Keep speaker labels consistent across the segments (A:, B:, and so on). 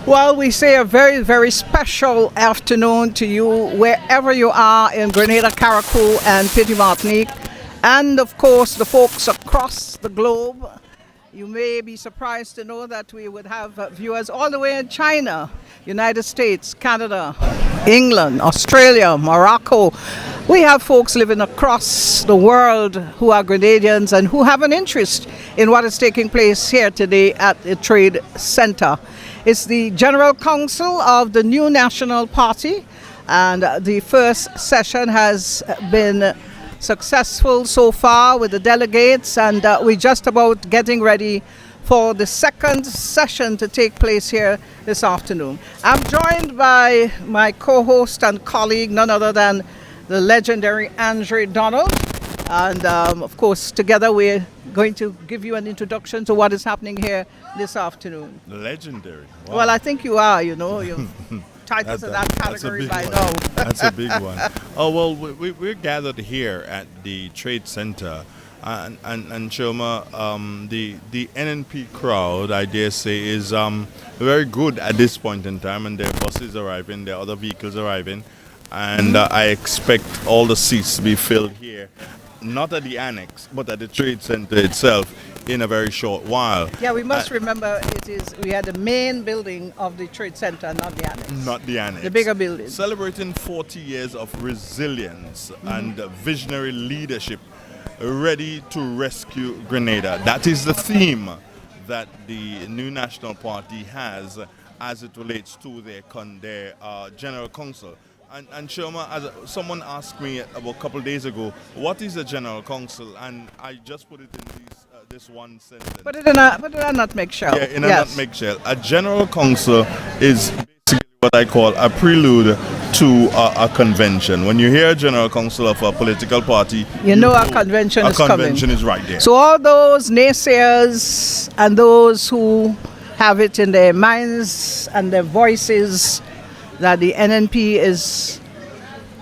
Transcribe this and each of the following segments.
A: Well, we say a very, very special afternoon to you wherever you are in Grenada, Carriacou, and Petit Martinique, and of course the folks across the globe. You may be surprised to know that we would have viewers all the way in China, United States, Canada, England, Australia, Morocco. We have folks living across the world who are Grenadians and who have an interest in what is taking place here today at the Trade Center. It's the General Council of the new National Party, and the first session has been successful so far with the delegates, and we're just about getting ready for the second session to take place here this afternoon. I'm joined by my co-host and colleague, none other than the legendary Andre Donald, and of course together we're going to give you an introduction to what is happening here this afternoon.
B: Legendary. Wow.
A: Well, I think you are, you know, you're titled to that category by now.
B: That's a big one. Oh, well, we're gathered here at the Trade Center, and Shoma, the NNP crowd, I dare say, is very good at this point in time, and there are buses arriving, there are other vehicles arriving, and I expect all the seats to be filled here. Not at the annex, but at the Trade Center itself in a very short while.
A: Yeah, we must remember we had the main building of the Trade Center, not the annex.
B: Not the annex.
A: The bigger building.
B: Celebrating 40 years of resilience and visionary leadership, ready to rescue Grenada. That is the theme that the new National Party has as it relates to their General Council. And Shoma, as someone asked me about a couple of days ago, what is a General Council? And I just put it in this one sentence.
A: Put it in a nutmeg shell.
B: Yeah, in a nutmeg shell. A General Council is basically what I call a prelude to a convention. When you hear a General Council of a political party,
A: you know a convention is coming.
B: A convention is right there.
A: So all those naysayers and those who have it in their minds and their voices that the NNP is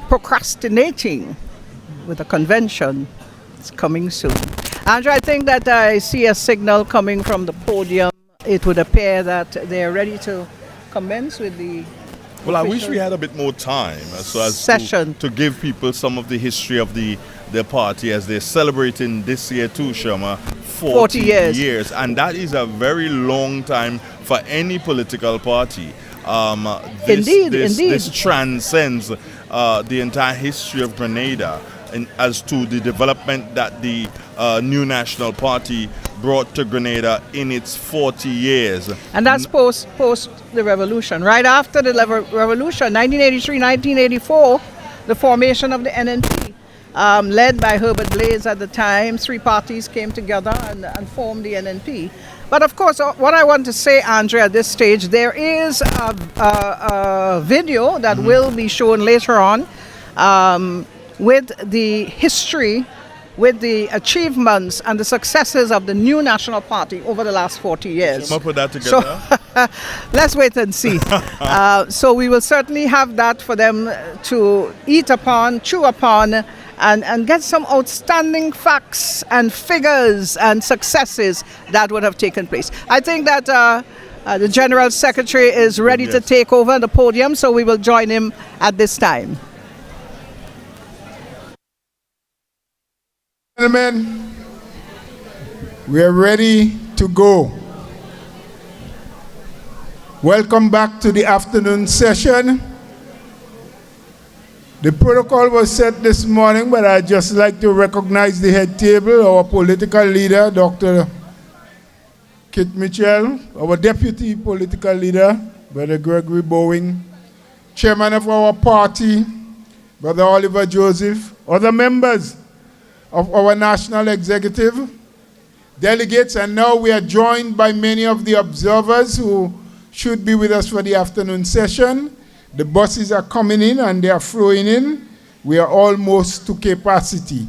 A: procrastinating with a convention, it's coming soon. Andrew, I think that I see a signal coming from the podium. It would appear that they're ready to commence with the
B: Well, I wish we had a bit more time so as
A: session
B: to give people some of the history of the party as they're celebrating this year too, Shoma, 40 years. And that is a very long time for any political party.
A: Indeed.
B: This transcends the entire history of Grenada as to the development that the new National Party brought to Grenada in its 40 years.
A: And that's post the revolution. Right after the revolution, 1983, 1984, the formation of the NNP, led by Herbert Blaise at the time. Three parties came together and formed the NNP. But of course, what I want to say, Andre, at this stage, there is a video that will be shown later on with the history, with the achievements and the successes of the new National Party over the last 40 years.
B: Should I put that together?
A: So, let's wait and see. So we will certainly have that for them to eat upon, chew upon, and get some outstanding facts and figures and successes that would have taken place. I think that the General Secretary is ready to take over the podium, so we will join him at this time.
C: Gentlemen, we are ready to go. Welcome back to the afternoon session. The protocol was set this morning, but I'd just like to recognize the head table, our political leader, Dr. Kit Mitchell, our deputy political leader, Brother Gregory Bowing, chairman of our party, Brother Oliver Joseph, other members of our national executive, delegates, and now we are joined by many of the observers who should be with us for the afternoon session. The buses are coming in and they are flowing in. We are almost to capacity.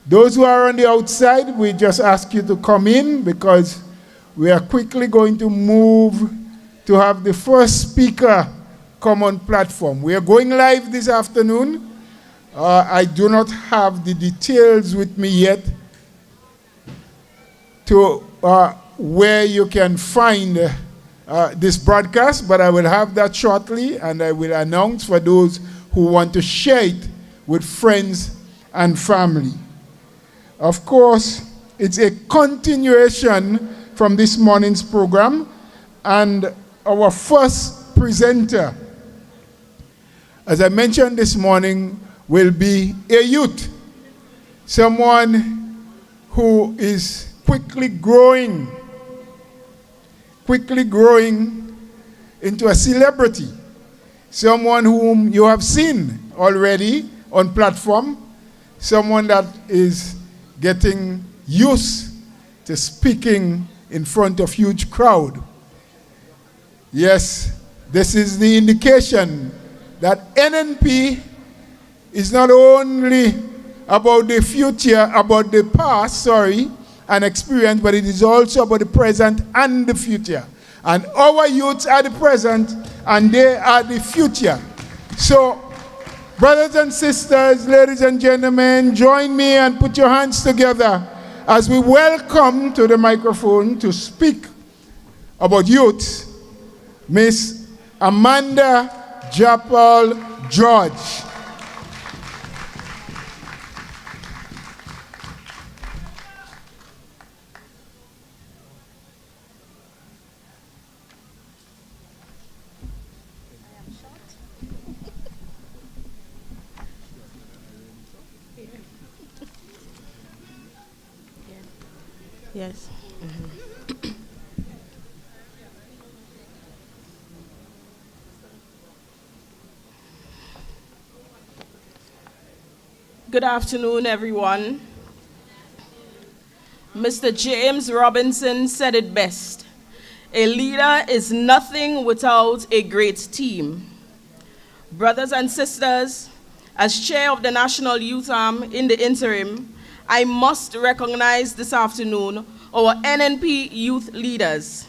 C: Those who are on the outside, we just ask you to come in because we are quickly going to move to have the first speaker come on platform. We are going live this afternoon. I do not have the details with me yet to where you can find this broadcast, but I will have that shortly, and I will announce for those who want to share it with friends and family. Of course, it's a continuation from this morning's program, and our first presenter, as I mentioned this morning, will be a youth, someone who is quickly growing into a celebrity, someone whom you have seen already on platform, someone that is getting used to speaking in front of huge crowd. Yes, this is the indication that NNP is not only about the future, about the past, and experience, but it is also about the present and the future. And our youths are the present, and they are the future. So, brothers and sisters, ladies and gentlemen, join me and put your hands together as we welcome to the microphone to speak about youth, Miss Amanda Japal George.
D: Yes. Good afternoon, everyone. Mr. James Robinson said it best. A leader is nothing without a great team. Brothers and sisters, as chair of the National Youth Arm in the interim, I must recognize this afternoon our NNP youth leaders.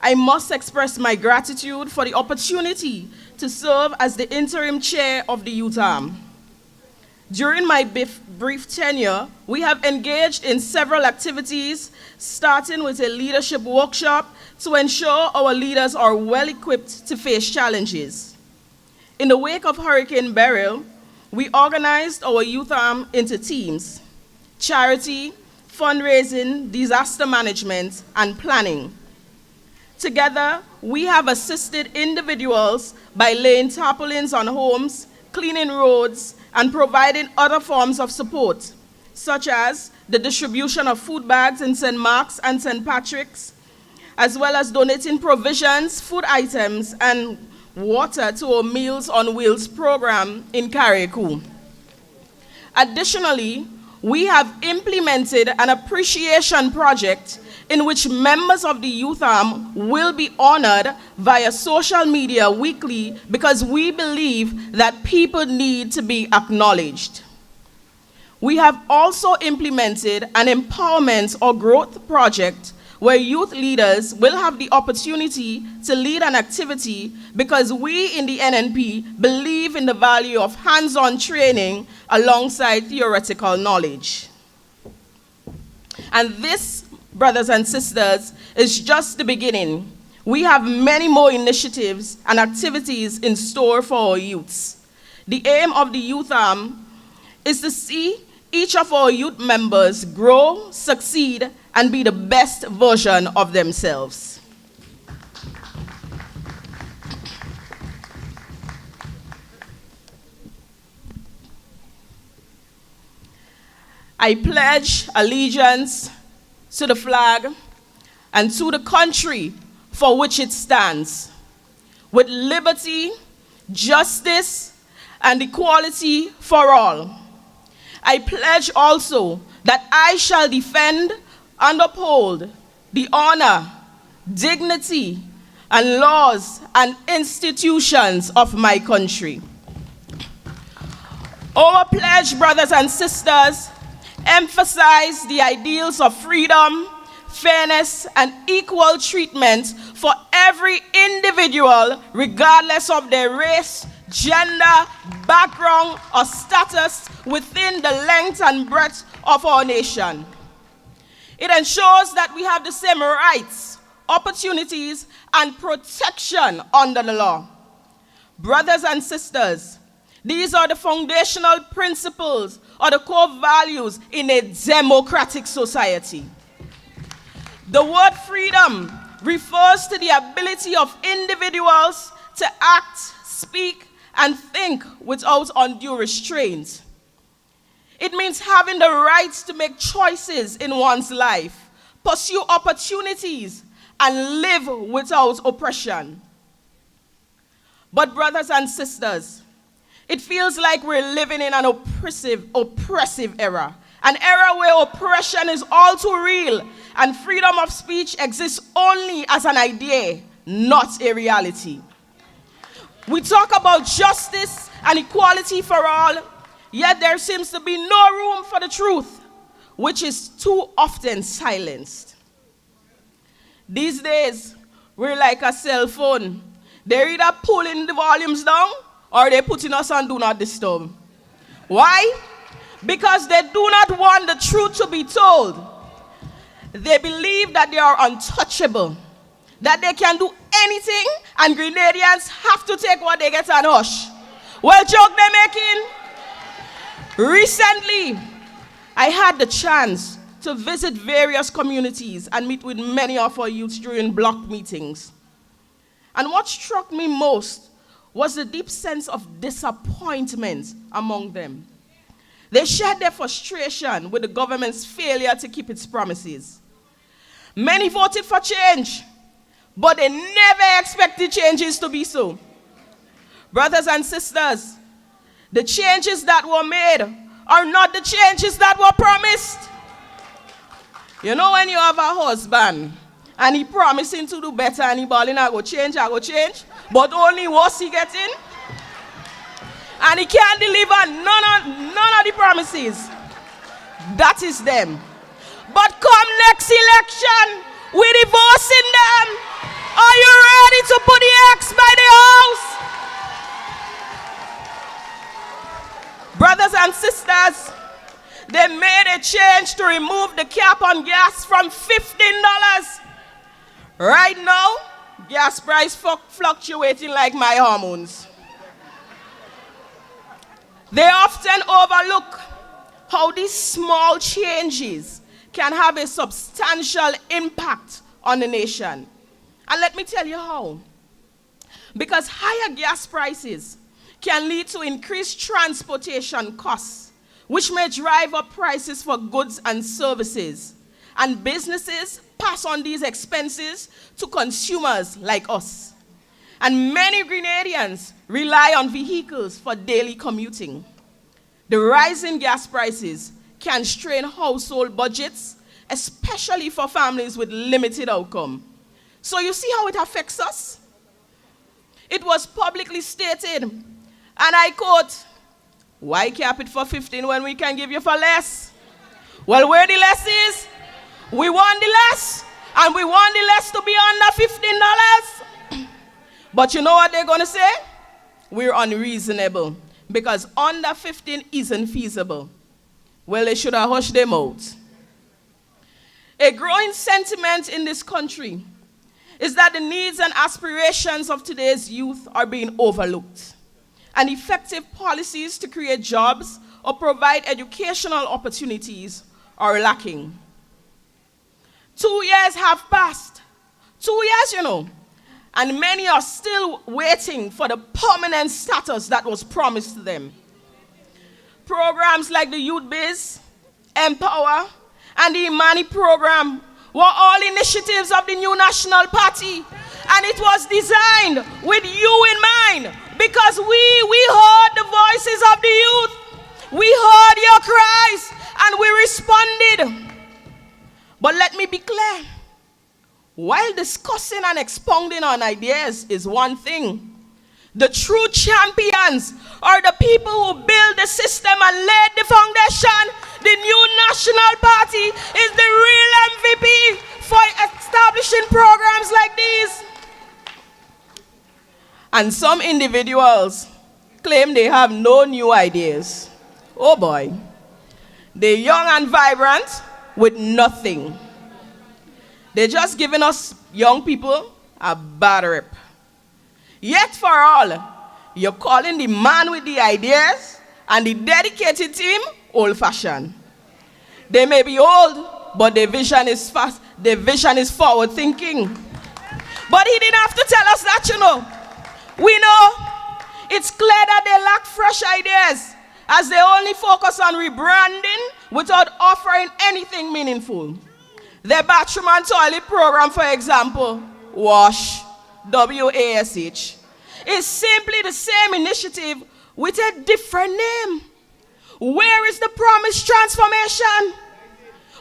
D: I must express my gratitude for the opportunity to serve as the interim chair of the youth arm. During my brief tenure, we have engaged in several activities, starting with a leadership workshop to ensure our leaders are well equipped to face challenges. In the wake of Hurricane Beryl, we organized our youth arm into teams: charity, fundraising, disaster management, and planning. Together, we have assisted individuals by laying tarpaulins on homes, cleaning roads, and providing other forms of support, such as the distribution of food bags in St. Mark's and St. Patrick's, as well as donating provisions, food items, and water to our Meals on Wheels program in Carriacou. Additionally, we have implemented an appreciation project in which members of the youth arm will be honored via social media weekly because we believe that people need to be acknowledged. We have also implemented an empowerment or growth project where youth leaders will have the opportunity to lead an activity because we in the NNP believe in the value of hands-on training alongside theoretical knowledge. And this, brothers and sisters, is just the beginning. We have many more initiatives and activities in store for our youths. The aim of the youth arm is to see each of our youth members grow, succeed, and be the best version of themselves. I pledge allegiance to the flag and to the country for which it stands, with liberty, justice, and equality for all. I pledge also that I shall defend and uphold the honor, dignity, and laws and institutions of my country. Our pledge, brothers and sisters, emphasize the ideals of freedom, fairness, and equal treatment for every individual, regardless of their race, gender, background, or status within the length and breadth of our nation. It ensures that we have the same rights, opportunities, and protection under the law. Brothers and sisters, these are the foundational principles or the core values in a democratic society. The word freedom refers to the ability of individuals to act, speak, and think without undue restraint. It means having the right to make choices in one's life, pursue opportunities, and live without oppression. But brothers and sisters, it feels like we're living in an oppressive era, an era where oppression is all too real and freedom of speech exists only as an idea, not a reality. We talk about justice and equality for all, yet there seems to be no room for the truth, which is too often silenced. These days, we're like a cell phone. They're either pulling the volumes down or they're putting us on Do Not Disturb. Why? Because they do not want the truth to be told. They believe that they are untouchable, that they can do anything, and Grenadians have to take what they get and hush. Well, joke they're making. Recently, I had the chance to visit various communities and meet with many of our youths during block meetings. And what struck me most was the deep sense of disappointment among them. They shared their frustration with the government's failure to keep its promises. Many voted for change, but they never expected changes to be so. Brothers and sisters, the changes that were made are not the changes that were promised. You know when you have a husband and he promising to do better and he balling, I go change, but only worse he getting? And he can't deliver none of the promises. That is them. But come next election, we're divorcing them. Are you ready to put the X by the house? Brothers and sisters, they made a change to remove the cap on gas from $15. Right now, gas price fluctuating like my hormones. They often overlook how these small changes can have a substantial impact on the nation. And let me tell you how. Because higher gas prices can lead to increased transportation costs, which may drive up prices for goods and services. And businesses pass on these expenses to consumers like us. And many Grenadians rely on vehicles for daily commuting. The rise in gas prices can strain household budgets, especially for families with limited income. So you see how it affects us? It was publicly stated, and I quote, "Why cap it for 15 when we can give you for less?" Well, where the less is, we want the less, and we want the less to be under $15. But you know what they're going to say? We're unreasonable because under 15 isn't feasible. Well, they should have hushed them out. A growing sentiment in this country is that the needs and aspirations of today's youth are being overlooked, and effective policies to create jobs or provide educational opportunities are lacking. 2 years have passed. 2 years, and many are still waiting for the permanent status that was promised to them. Programs like the Youth Biz, Empower, and the Imani program were all initiatives of the new National Party, and it was designed with you in mind because we heard the voices of the youth. We heard your cries, and we responded. But let me be clear. While discussing and expounding on ideas is one thing, the true champions are the people who build the system and laid the foundation. The new National Party is the real MVP for establishing programs like these. And some individuals claim they have no new ideas. Oh boy. They're young and vibrant with nothing. They're just giving us young people a bad rep. Yet for all, you're calling the man with the ideas and the dedicated team old-fashioned. They may be old, but their vision is fast. Their vision is forward-thinking. But he didn't have to tell us that, you know. We know it's clear that they lack fresh ideas, as they only focus on rebranding without offering anything meaningful. Their bathroom and toilet program, for example, WASH, W-A-S-H, is simply the same initiative with a different name. Where is the promised transformation?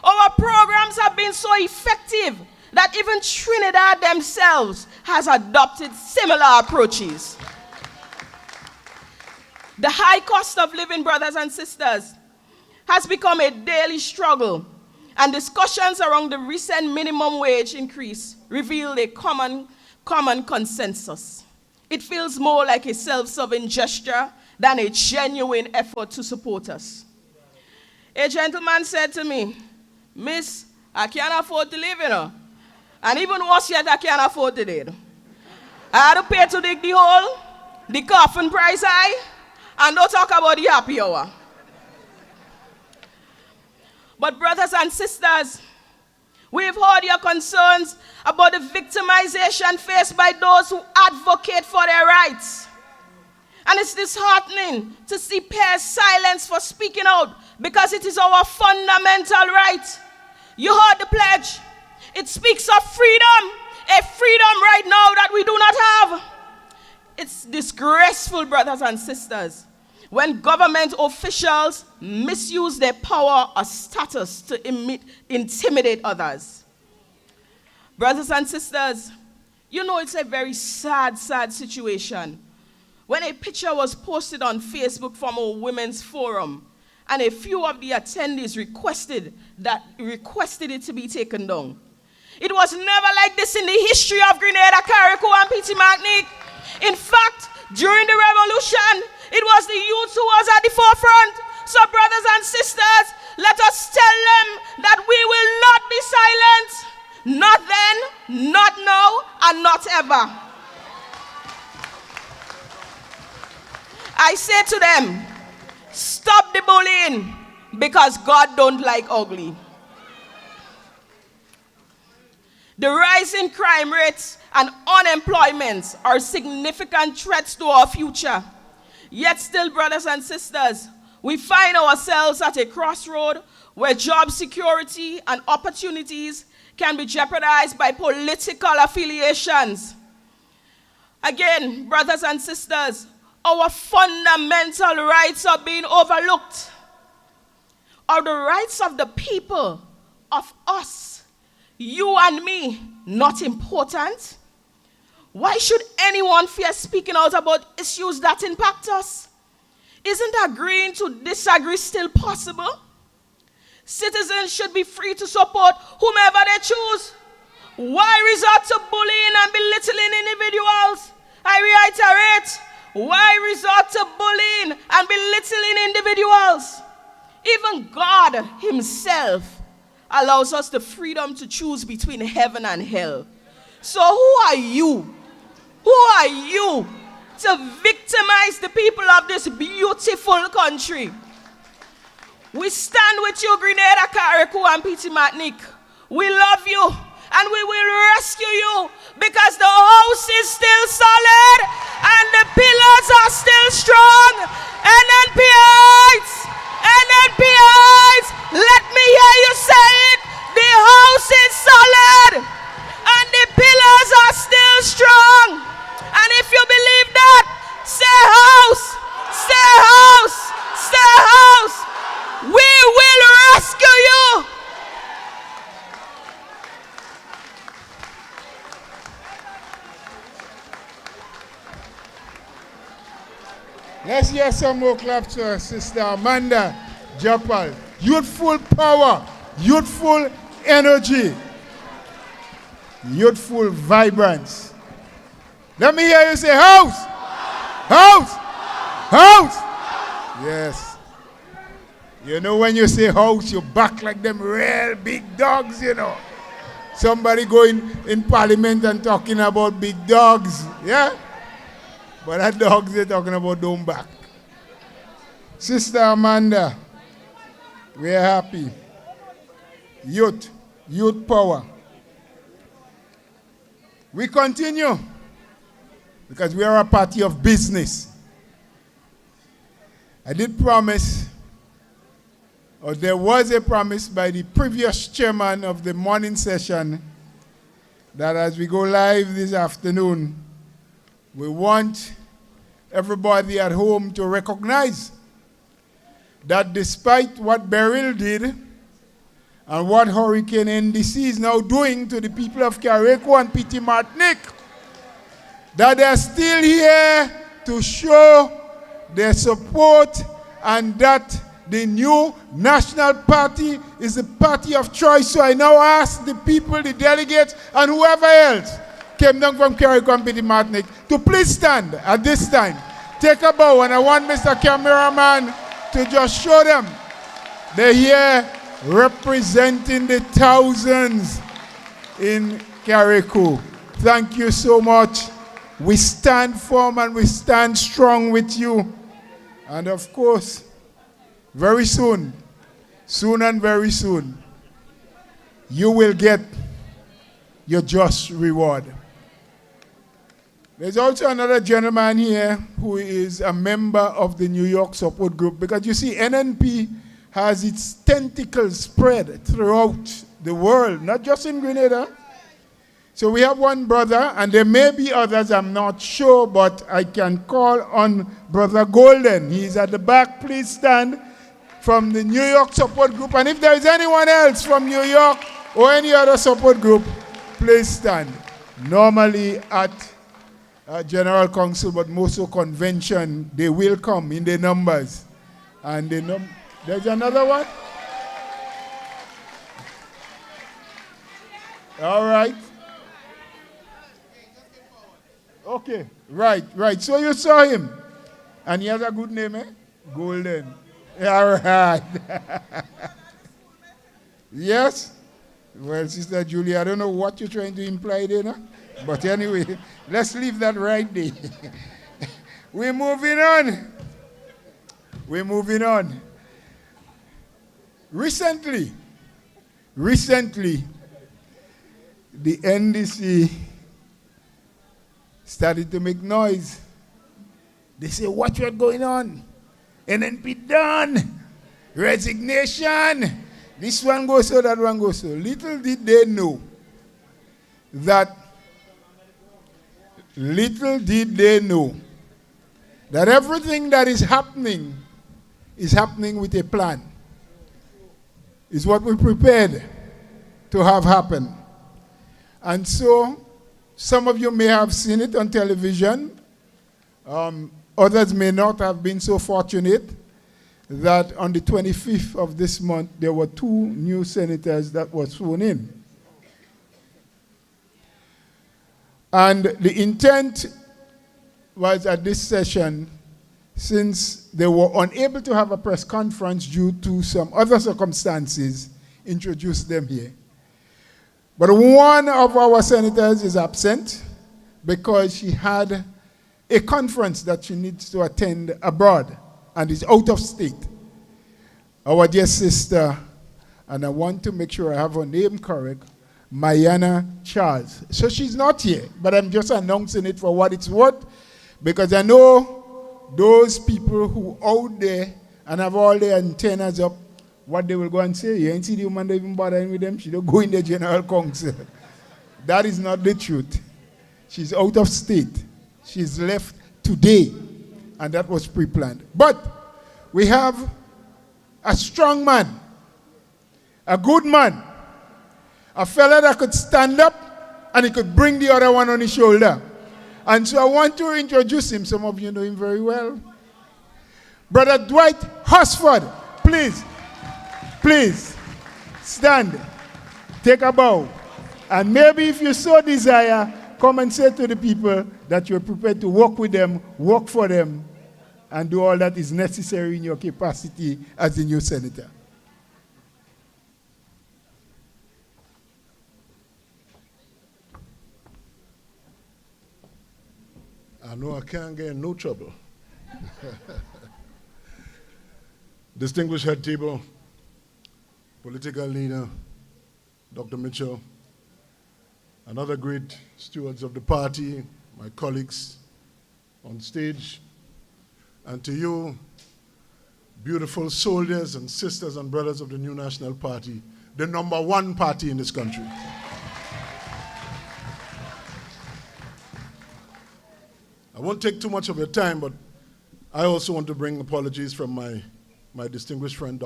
D: Our programs have been so effective that even Trinidad themselves has adopted similar approaches. The high cost of living, brothers and sisters, has become a daily struggle, and discussions around the recent minimum wage increase revealed a common consensus. It feels more like a self-serving gesture than a genuine effort to support us. A gentleman said to me, "Miss, I can't afford to live, you know. And even worse yet, I can't afford to live. I had to pay to dig the hole, the coffin price high, and don't talk about the happy hour." But brothers and sisters, we've heard your concerns about the victimization faced by those who advocate for their rights. And it's disheartening to see peers silenced for speaking out because it is our fundamental right. You heard the pledge. It speaks of freedom, a freedom right now that we do not have. It's disgraceful, brothers and sisters, when government officials misuse their power or status to intimidate others. Brothers and sisters, you know it's a very sad situation when a picture was posted on Facebook from a women's forum and a few of the attendees requested it to be taken down. It was never like this in the history of Grenada, Carriacou, and Petit Martinique. In fact, during the revolution, it was the youth who was at the forefront. So brothers and sisters, let us tell them that we will not be silent. Not then, not now, and not ever. I say to them, stop the bullying, because God don't like ugly. The rising crime rates and unemployment are significant threats to our future. Yet still, brothers and sisters, we find ourselves at a crossroad where job security and opportunities can be jeopardized by political affiliations. Again, brothers and sisters, our fundamental rights are being overlooked. Are the rights of the people, of us, you and me, not important? Why should anyone fear speaking out about issues that impact us? Isn't agreeing to disagree still possible? Citizens should be free to support whomever they choose. Why resort to bullying and belittling individuals? I reiterate, why resort to bullying and belittling individuals? Even God himself allows us the freedom to choose between heaven and hell. So who are you? Who are you to victimize the people of this beautiful country? We stand with you, Grenada, Carriacou, and Petit Martinique. We love you, and we will rescue you, because the house is still solid, and the pillars are still strong. NNPites, NNPites, let me hear you say it. The house is solid, and the pillars are still strong. And if you believe that, say house, say house, say house. We will rescue you.
C: Let's hear some more claps to Sister Amanda Japal. Youthful power, youthful energy, youthful vibrance. Let me hear you say house, house, house. Yes. You know when you say house, you back like them real big dogs, you know. Somebody going in parliament and talking about big dogs, yeah? But that dogs they're talking about don't back. Sister Amanda, we're happy. Youth power. We continue because we are a party of business. I did promise, or there was a promise by the previous chairman of the morning session that as we go live this afternoon, we want everybody at home to recognize that despite what Beryl did and what Hurricane NDC is now doing to the people of Carriacou and Petit Martinique, that they're still here to show their support and that the new national party is the party of choice. So I now ask the people, the delegates, and whoever else came down from Carriacou and Petit Martinique to please stand at this time. Take a bow, and I want Mr. Cameraman to just show them. They're here representing the thousands in Carriacou. Thank you so much. We stand firm and we stand strong with you. And of course, very soon and very soon, you will get your just reward. There's also another gentleman here who is a member of the New York support group, because you see, NNP has its tentacles spread throughout the world, not just in Grenada. So we have one brother, and there may be others, I'm not sure, but I can call on Brother Golden. He's at the back. Please stand, from the New York support group. And if there is anyone else from New York or any other support group, please stand. Normally at General Council, but most of convention, they will come in their numbers. And there's another one? All right. Okay, right. So you saw him. And he has a good name, eh? Golden. All right. Yes? Well, Sister Julie, I don't know what you're trying to imply there, no? But anyway, let's leave that right there. We're moving on. Recently, the NDC started to make noise. They say, what's going on? NNP done. Resignation. This one goes so, that one goes so. Little did they know that everything that is happening with a plan. Is what we prepared to have happen. And so, some of you may have seen it on television. Others may not have been so fortunate that on the 25th of this month, there were 2 new senators that were sworn in. And the intent was at this session, since they were unable to have a press conference due to some other circumstances, introduce them here. But one of our senators is absent because she had a conference that she needs to attend abroad and is out of state. Our dear sister, and I want to make sure I have her name correct, Mayana Charles. So she's not here, but I'm just announcing it for what it's worth, because I know those people who out there and have all their antennas up, what they will go and say, you ain't see the woman even bothering with them, she don't go in the General Council. That is not the truth. She's out of state. She's left today, and that was pre-planned. But we have a strong man, a good man, a fella that could stand up and he could bring the other one on his shoulder. And so I want to introduce him. Some of you know him very well. Brother Dwight Horsford, please stand, take a bow. And maybe if you so desire, come and say to the people that you're prepared to work with them, work for them, and do all that is necessary in your capacity as the new senator.
E: I know I can't get in no trouble. Distinguished head table, political leader, Dr. Mitchell, and other great stewards of the party, my colleagues on stage, and to you, beautiful soldiers and sisters and brothers of the New National Party, the #1 party in this country. I won't take too much of your time, but I also want to bring apologies from my distinguished friend,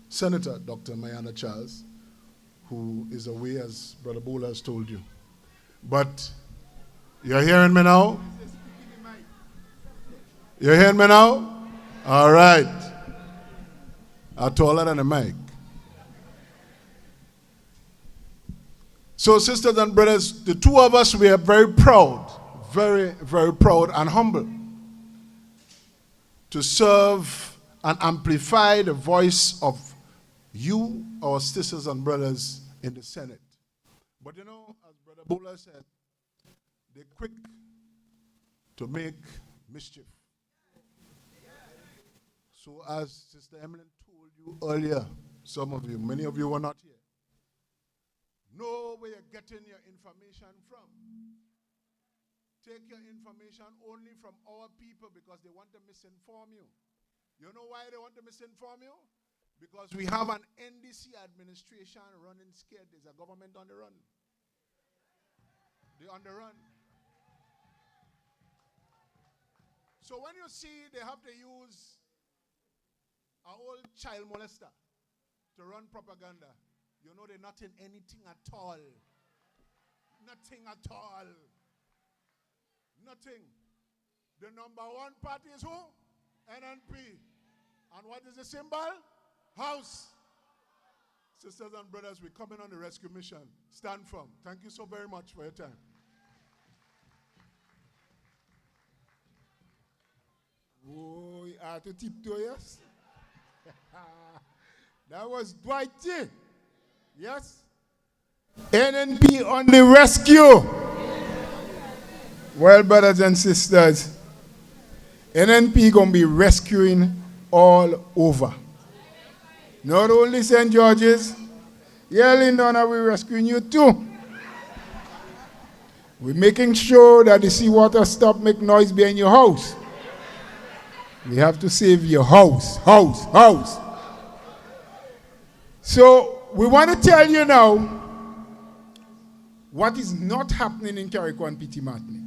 E: Senator Dr. Mayana Charles, who is away, as Brother Bola has told you. But you're hearing me now? You're hearing me now? All right. I'm taller than a mic. So, sisters and brothers, the two of us, we are very proud, very, very proud and humble to serve and amplify the voice of you, our sisters and brothers in the Senate. But you know, as Brother Bola said, they're quick to make mischief. So as Sister Emily told you earlier, some of you, many of you were not here, know where you're getting your information from. Take your information only from our people because they want to misinform you. You know why they want to misinform you? Because we have an NDC administration running scared. There's a government on the run. They're on the run. So when you see they have to use an old child molester to run propaganda, you know they're not in anything at all. Nothing at all. Nothing. The #1 party is who? NNP. And what is the symbol? House. Sisters and brothers, we're coming on the rescue mission. Stand firm. Thank you so very much for your time.
C: Oh, you had to tiptoe, yes? That was Dwight T. Yes? NNP on the rescue. Well, brothers and sisters, NNP going to be rescuing all over. Not only St. George's, yeah, Lindona, we're rescuing you too. We're making sure that the seawater stop make noise behind your house. We have to save your house. So we want to tell you now what is not happening in Carriacou and Petit Martinique.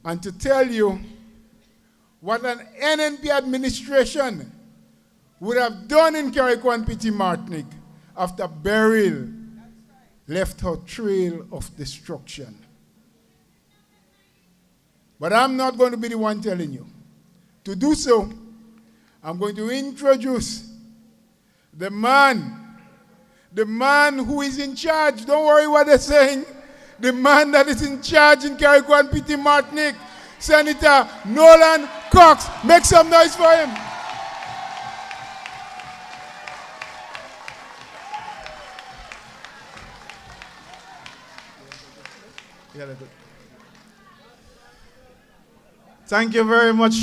C: And to tell you what an NNP administration would have done in Carriacou and Petit Martinique after Beryl left her trail of destruction. But I'm not going to be the one telling you. To do so, I'm going to introduce the man who is in charge. Don't worry what they're saying. The man that is in charge in Carriacou and Petit Martinique, Senator Nolan Cox. Make some noise for him.
F: Thank you very much.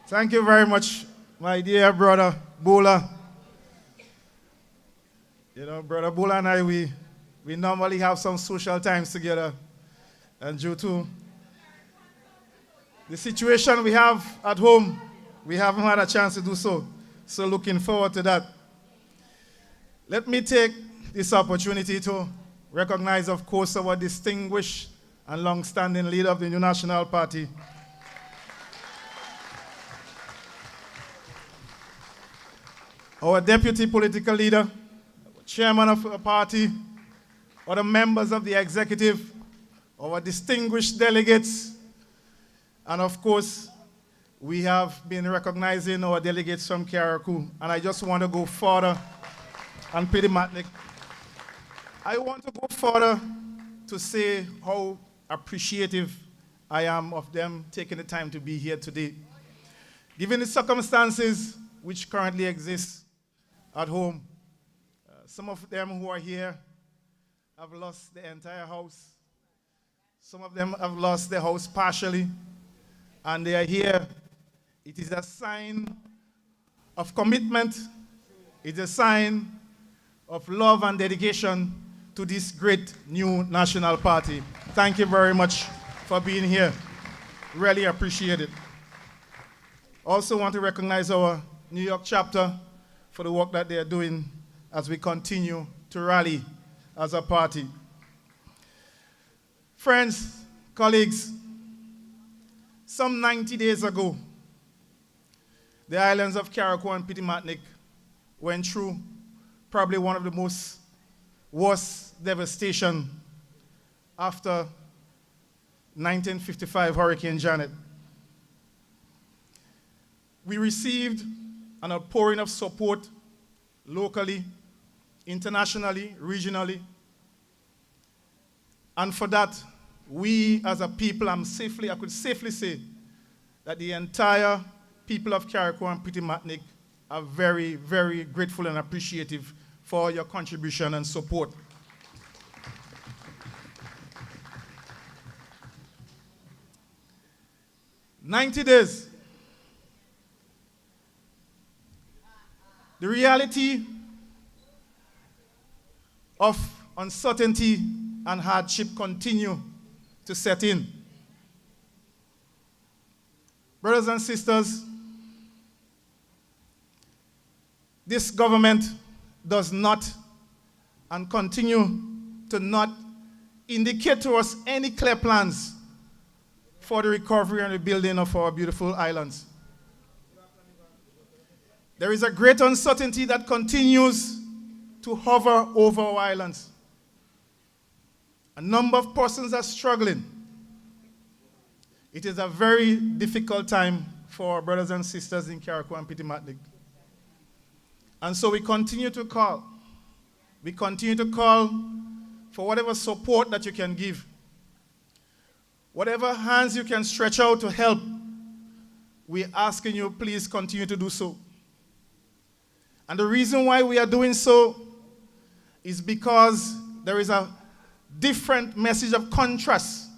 F: Thank you very much, my dear brother Bola. You know, Brother Bola and I, we normally have some social times together. And due to the situation we have at home, we haven't had a chance to do so. So looking forward to that. Let me take this opportunity to recognize, of course, our distinguished and long-standing leader of the New National Party, our deputy political leader, chairman of the party, other members of the executive, our distinguished delegates, and of course, we have been recognizing our delegates from Carriacou, and I just want to go further, and Petit Martinique. I want to go further to say how appreciative I am of them taking the time to be here today. Given the circumstances which currently exist at home, some of them who are here have lost the entire house. Some of them have lost their house partially, and they are here. It is a sign of commitment. It's a sign of love and dedication to this great new national party. Thank you very much for being here. Really appreciate it. Also want to recognize our New York chapter for the work that they are doing as we continue to rally as a party. Friends, colleagues, some 90 days ago, the islands of Carriacou and Petit Martinique went through probably one of the most worst devastation after 1955 Hurricane Janet. We received an outpouring of support locally, internationally, regionally. And for that, we as a people, I could safely say that the entire people of Carriacou and Petit Martinique are very, very grateful and appreciative for your contribution and support. "90 days. The reality of uncertainty and hardship continue to set in. Brothers and sisters, this government does not and continue to not indicate to us any clear plans for the recovery and rebuilding of our beautiful islands. There is a great uncertainty that continues to hover over our islands. A number of persons are struggling. It is a very difficult time for our brothers and sisters in Carriacou and Petit Martinique. And so we continue to call. We continue to call for whatever support that you can give. Whatever hands you can stretch out to help, we're asking you, please continue to do so. And the reason why we are doing so is because there is a different message of contrast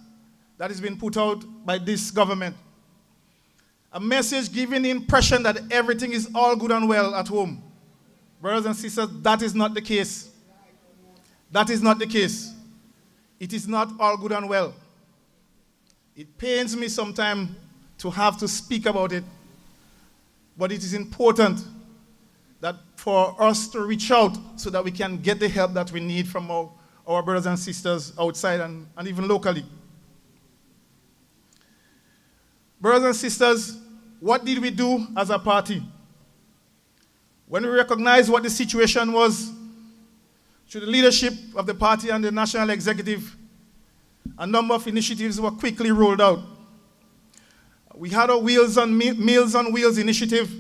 F: that has been put out by this government. A message giving the impression that everything is all good and well at home. Brothers and sisters, that is not the case. That is not the case. It is not all good and well. It pains me sometimes to have to speak about it, but it is important that for us to reach out so that we can get the help that we need from our brothers and sisters outside and even locally. Brothers and sisters, what did we do as a party? When we recognized what the situation was, through the leadership of the party and the national executive, a number of initiatives were quickly rolled out. We had a Meals on Wheels initiative,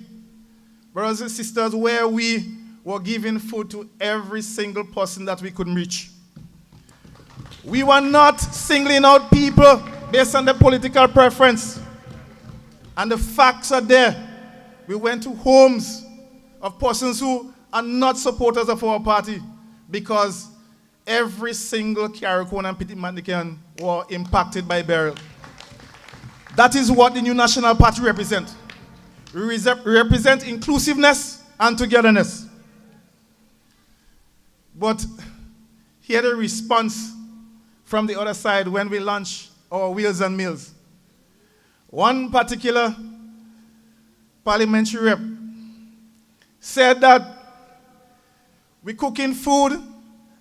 F: brothers and sisters, where we were giving food to every single person that we could reach. We were not singling out people based on their political preference. And the facts are there. We went to homes of persons who are not supporters of our party because every single Carriacouan and Petit Martiniquan were impacted by burial. That is what the new national party represents. We represent inclusiveness and togetherness. But here the response from the other side when we launched our Wheels and Meals. One particular parliamentary rep said that we're cooking food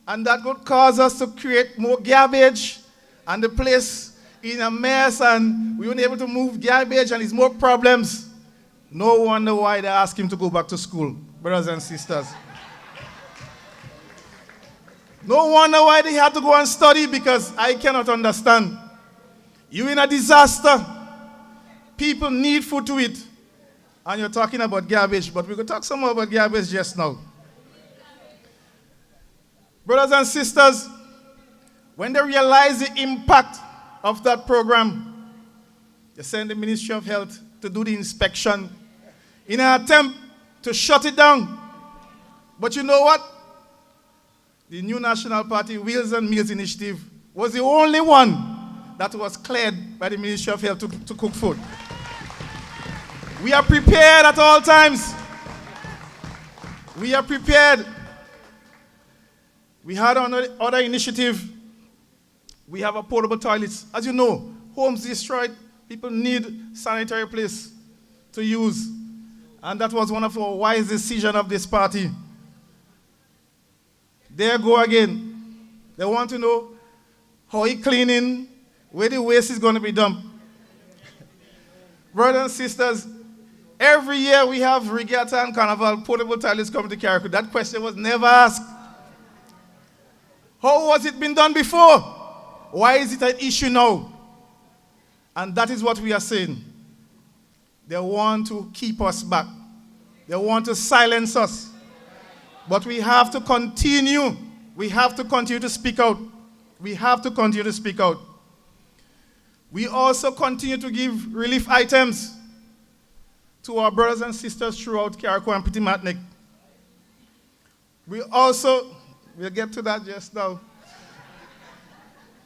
F: and that would cause us to create more garbage and the place in a mess and we weren't able to move garbage and it's more problems. No wonder why they asked him to go back to school, brothers and sisters. No wonder why they had to go and study, because I cannot understand. You're in a disaster. People need food to eat. And you're talking about garbage, but we could talk some more about garbage just now. Brothers and sisters, when they realize the impact of that program, they send the Ministry of Health to do the inspection in an attempt to shut it down. But you know what? the new National Party Wheels and Meals Initiative was the only one that was cleared by the Ministry of Health to cook food. We are prepared at all times. We are prepared. We had another initiative. We have a portable toilets. As you know, homes destroyed, people need sanitary place to use. And that was one of our wise decisions of this party. There go again. They want to know how he cleaning, where the waste is going to be dumped. Brothers and sisters, every year we have regatta and carnival, portable toilets coming to Carriacou. That question was never asked. How was it been done before? Why is it an issue now? And that is what we are saying. They want to keep us back. They want to silence us. But we have to continue. We have to continue to speak out. We have to continue to speak out. We also continue to give relief items to our brothers and sisters throughout Carriacou and Petit Martinique. We'll get to that just now.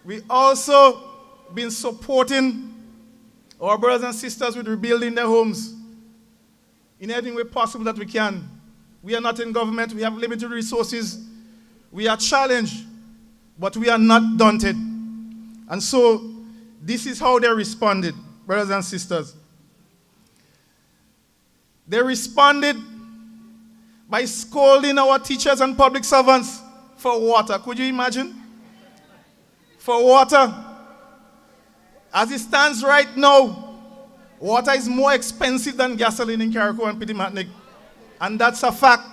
F: We also been supporting our brothers and sisters with rebuilding their homes in any way possible that we can. We are not in government. We have limited resources. We are challenged, but we are not daunted. And so this is how they responded, brothers and sisters. They responded by scolding our teachers and public servants for water. Could you imagine? For water. As it stands right now, water is more expensive than gasoline in Carriacou and Petit Martinique. And that's a fact.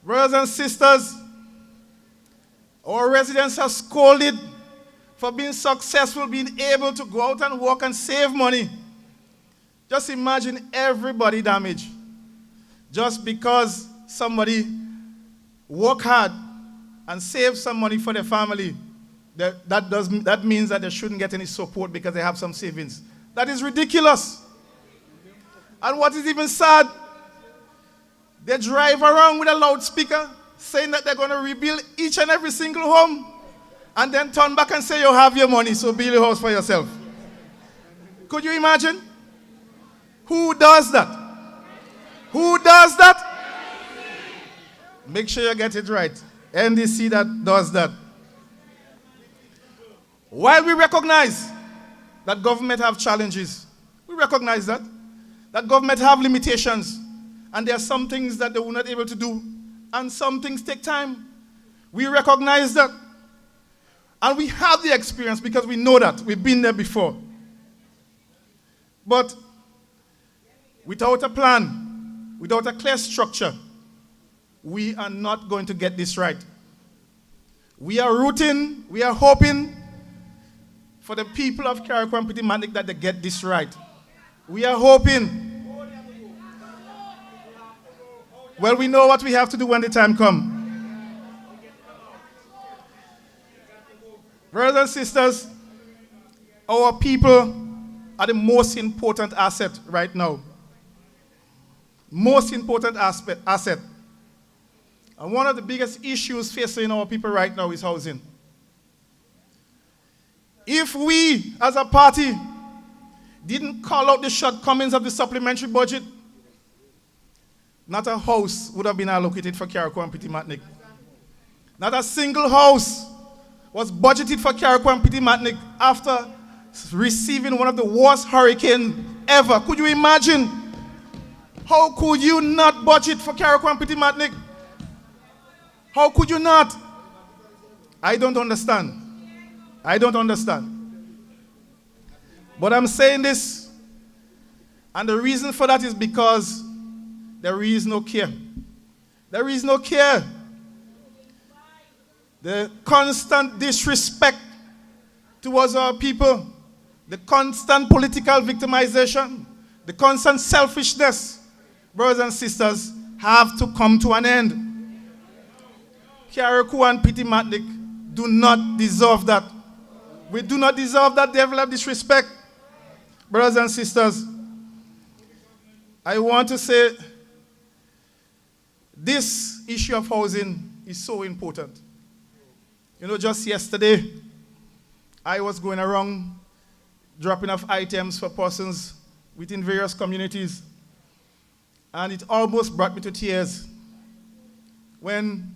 F: Brothers and sisters, our residents are scolded for being successful, being able to go out and work and save money. Just imagine everybody damaged. Just because somebody work hard and save some money for their family, that means that they shouldn't get any support because they have some savings. That is ridiculous. And what is even sad, they drive around with a loudspeaker saying that they're going to rebuild each and every single home and then turn back and say you have your money, so build a house for yourself. Could you imagine? Who does that? Who does that? Make sure you get it right. NDC that does that. While we recognize that government have challenges, we recognize that government have limitations, and there are some things that they were not able to do, and some things take time. We recognize that. And we have the experience because we know that. We've been there before. But without a plan, without a clear structure, we are not going to get this right. We are rooting, we are hoping for the people of Carriacou and Petit Martinique that they get this right. We are hoping. Well, we know what we have to do when the time comes. Brothers and sisters, our people are the most important asset right now. Most important asset. And one of the biggest issues facing our people right now is housing. If we, as a party, didn't call out the shortcomings of the supplementary budget, not a house would have been allocated for Carriacou and Petit Martinique. Not a single house was budgeted for Carriacou and Petit Martinique after receiving one of the worst hurricanes ever. Could you imagine? How could you not budget for Carriacou and Petit Martinique? How could you not? I don't understand. I don't understand. But I'm saying this, and the reason for that is because there is no care. There is no care. The constant disrespect towards our people, the constant political victimization, the constant selfishness, brothers and sisters, have to come to an end. Carriacou and Petit Martinique do not deserve that. We do not deserve that level of disrespect. Brothers and sisters, I want to say this issue of housing is so important. You know, just yesterday, I was going around dropping off items for persons within various communities, and it almost brought me to tears when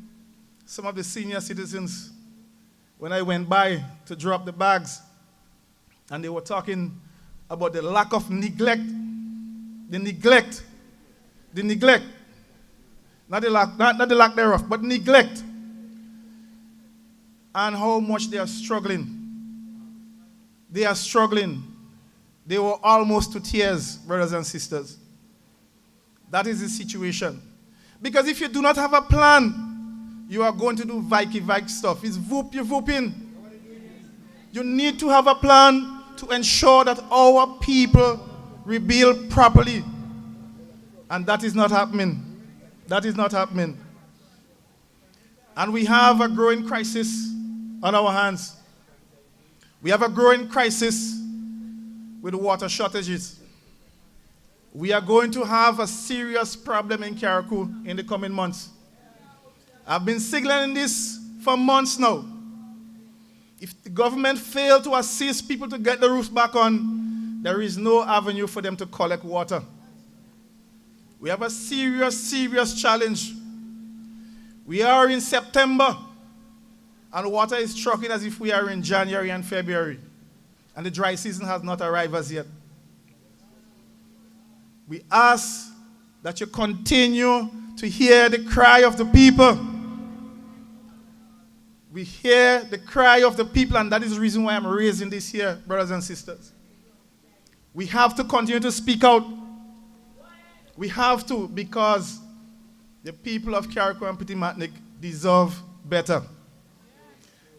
F: some of the senior citizens, when I went by to drop the bags, and they were talking about the lack of neglect, not the lack thereof, but neglect, and how much they are struggling. They are struggling. They were almost to tears, brothers and sisters. That is the situation. Because if you do not have a plan, you are going to do Vike stuff. It's voop, you're vooping. You need to have a plan to ensure that our people rebuild properly. And that is not happening. That is not happening. And we have a growing crisis on our hands. We have a growing crisis with water shortages. We are going to have a serious problem in Carriacou in the coming months. I've been signaling this for months now. If the government fails to assist people to get the roofs back on, there is no avenue for them to collect water. We have a serious challenge. We are in September, and water is trucking as if we are in January and February, and the dry season has not arrived as yet. We ask that you continue to hear the cry of the people. We hear the cry of the people, and that is the reason why I'm raising this here, brothers and sisters. We have to continue to speak out. We have to, because the people of Carriacou and Petit Martinique deserve better.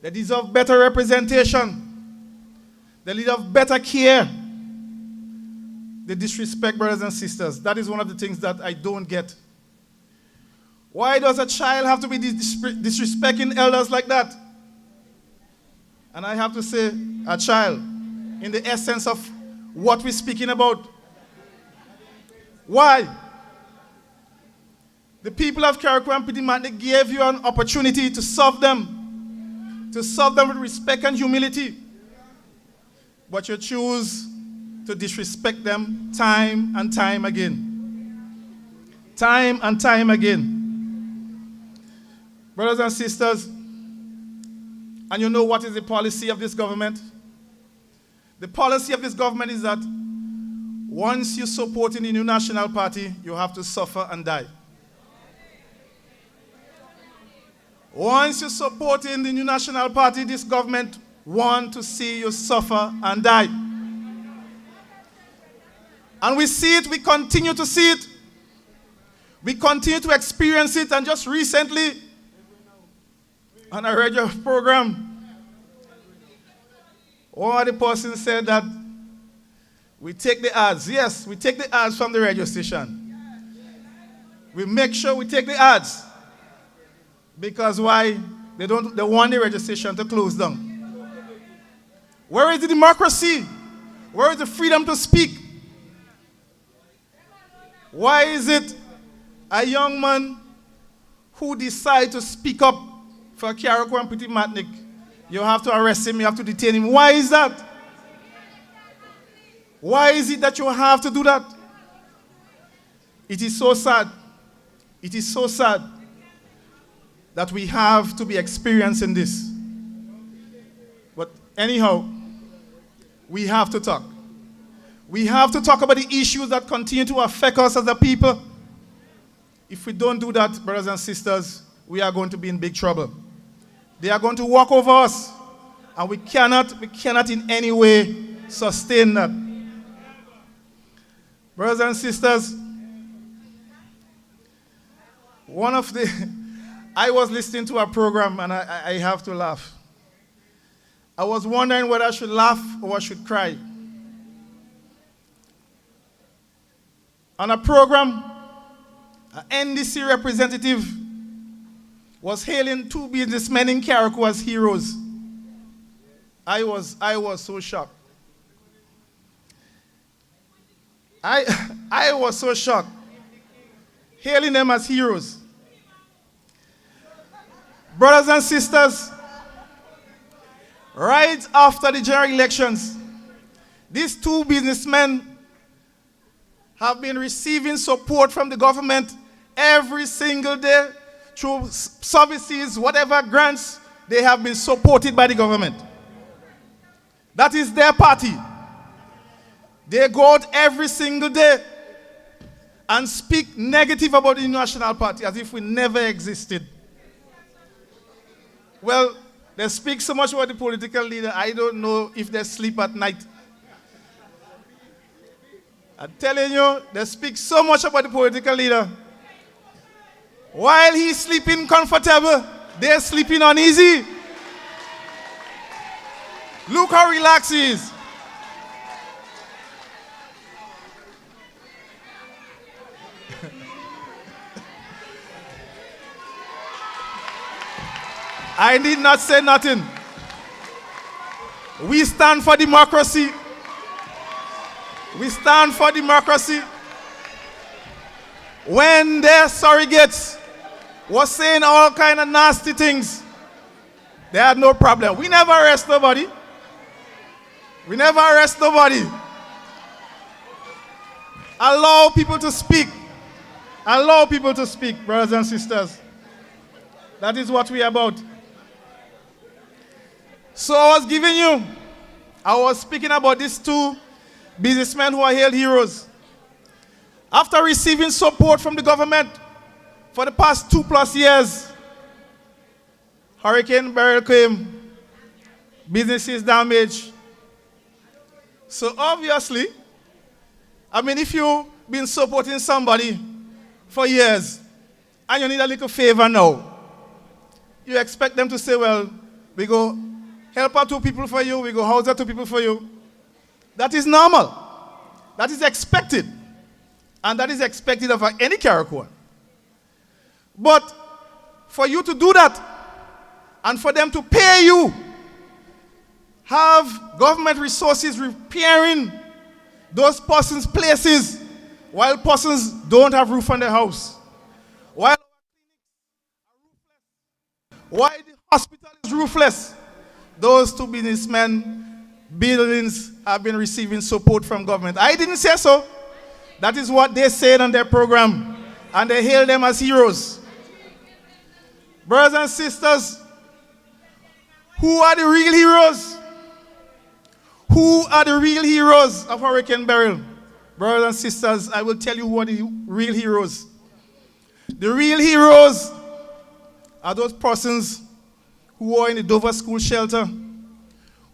F: They deserve better representation. They deserve better care. They disrespect brothers and sisters. That is one of the things that I don't get. Why does a child have to be disrespecting elders like that? And I have to say, a child, in the essence of what we're speaking about. Why? The people of Carriacou and Petit Martinique gave you an opportunity to serve them with respect and humility. But you choose to disrespect them time and time again. Time and time again. Brothers and sisters, and you know what is the policy of this government? The policy of this government is that once you support in the New National Party, you have to suffer and die. Once you support in the New National Party, this government wants to see you suffer and die. And we see it, we continue to see it. We continue to experience it, and just recently, on a radio program, one of the persons said that we take the ads. Yes, we take the ads from the radio station. We make sure we take the ads. Because why? They want the radio station to close down. Where is the democracy? Where is the freedom to speak? Why is it a young man who decides to speak up for Carriacou and Petit Martinique, you have to arrest him, you have to detain him? Why is that? Why is it that you have to do that? It is so sad. It is so sad that we have to be experiencing this. But anyhow, we have to talk. We have to talk about the issues that continue to affect us as a people. If we don't do that, brothers and sisters, we are going to be in big trouble. They are going to walk over us, and we cannot in any way sustain that. Brothers and sisters, I was listening to a program, and I have to laugh. I was wondering whether I should laugh or I should cry. On a program, an NDC representative was hailing two businessmen in Carriacou as heroes. I was so shocked. I was so shocked. Hailing them as heroes. Brothers and sisters, right after the general elections, these two businessmen have been receiving support from the government every single day through services, whatever grants, they have been supported by the government. That is their party. They go out every single day and speak negative about the National Party as if we never existed. Well, they speak so much about the political leader, I don't know if they sleep at night. I'm telling you, they speak so much about the political leader. While he's sleeping comfortable, they're sleeping uneasy. Look how relaxed he is. I did not say nothing. We stand for democracy. We stand for democracy. When their surrogates was saying all kind of nasty things, they had no problem. We never arrest nobody. We never arrest nobody. Allow people to speak. Allow people to speak, brothers and sisters. That is what we are about. So I was speaking about these two businessmen who are hailed heroes. After receiving support from the government for the past 2+ years, Hurricane Beryl came, businesses damaged. So obviously, if you've been supporting somebody for years and you need a little favor now, you expect them to say, well, we go help out 2 people for you, we go house out 2 people for you. That is normal. That is expected. And that is expected of any Carriacouan. But for you to do that, and for them to pay you, have government resources repairing those persons' places while persons don't have roof on their house, while the hospital is roofless, those two businessmen, buildings have been receiving support from government. I didn't say so. That is what they said on their program, and they hail them as heroes. Brothers and sisters, who are the real heroes? Who are the real heroes of Hurricane Beryl? Brothers and sisters, I will tell you who are the real heroes. The real heroes are those persons who are in the Dover school shelter,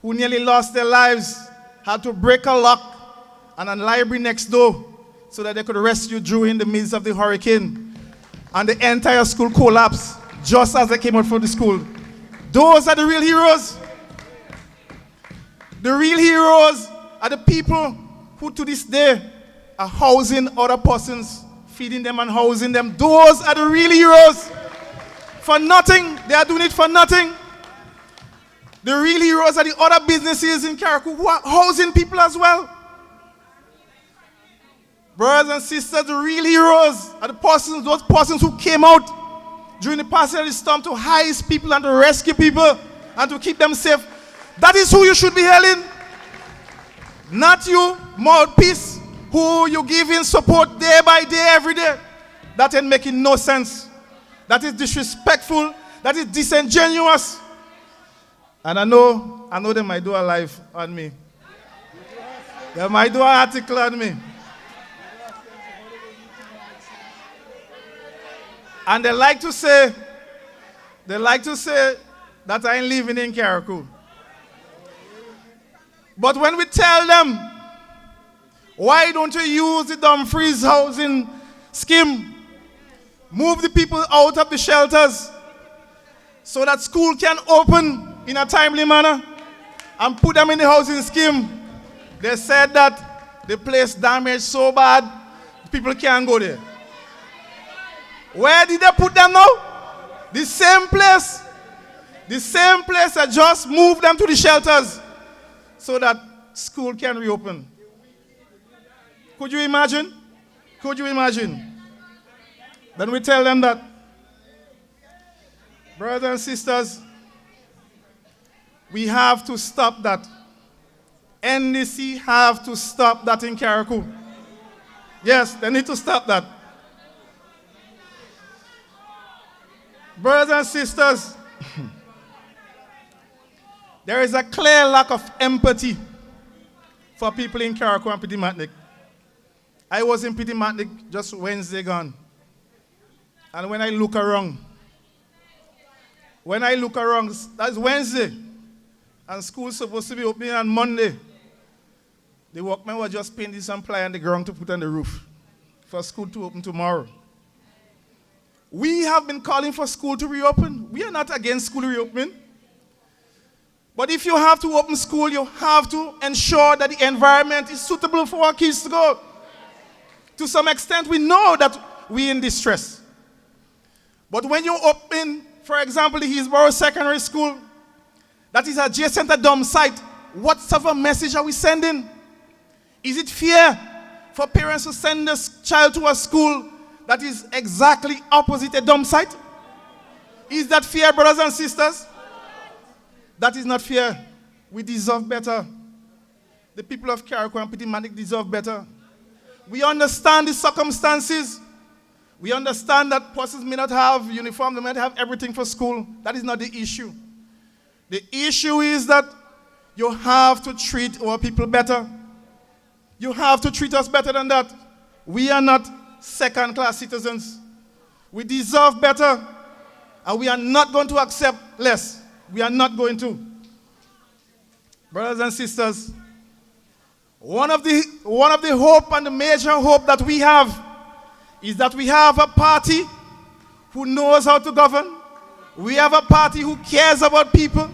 F: who nearly lost their lives, had to break a lock and a library next door so that they could rescue Drew in the midst of the hurricane. And the entire school collapsed just as they came out from the school. Those are the real heroes. The real heroes are the people who to this day are housing other persons, feeding them and housing them. Those are the real heroes. For nothing, they are doing it for nothing. The real heroes are the other businesses in Carriacou who are housing people as well. Brothers and sisters, the real heroes are those persons who came out during the passage of the storm to house people and to rescue people and to keep them safe. That is who you should be hailing. Not you, mouthpiece, who you give in support day by day, every day. That ain't making no sense. That is disrespectful. That is disingenuous. And I know they might do a live on me. They might do an article on me. And they like to say that I ain't living in Carriacou. But when we tell them, why don't you use the Dumfries housing scheme? Move the people out of the shelters so that school can open in a timely manner and put them in the housing scheme. They said that the place damaged so bad, people can't go there. Where did they put them now? The same place. The same place that just moved them to the shelters so that school can reopen. Could you imagine? Could you imagine? Then we tell them that Brothers and sisters, we have to stop that. NDC have to stop that in Carriacou. Yes, they need to stop that. Brothers and sisters, there is a clear lack of empathy for people in Carriacou and Petit-Martinique. I was in Petit-Martinique just Wednesday gone. And when I look around, that's Wednesday, and school's supposed to be opening on Monday. The workmen were just painting some ply on the ground to put on the roof for school to open tomorrow. We have been calling for school to reopen. We are not against school reopening. But if you have to open school, you have to ensure that the environment is suitable for our kids to go. To some extent, we know that we're in distress. But when you open, for example, the Hillsborough Secondary School, that is adjacent to dump site, what sort of message are we sending? Is it fear for parents to send their child to a school that is exactly opposite a dump site? Is that fear, brothers and sisters? That is not fear. We deserve better. The people of Carriacou and Petit-Martinique deserve better. We understand the circumstances. We understand that persons may not have uniform, they might have everything for school. That is not the issue. The issue is that you have to treat our people better. You have to treat us better than that. We are not second-class citizens. We deserve better, and we are not going to accept less. We are not going to. Brothers and sisters, one of the hope and the major hope that we have is that we have a party who knows how to govern. We have a party who cares about people.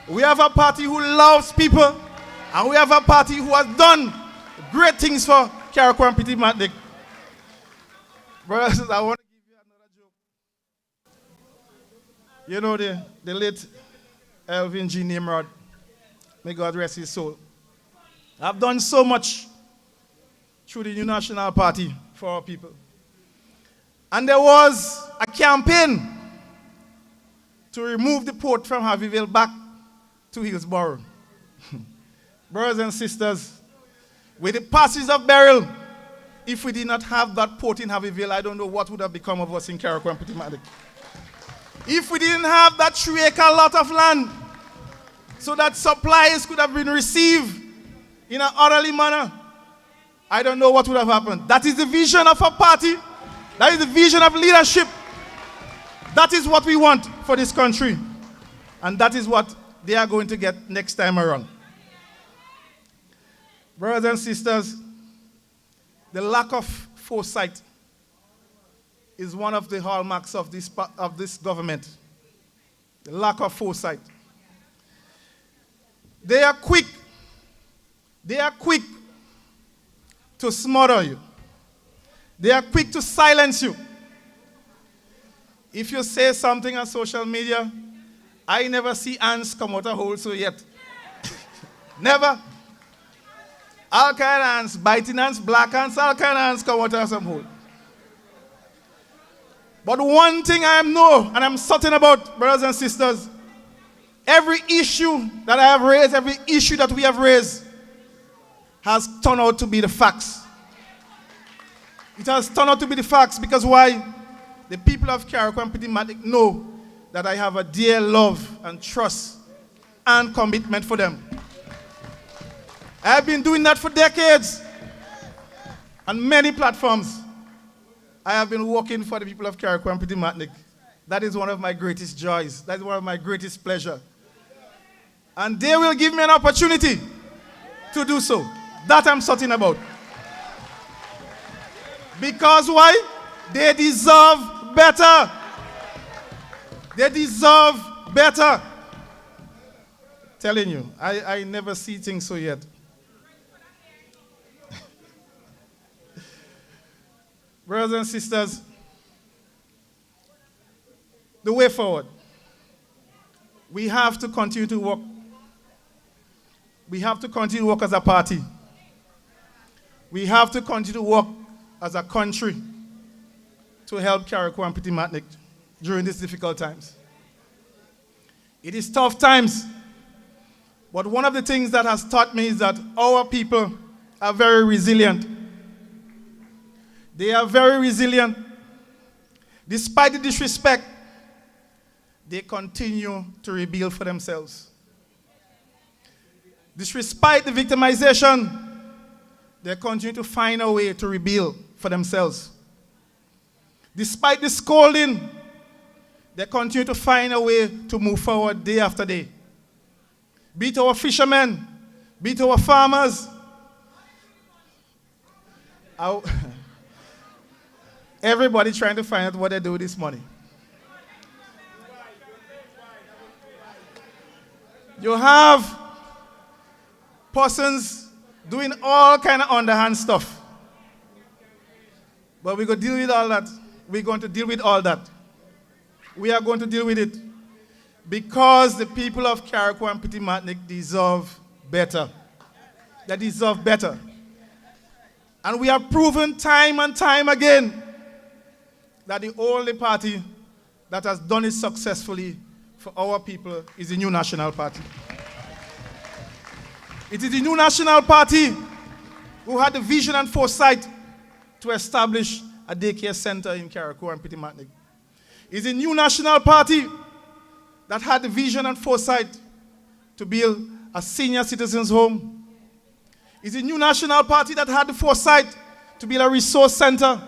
F: We have a party who loves people. And we have a party who has done great things for Carriacou and Petit-Martinique. Brothers, I want to give you another joke. You know the late Elvin G. Nimrod, may God rest his soul. I've done so much through the New National Party for our people. And there was a campaign to remove the port from Harveyville back to Hillsborough. Brothers and sisters, with the passage of Beryl, if we did not have that port in Harveyville, I don't know what would have become of us in Carriacou and Petit-Martinique. If we didn't have that 3-acre lot of land, so that supplies could have been received in an orderly manner, I don't know what would have happened. That is the vision of our party. That is the vision of leadership. That is what we want for this country. And that is what they are going to get next time around. Brothers and sisters, the lack of foresight is one of the hallmarks of this government. The lack of foresight. They are quick to smother you. They are quick to silence you. If you say something on social media, I never see ants come out of holes so yet. Never. All kind of ants, biting ants, black ants, all kind of ants come out of some hole. But one thing I know, and I'm certain about, brothers and sisters, every issue that I have raised, every issue that we have raised, has turned out to be the facts. It has turned out to be the facts because why? The people of Carriacou and Petit-Martinique know that I have a dear love and trust and commitment for them. I have been doing that for decades. On many platforms, I have been working for the people of Carriacou and Petit-Martinique. That is one of my greatest joys. That is one of my greatest pleasure. And they will give me an opportunity to do so. That I'm certain about. Because why? They deserve better. They deserve better. Telling you, I never see things so yet. Brothers and sisters, the way forward, we have to continue to work. We have to continue to work as a party. We have to continue to work as a country to help Carriacou and Petit-Martinique during these difficult times. It is tough times. But one of the things that has taught me is that our people are very resilient. They are very resilient. Despite the disrespect, they continue to rebuild for themselves. Despite the victimization, they continue to find a way to rebuild for themselves. Despite the scolding, they continue to find a way to move forward day after day. Be it our fishermen, be it our farmers. Everybody trying to find out what they do with this money. You have persons doing all kind of underhand stuff. But we're going to deal with all that. We're going to deal with all that. We are going to deal with it. Because the people of Carriacou and Petit Martinique deserve better. They deserve better. And we have proven time and time again that the only party that has done it successfully for our people is the New National Party. It is the New National Party who had the vision and foresight to establish a daycare center in Carriacou and Petit Martinique. It is the New National Party that had the vision and foresight to build a senior citizens' home. It's the New National Party that had the foresight to build a resource center.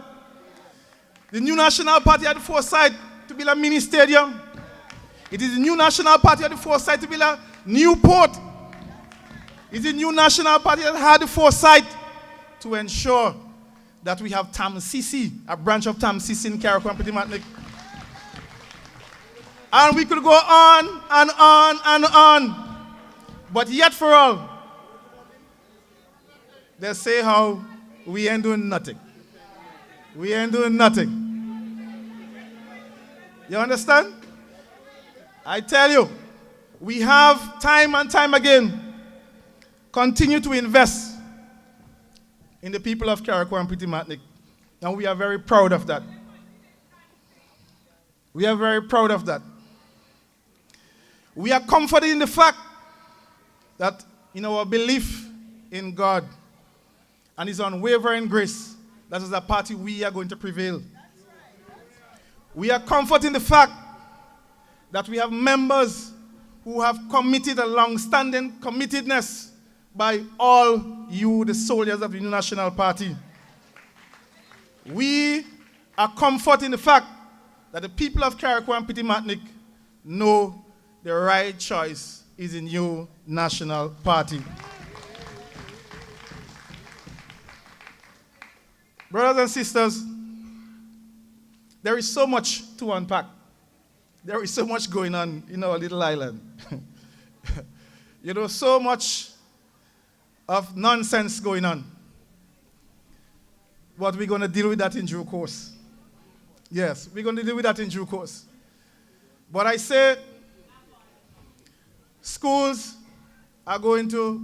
F: The New National Party had the foresight to build a mini stadium. It is the New National Party that had the foresight to build a new port. It's the New National Party that had the foresight to ensure that we have TAMCC, a branch of TAMCC in Carriacou and Petit Martinique. And we could go on and on and on. But yet for all, they say how we ain't doing nothing. We ain't doing nothing. You understand? I tell you, we have time and time again continue to invest in the people of Carriacou and Petit Martinique. And we are very proud of that. We are very proud of that. We are comforted in the fact that in our belief in God and His unwavering grace, that as a party we are going to prevail. We are comforted in the fact that we have members who have committed a long-standing committedness by all you, the soldiers of the New National Party. We are comforted in the fact that the people of Carriacou and Petit Martinique know the right choice is the New National Party. Brothers and sisters, there is so much to unpack. There is so much going on in our little island. You know, so much of nonsense going on. But we're going to deal with that in due course. Yes, we're going to deal with that in due course. But I say, schools are going to,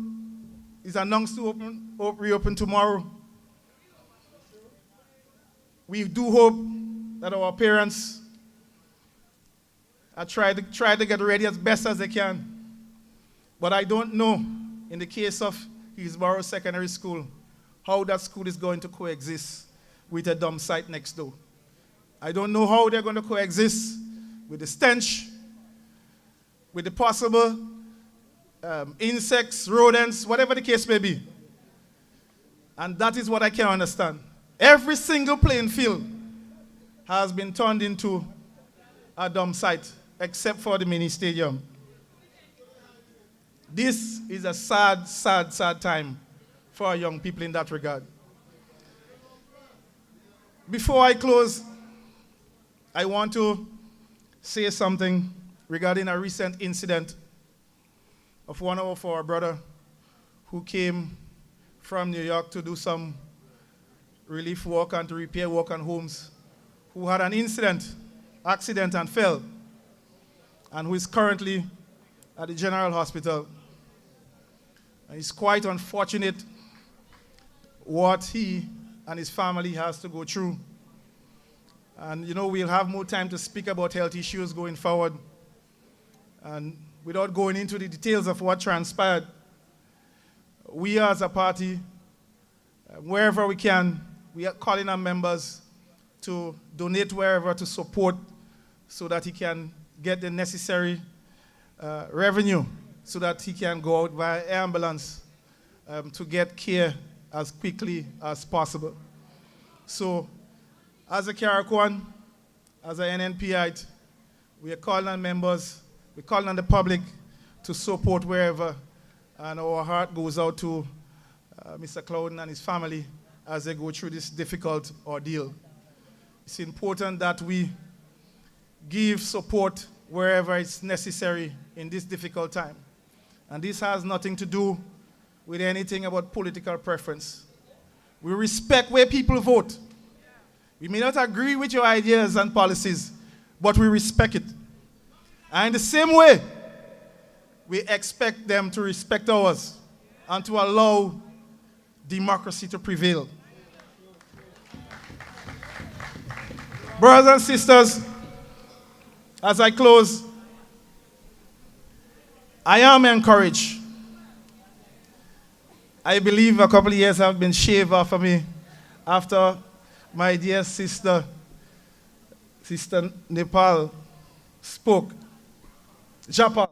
F: is announced to reopen tomorrow. We do hope that our parents are trying to get ready as best as they can. But I don't know, in the case of Hillsborough Secondary School, how that school is going to coexist with a dump site next door. I don't know how they're going to coexist with the stench, with the possible insects, rodents, whatever the case may be. And that is what I can understand. Every single playing field has been turned into a dump site, except for the mini stadium. This is a sad, sad, sad time for our young people in that regard. Before I close, I want to say something regarding a recent incident of one of our brother who came from New York to do some relief work and to repair work on homes, who had an accident and fell, and who is currently at the General Hospital. And it's quite unfortunate what he and his family has to go through. And you know, we'll have more time to speak about health issues going forward. And without going into the details of what transpired, we as a party, wherever we can, we are calling our members to donate wherever to support so that he can get the necessary revenue so that he can go out by ambulance to get care as quickly as possible. So, as a Carriacouan, as an NNPite, we are calling on members, we're calling on the public to support wherever, and our heart goes out to Mr. Clouden and his family as they go through this difficult ordeal. It's important that we give support wherever it's necessary in this difficult time. And this has nothing to do with anything about political preference. We respect where people vote. We may not agree with your ideas and policies, but we respect it. And in the same way, we expect them to respect ours and to allow democracy to prevail. Brothers and sisters, as I close, I am encouraged. I believe a couple of years have been shaved off of me after my dear sister Nepal spoke. Japal.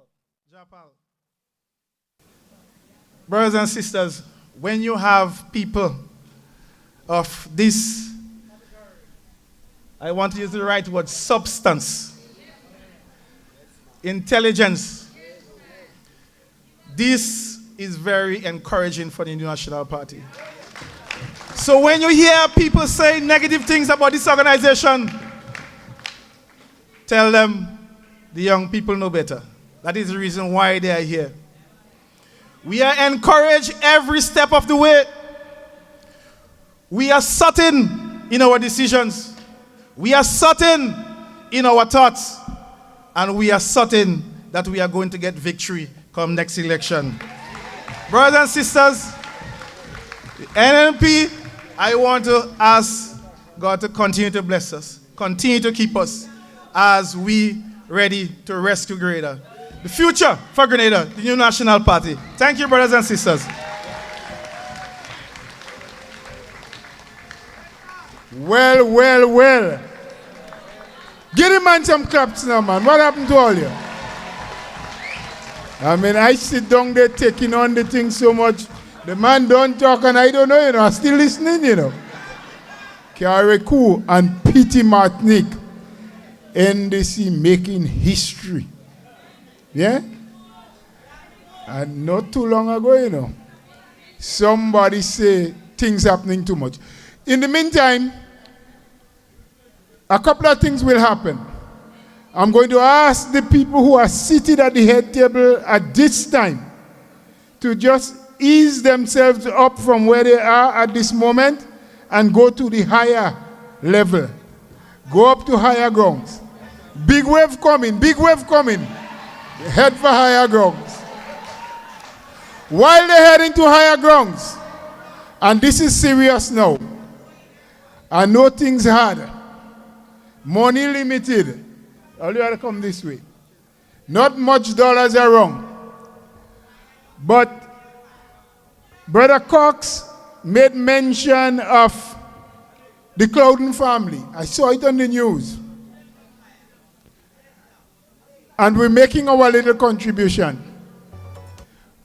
F: Brothers and sisters, when you have people of this, I want to use the right word, substance, intelligence, this is very encouraging for the New National Party. So when you hear people say negative things about this organization, tell them the young people know better. That is the reason why they are here. We are encouraged every step of the way. We are certain in our decisions. We are certain in our thoughts. And we are certain that we are going to get victory come next election. Brothers and sisters, the NNP, I want to ask God to continue to bless us, continue to keep us as we ready to rescue Grenada. The future for Grenada, the New National Party. Thank you, brothers and sisters.
C: Well, well, well. Give the man some claps now, man. What happened to all you? I mean, I sit down there taking on the thing so much. The man don't talk and I don't know, I'm still listening, Carriacou and Petit Martinique, NDC making history. Yeah? And not too long ago, somebody say things happening too much. In the meantime, a couple of things will happen. I'm going to ask the people who are seated at the head table at this time to just ease themselves up from where they are at this moment and go to the higher level. Go up to higher grounds. Big wave coming, big wave coming. Head for higher grounds. While they're heading to higher grounds, and this is serious now, I know things hard. Money limited. All you have to come this way. Not much dollars around. But Brother Cox made mention of the Clouden family. I saw it on the news. And we're making our little contribution.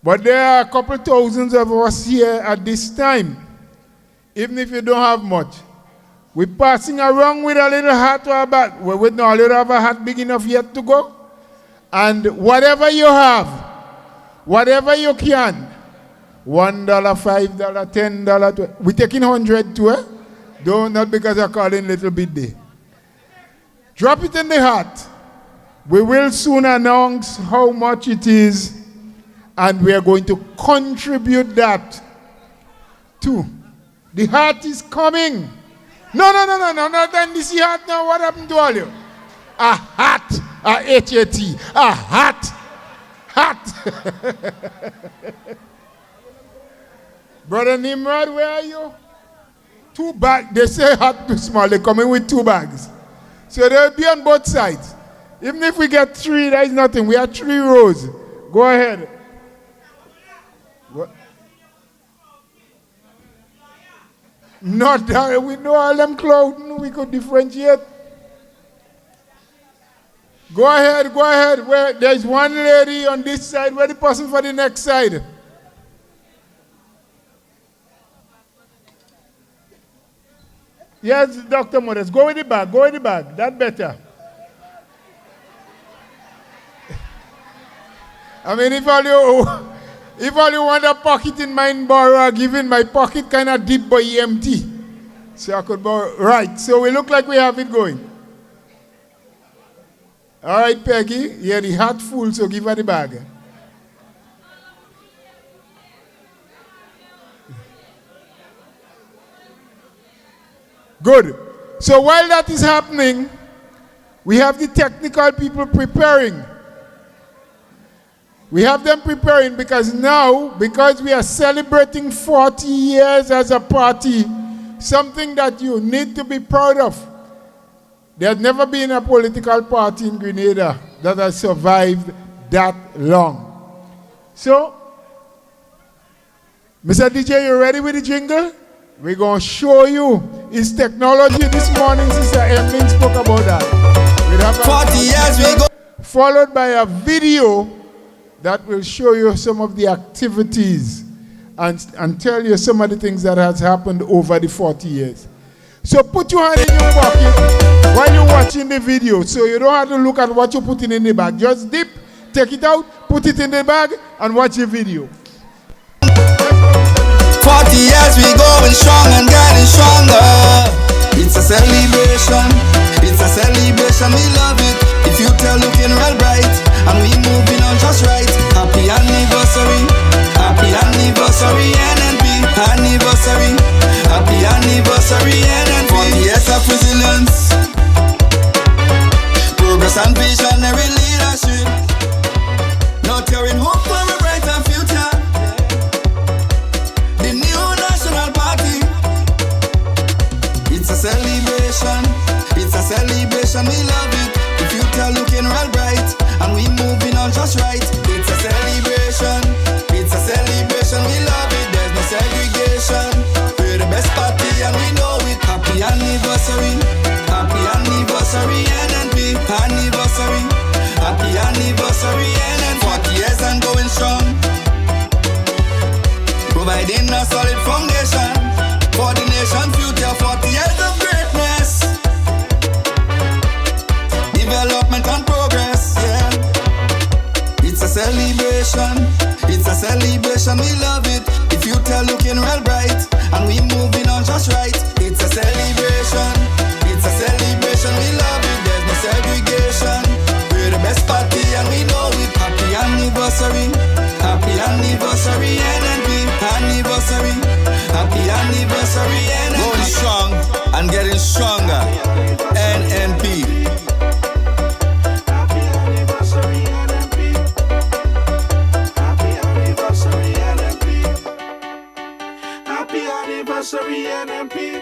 C: But there are a couple thousands of us here at this time. Even if you don't have much. We're passing around with a little hat or a bag. We don't have a hat big enough yet to go. And whatever you have, whatever you can, $1, $5, $10, we're taking 100 too, eh? Don't, not because I'm calling little bit there. Drop it in the hat. We will soon announce how much it is, and we are going to contribute that to. The hat is coming. No, not this hat now. What happened to all you? A hat, a H-A-T, a hat. Brother Nimrod, where are you? 2 bags. They say hat too small. They come in with 2 bags. So they'll be on both sides. Even if we get 3, that is nothing. We have 3 rows. Go ahead. What? Not that we know all them clouds. We could differentiate. Go ahead, go ahead. Where there's one lady on this side. Where the person for the next side? Yes, Dr. Modest. Go with the bag. Go with the bag. That's better. I mean, if all you want a pocket in mine borrow, given my pocket kind of deep but empty. So I could borrow. Right. So we look like we have it going. All right, Peggy. Yeah, the hat full, so give her the bag. Good. So while that is happening, we have the technical people preparing. We have them preparing because now, because we are celebrating 40 years as a party, something that you need to be proud of. There has never been a political party in Grenada that has survived that long. So, Mr. DJ, you ready with the jingle? We're going to show you his technology this morning. Sister Emily spoke about that. We'll have
G: 40 years we go.
C: Followed by a video that will show you some of the activities and tell you some of the things that has happened over the 40 years. So put your hand in your pocket while you're watching the video, so you don't have to look at what you're putting in the bag. Just dip, take it out, put it in the bag, and watch the video.
G: 40 years we going strong and getting stronger. It's a celebration, it's a celebration, we love it. The future looking real bright, and we moving on just right. Happy anniversary, NNP. Anniversary, happy anniversary, NNP. 40 years of resilience, progress and visionary leadership. Not carrying hope for a brighter future. The new national party. It's a celebration, we love it. The future looking real bright, and we moving on just right. It's a celebration, we love it. There's no segregation. We're the best party and we know it. Happy anniversary, NNP. Anniversary, happy anniversary, NNP. 40 years and going strong, providing a solid foundation for the nation future. 40 years of greatness, development and progress, yeah. It's a celebration, we love it. The future looking real bright, and we moving on just right. It's a celebration, we love it. There's no segregation. We're the best party and we know it. Happy anniversary, NNP. Anniversary, happy anniversary, NNP. Going strong and getting stronger, NNP.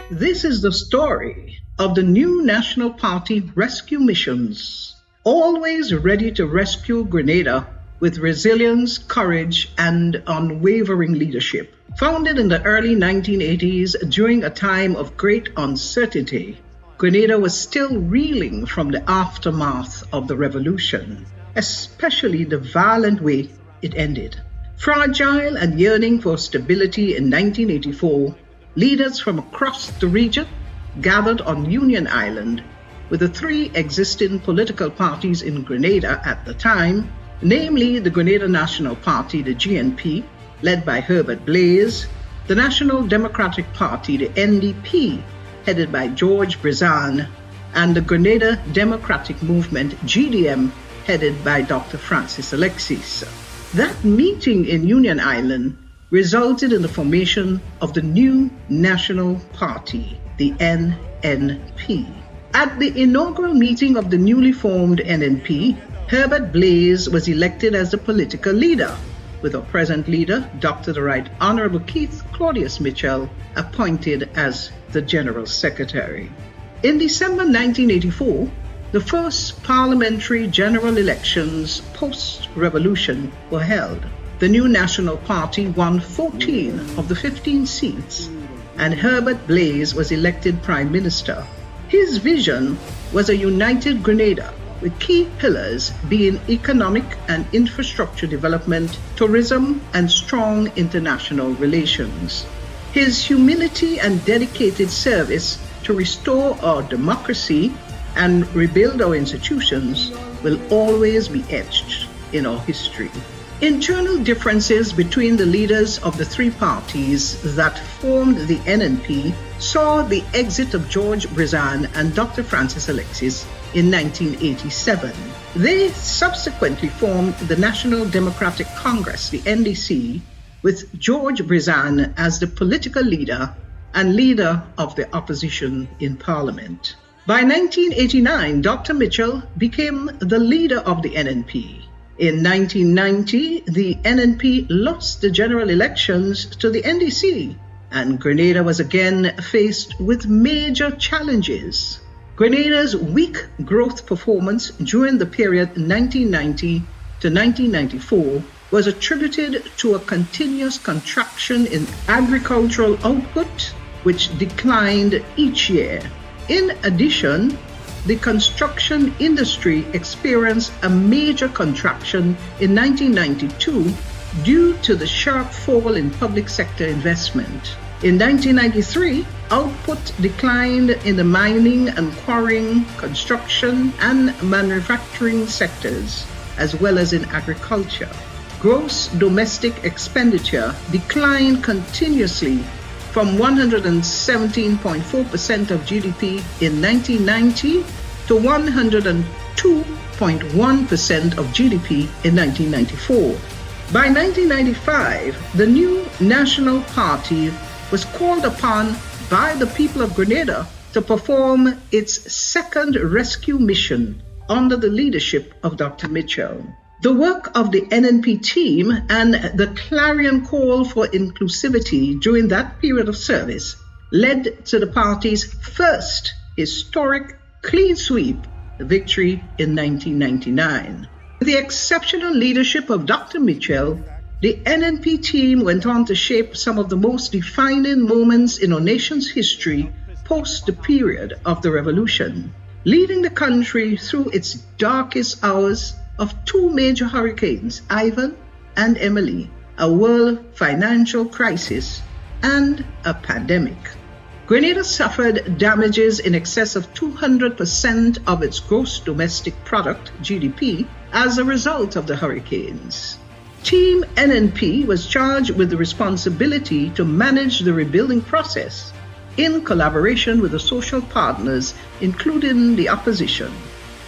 A: This is the story of the new National Party rescue missions, always ready to rescue Grenada with resilience, courage, and unwavering leadership. Founded in the early 1980s during a time of great uncertainty, Grenada was still reeling from the aftermath of the revolution, especially the violent way it ended. Fragile and yearning for stability in 1984, leaders from across the region gathered on Union Island with the 3 existing political parties in Grenada at the time, namely the Grenada National Party, the GNP, led by Herbert Blaise, the National Democratic Party, the NDP, headed by George Brizan, and the Grenada Democratic Movement, GDM, headed by Dr. Francis Alexis. That meeting in Union Island resulted in the formation of the new National Party, the NNP. At the inaugural meeting of the newly formed NNP, Herbert Blaise was elected as the political leader, with our present leader, Dr. the Right Honorable Keith Claudius Mitchell, appointed as the General Secretary. In December 1984, the first parliamentary general elections post-revolution were held. The new National Party won 14 of the 15 seats, and Herbert Blaise was elected Prime Minister. His vision was a united Grenada, with key pillars being economic and infrastructure development, tourism, and strong international relations. His humility and dedicated service to restore our democracy and rebuild our institutions will always be etched in our history. Internal differences between the leaders of the three parties that formed the NNP saw the exit of George Brizan and Dr. Francis Alexis in 1987. They subsequently formed the National Democratic Congress, the NDC, with George Brizan as the political leader and leader of the opposition in Parliament. By 1989, Dr. Mitchell became the leader of the NNP. In 1990, the NNP lost the general elections to the NDC, and Grenada was again faced with major challenges. Grenada's weak growth performance during the period 1990 to 1994 was attributed to a continuous contraction in agricultural output, which declined each year. In addition, the construction industry experienced a major contraction in 1992 due to the sharp fall in public sector investment. In 1993, output declined in the mining and quarrying, construction, and manufacturing sectors, as well as in agriculture. Gross domestic expenditure declined continuously from 117.4% of GDP in 1990 to 102.1% of GDP in 1994. By 1995, the new National Party was called upon by the people of Grenada to perform its second rescue mission under the leadership of Dr. Mitchell. The work of the NNP team and the clarion call for inclusivity during that period of service led to the party's first historic clean sweep victory in 1999. With the exceptional leadership of Dr. Mitchell, the NNP team went on to shape some of the most defining moments in our nation's history post the period of the revolution, leading the country through its darkest hours of two major hurricanes, Ivan and Emily, a world financial crisis, and a pandemic. Grenada suffered damages in excess of 200% of its gross domestic product, GDP, as a result of the hurricanes. Team NNP was charged with the responsibility to manage the rebuilding process in collaboration with the social partners, including the opposition.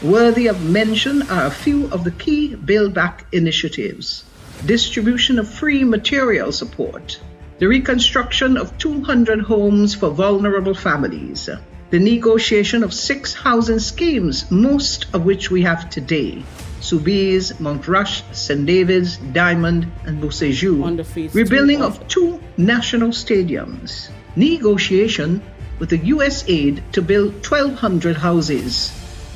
A: Worthy of mention are a few of the key Build Back initiatives: distribution of free material support, the reconstruction of 200 homes for vulnerable families, the negotiation of 6 housing schemes, most of which we have today: Soubise, Montrush, St. David's, Diamond, and Beausejour, rebuilding of 2 national stadiums, negotiation with the U.S. aid to build 1,200 houses,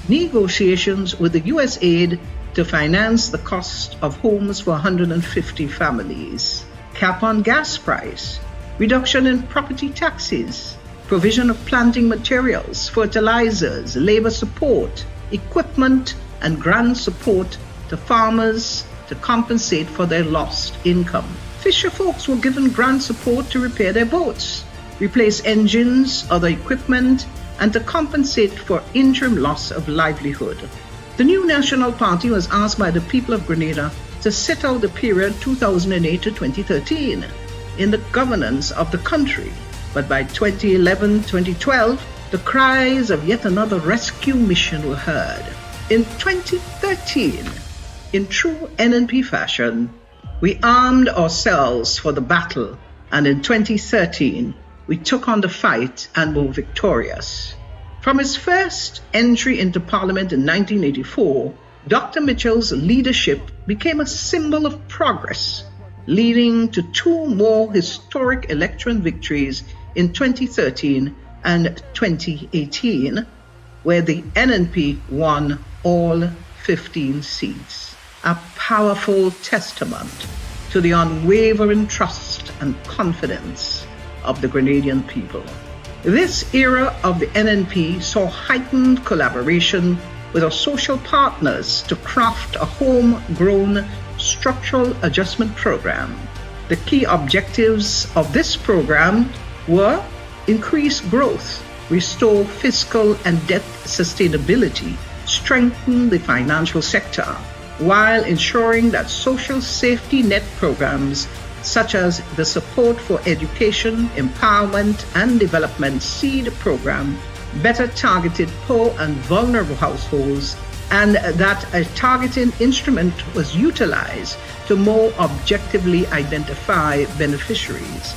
A: negotiations with the U.S. aid to finance the cost of homes for 150 families, cap on gas price, reduction in property taxes, provision of planting materials, fertilizers, labor support, equipment, and grant support to farmers to compensate for their lost income. Fisher folks were given grant support to repair their boats, replace engines, other equipment, and to compensate for interim loss of livelihood. The new National Party was asked by the people of Grenada to sit out the period 2008 to 2013 in the governance of the country. But by 2011-2012, the cries of yet another rescue mission were heard. In 2013, in true NNP fashion, we armed ourselves for the battle, and in 2013, we took on the fight and were victorious. From his first entry into Parliament in 1984, Dr. Mitchell's leadership became a symbol of progress, leading to 2 more historic electoral victories in 2013 and 2018, where the NNP won all 15 seats, a powerful testament to the unwavering trust and confidence of the Grenadian people. This era of the NNP saw heightened collaboration with our social partners to craft a homegrown structural adjustment program. The key objectives of this program were increase growth, restore fiscal and debt sustainability, strengthen the financial sector, while ensuring that social safety net programs such as the Support for Education, Empowerment and Development SEED program better targeted poor and vulnerable households, and that a targeting instrument was utilized to more objectively identify beneficiaries.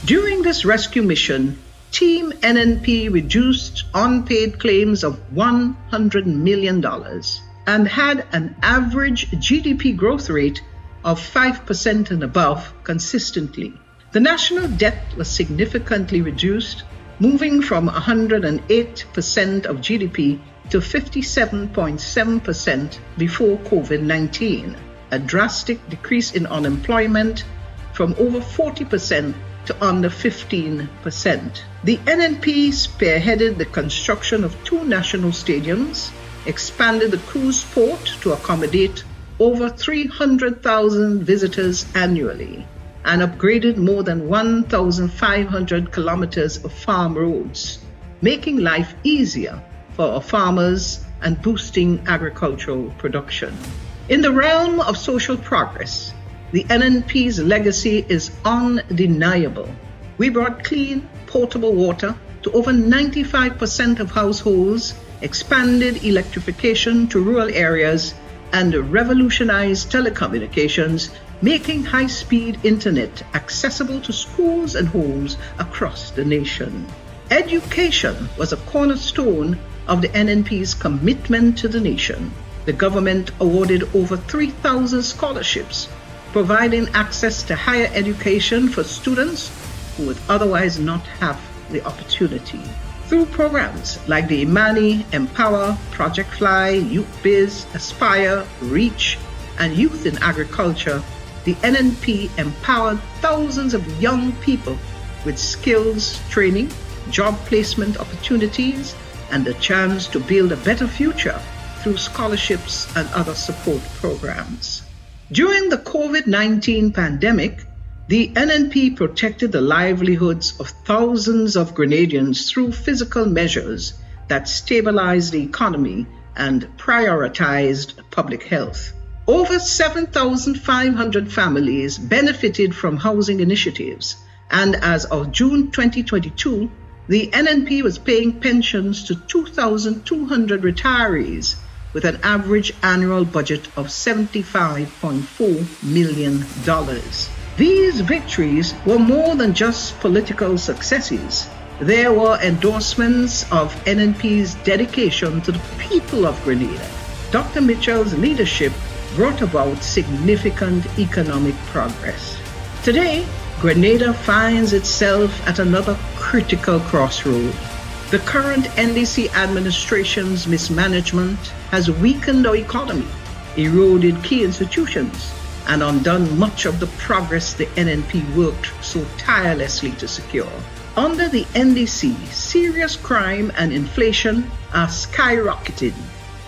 A: During this rescue mission, Team NNP reduced unpaid claims of $100 million and had an average GDP growth rate of 5% and above consistently. The national debt was significantly reduced, moving from 108% of GDP to 57.7% before COVID-19, a drastic decrease in unemployment from over 40% to under 15%. The NNP spearheaded the construction of 2 national stadiums, expanded the cruise port to accommodate over 300,000 visitors annually, and upgraded more than 1,500 kilometers of farm roads, making life easier for our farmers and boosting agricultural production. In the realm of social progress, the NNP's legacy is undeniable. We brought clean, potable water to over 95% of households, expanded electrification to rural areas, and revolutionized telecommunications, making high-speed internet accessible to schools and homes across the nation. Education was a cornerstone of the NNP's commitment to the nation. The government awarded over 3,000 scholarships, providing access to higher education for students who would otherwise not have the opportunity. Through programs like the Imani, Empower, Project Fly, Youth Biz, Aspire, Reach, and Youth in Agriculture, the NNP empowered thousands of young people with skills training, job placement opportunities, and the chance to build a better future through scholarships and other support programs. During the COVID-19 pandemic, the NNP protected the livelihoods of thousands of Grenadians through physical measures that stabilized the economy and prioritized public health. Over 7,500 families benefited from housing initiatives, and as of June 2022, the NNP was paying pensions to 2,200 retirees with an average annual budget of $75.4 million. These victories were more than just political successes. There were endorsements of NNP's dedication to the people of Grenada. Dr. Mitchell's leadership brought about significant economic progress. Today, Grenada finds itself at another critical crossroad. The current NDC administration's mismanagement has weakened our economy, eroded key institutions, and undone much of the progress the NNP worked so tirelessly to secure. Under the NDC, serious crime and inflation are skyrocketing,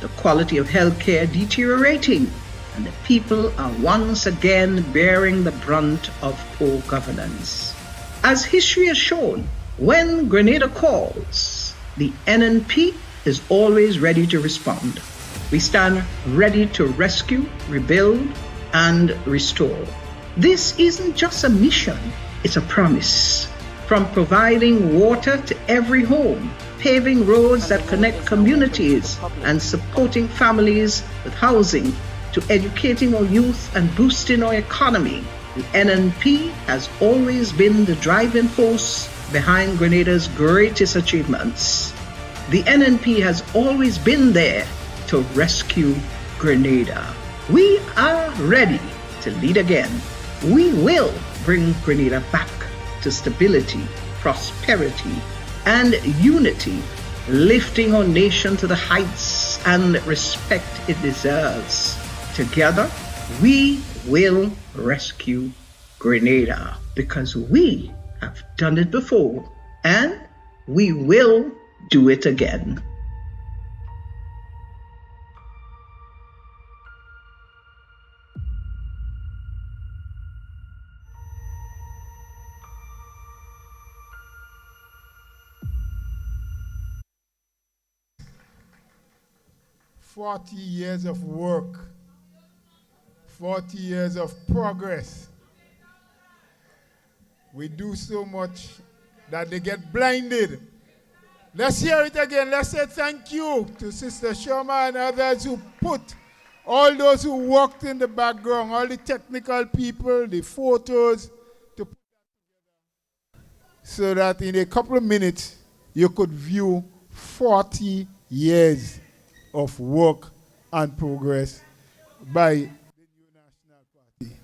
A: the quality of healthcare deteriorating, and the people are once again bearing the brunt of poor governance. As history has shown, when Grenada calls, the NNP is always ready to respond. We stand ready to rescue, rebuild, and restore. This isn't just a mission, it's a promise. From providing water to every home, paving roads that connect communities, and supporting families with housing, to educating our youth and boosting our economy, the NNP has always been the driving force behind Grenada's greatest achievements. The NNP has always been there to rescue Grenada. We are ready to lead again. We will bring Grenada back to stability, prosperity, and unity
H: lifting our nation to the heights and respect it deserves. Together, we will rescue Grenada because we have done it before and we will do it again.
C: "40 years of work, 40 years of progress. We do so much that they get blinded." Let's hear it again. Let's say thank you to Sister Shoma and others who put, all those who worked in the background, all the technical people, the photos, to put that together so that in a couple of minutes you could view 40 years of work and progress by the new National Party.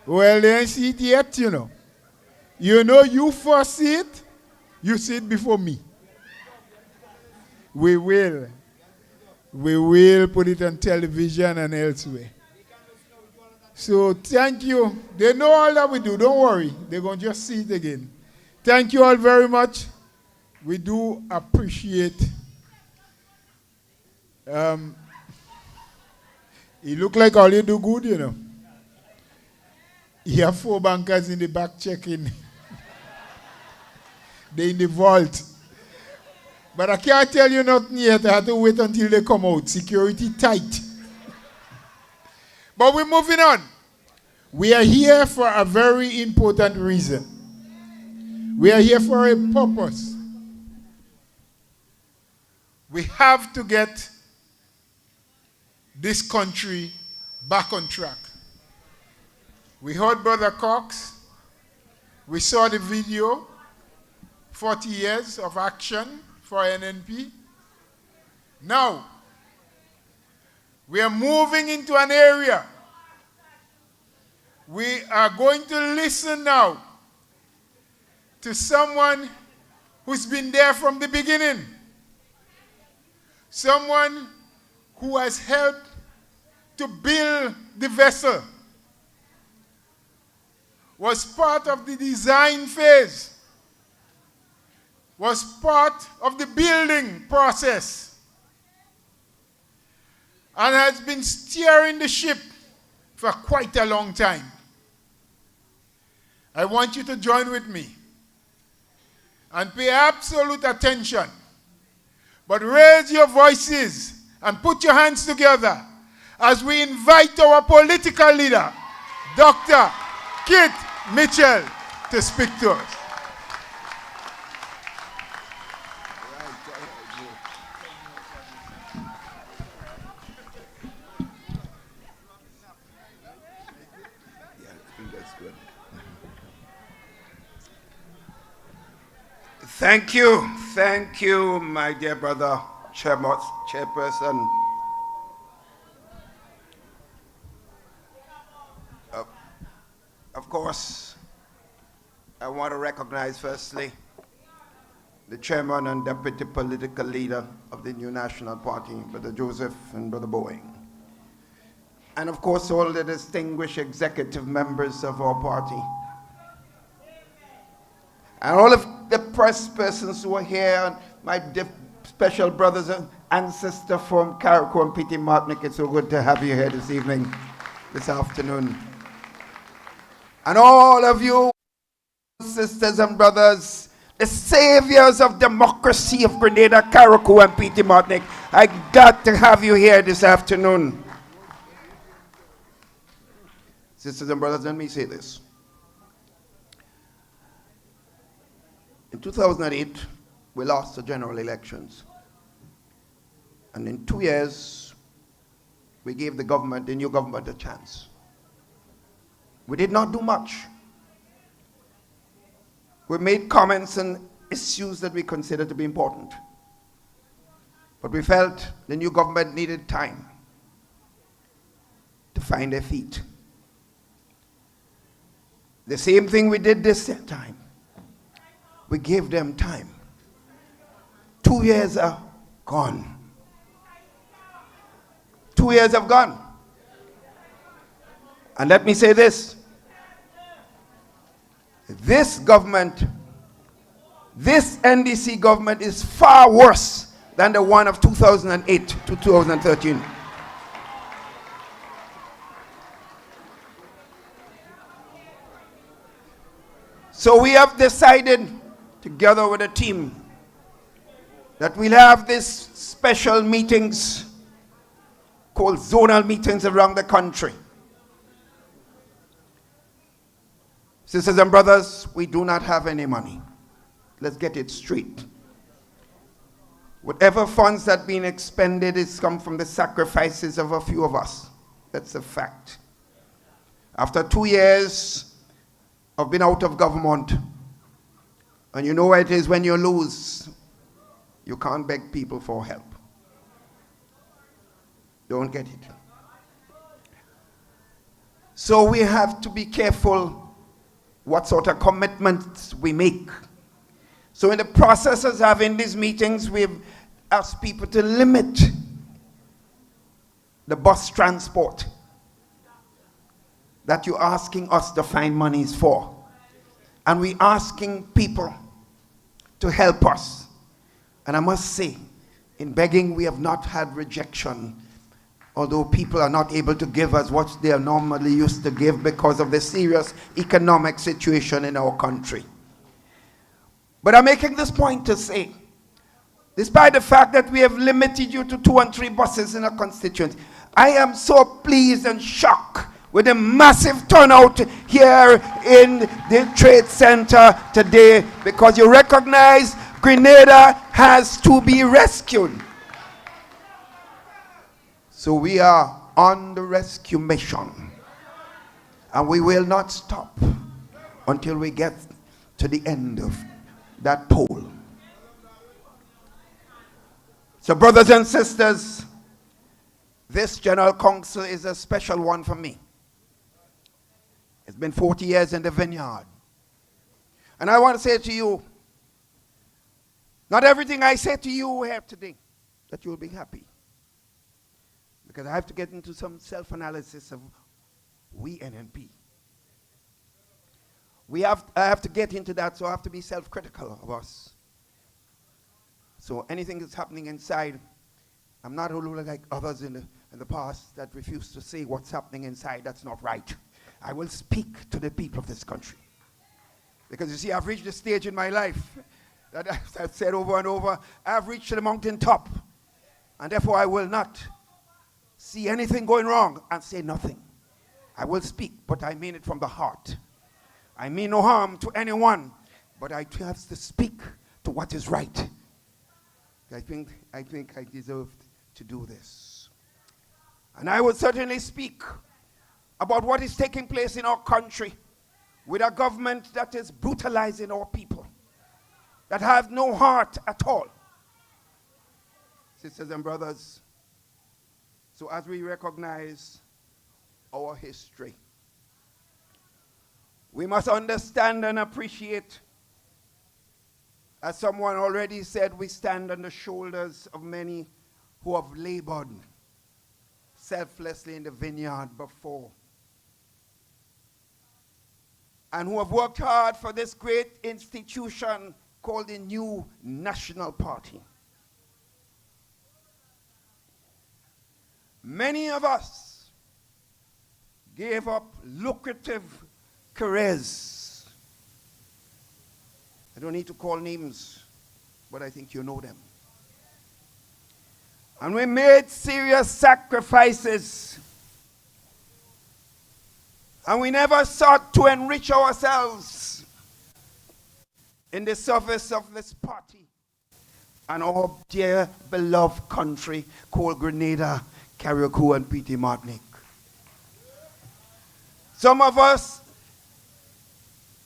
C: Well, they ain't see it yet, you know. You know, you first see it, you see it before me. We will. We will put it on television and elsewhere. So thank you. They know all that we do. Don't worry. They're going to just see it again. Thank you all very much. We do appreciate. You look like all you do good, you know. You have 4 bankers in the back checking. They're in the vault. But I can't tell you nothing yet. I have to wait until they come out. Security tight. But we're moving on. We are here for a very important reason. We are here for a purpose. We have to get this country back on track. We heard Brother Cox. We saw the video, 40 years of action for NNP. Now, we are moving into an area. We are going to listen now to someone who's been there from the beginning. Someone who has helped to build the vessel. Was part of the design phase. Was part of the building process. And has been steering the ship for quite a long time. I want you to join with me and pay absolute attention. But raise your voices and put your hands together as we invite our political leader, Dr. Kit Mitchell, to speak to us.
I: Thank you, my dear brother, chairperson. Of course, I want to recognize firstly the chairman and deputy political leader of the new National Party, Brother Joseph and Brother Boeing. And of course, all the distinguished executive members of our party. And all of the press persons who are here, and my special brothers and sisters from Carriacou and Petit Martinique. It's so good to have you here this evening, this afternoon. And all of you, sisters and brothers, the saviors of democracy of Grenada, Carriacou and Petit Martinique, I got to have you here this afternoon. Sisters and brothers, let me say this. In 2008, we lost the general elections. And in 2 years, we gave the government, the new government, a chance. We did not do much. We made comments on issues that we considered to be important. But we felt the new government needed time to find their feet. The same thing we did this time. We gave them time. 2 years are gone. 2 years have gone. And let me say this. This government, this NDC government is far worse than the one of 2008 to 2013. So we have decided, together with a team, that we'll have these special meetings called zonal meetings around the country. Sisters and brothers, we do not have any money. Let's get it straight. Whatever funds that have been expended has come from the sacrifices of a few of us. That's a fact. After 2 years of being out of government, and you know what it is when you lose, you can't beg people for help. Don't get it. So we have to be careful what sort of commitments we make. So in the process of having these meetings, we've asked people to limit the bus transport that you're asking us to find monies for. And we're asking people to help us. And I must say, in begging, we have not had rejection, although people are not able to give us what they are normally used to give because of the serious economic situation in our country. But I'm making this point to say, despite the fact that we have limited you to 2 and 3 buses in a constituency, I am so pleased and shocked with the massive turnout here in the Trade Center today, because you recognize Grenada has to be rescued. So we are on the rescue mission, and we will not stop until we get to the end of that pole. So brothers and sisters, this General Council is a special one for me. It's been 40 years in the vineyard. And I want to say to you, not everything I say to you here today, that you'll be happy. Because I have to get into some self-analysis of we NNP. I have to get into that, so I have to be self-critical of us. So anything that's happening inside, I'm not like others in the past that refuse to say what's happening inside. That's not right. I will speak to the people of this country. Because you see, I've reached a stage in my life that I've said over and over, I've reached the mountain top. And therefore I will not see anything going wrong and say nothing. I will speak, but I mean it from the heart. I mean no harm to anyone, but I have to speak to what is right. I think I deserve to do this. And I will certainly speak about what is taking place in our country with a government that is brutalizing our people, that have no heart at all. Sisters and brothers, so as we recognize our history, we must understand and appreciate, as someone already said, we stand on the shoulders of many who have labored selflessly in the vineyard before, and who have worked hard for this great institution called the New National Party. Many of us gave up lucrative careers. I don't need to call names, but I think you know them. And we made serious sacrifices. And we never sought to enrich ourselves in the service of this party and our dear beloved country called Grenada, Carriacou, and Petit Martinique. Some of us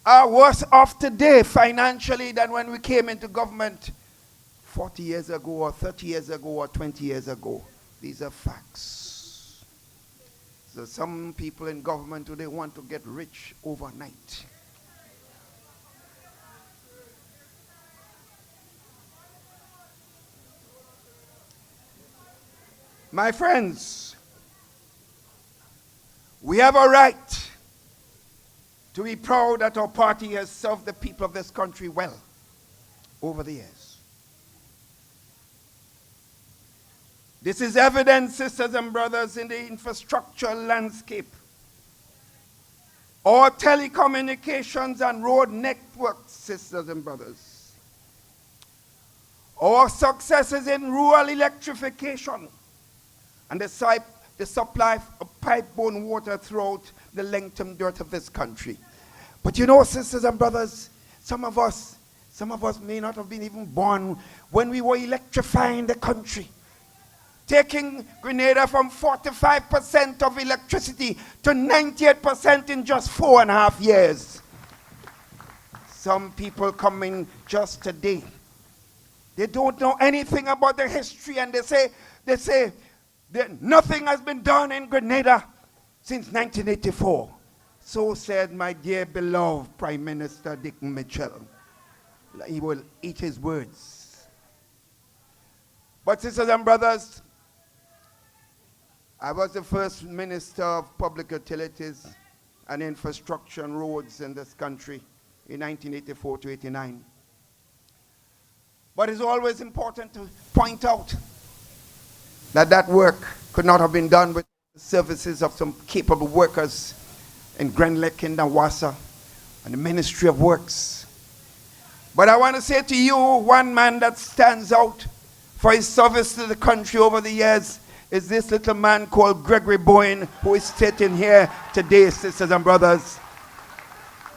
I: are worse off today financially than when we came into government 40 years ago, or 30 years ago, or 20 years ago. These are facts. So some people in government, they want to get rich overnight. My friends, we have a right to be proud that our party has served the people of this country well over the years. This is evident, sisters and brothers, in the infrastructure landscape. Our telecommunications and road networks, sisters and brothers. Our successes in rural electrification and the supply of pipe-borne water throughout the length and girth of this country. But you know, sisters and brothers, some of us may not have been even born when we were electrifying the country, taking Grenada from 45% of electricity to 98% in just 4.5 years. Some people come in just today. They don't know anything about the history, and they say that nothing has been done in Grenada since 1984. So said my dear beloved Prime Minister Dick Mitchell. He will eat his words. But sisters and brothers, I was the first Minister of Public Utilities and Infrastructure and Roads in this country in 1984 to 89. But it's always important to point out that work could not have been done with the services of some capable workers in Grenlec and Nawassa and the Ministry of Works. But I want to say to you, one man that stands out for his service to the country over the years is this little man called Gregory Boyne, who is sitting here today, sisters and brothers.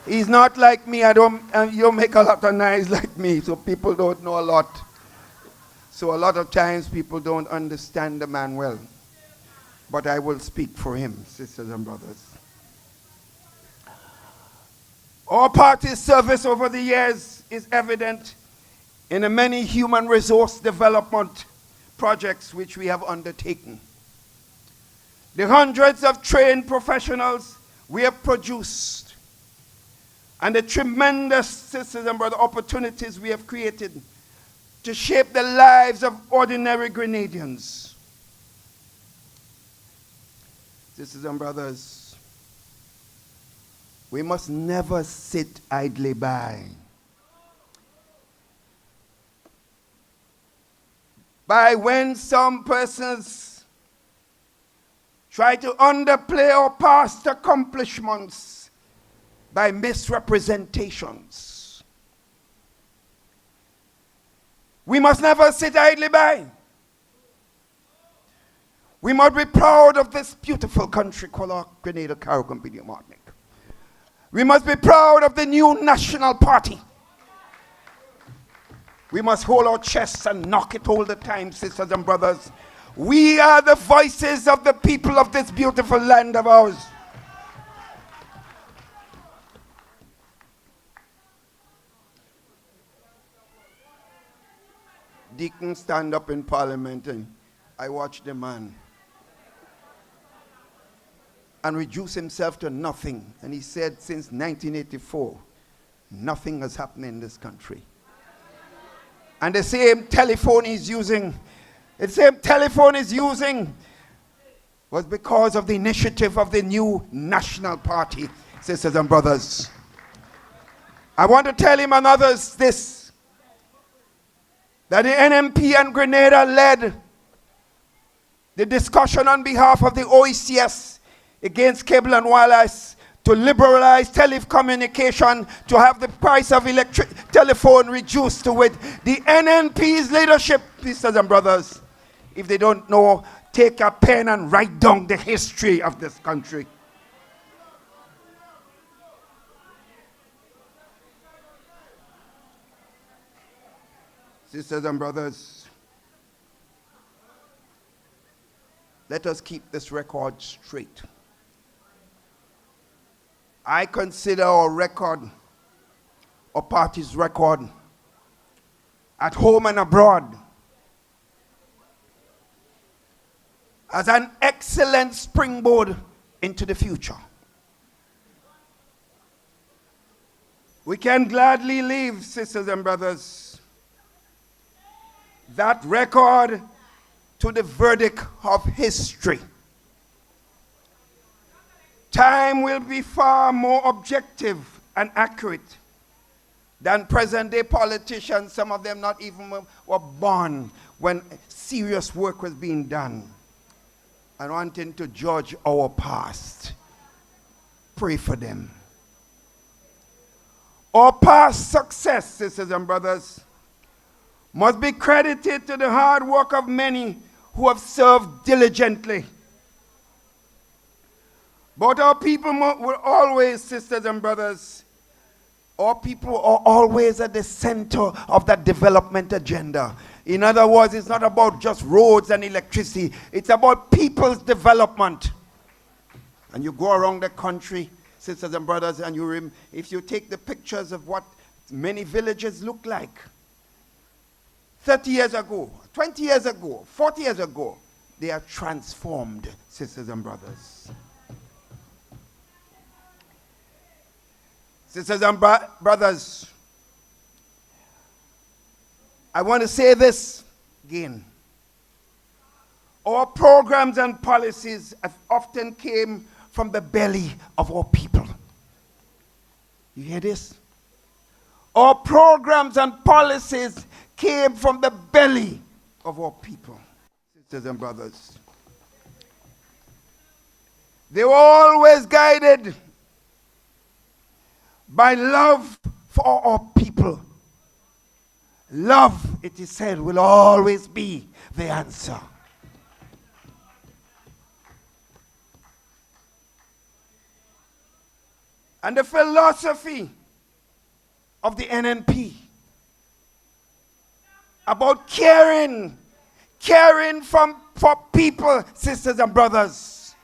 I: He's not like me. You don't make a lot of noise like me, so people don't know a lot. So a lot of times people don't understand the man well. But I will speak for him, sisters and brothers. Our party's service over the years is evident in the many human resource development projects which we have undertaken. The hundreds of trained professionals we have produced, and the tremendous, sisters and brothers, opportunities we have created to shape the lives of ordinary Grenadians. Sisters and brothers, we must never sit idly by when some persons try to underplay our past accomplishments by misrepresentations. We must never sit idly by. We must be proud of this beautiful country called our Grenada, Carrick, and Martinique. We must be proud of the new national party. We must hold our chests and knock it all the time, sisters and brothers. We are the voices of the people of this beautiful land of ours. Deacon stand up in Parliament, and I watched the man and reduce himself to nothing. And he said, since 1984, nothing has happened in this country. And the same telephone he's using, was because of the initiative of the new national party, sisters and brothers. I want to tell him and others this, that the NMP and Grenada led the discussion on behalf of the OECS against cable and wireless to liberalize telecommunication, to have the price of telephone reduced to it. The NNP's leadership, sisters and brothers, if they don't know, take a pen and write down the history of this country. Sisters and brothers, let us keep this record straight. I consider our record, our party's record, at home and abroad, as an excellent springboard into the future. We can gladly leave, sisters and brothers, that record to the verdict of history. Time will be far more objective and accurate than present-day politicians. Some of them not even were born when serious work was being done, and wanting to judge our past. Pray for them. Our past success, sisters and brothers, must be credited to the hard work of many who have served diligently. But our people will always, sisters and brothers, our people are always at the center of that development agenda. In other words, it's not about just roads and electricity. It's about people's development. And you go around the country, sisters and brothers, and if you take the pictures of what many villages look like 30 years ago, 20 years ago, 40 years ago, they are transformed, sisters and brothers. Sisters and brothers, I want to say this again. Our programs and policies have often came from the belly of our people. You hear this? Our programs and policies came from the belly of our people, sisters and brothers. They were always guided by love for our people. Love, it is said, will always be the answer. And the philosophy of the NNP about caring for people, sisters and brothers,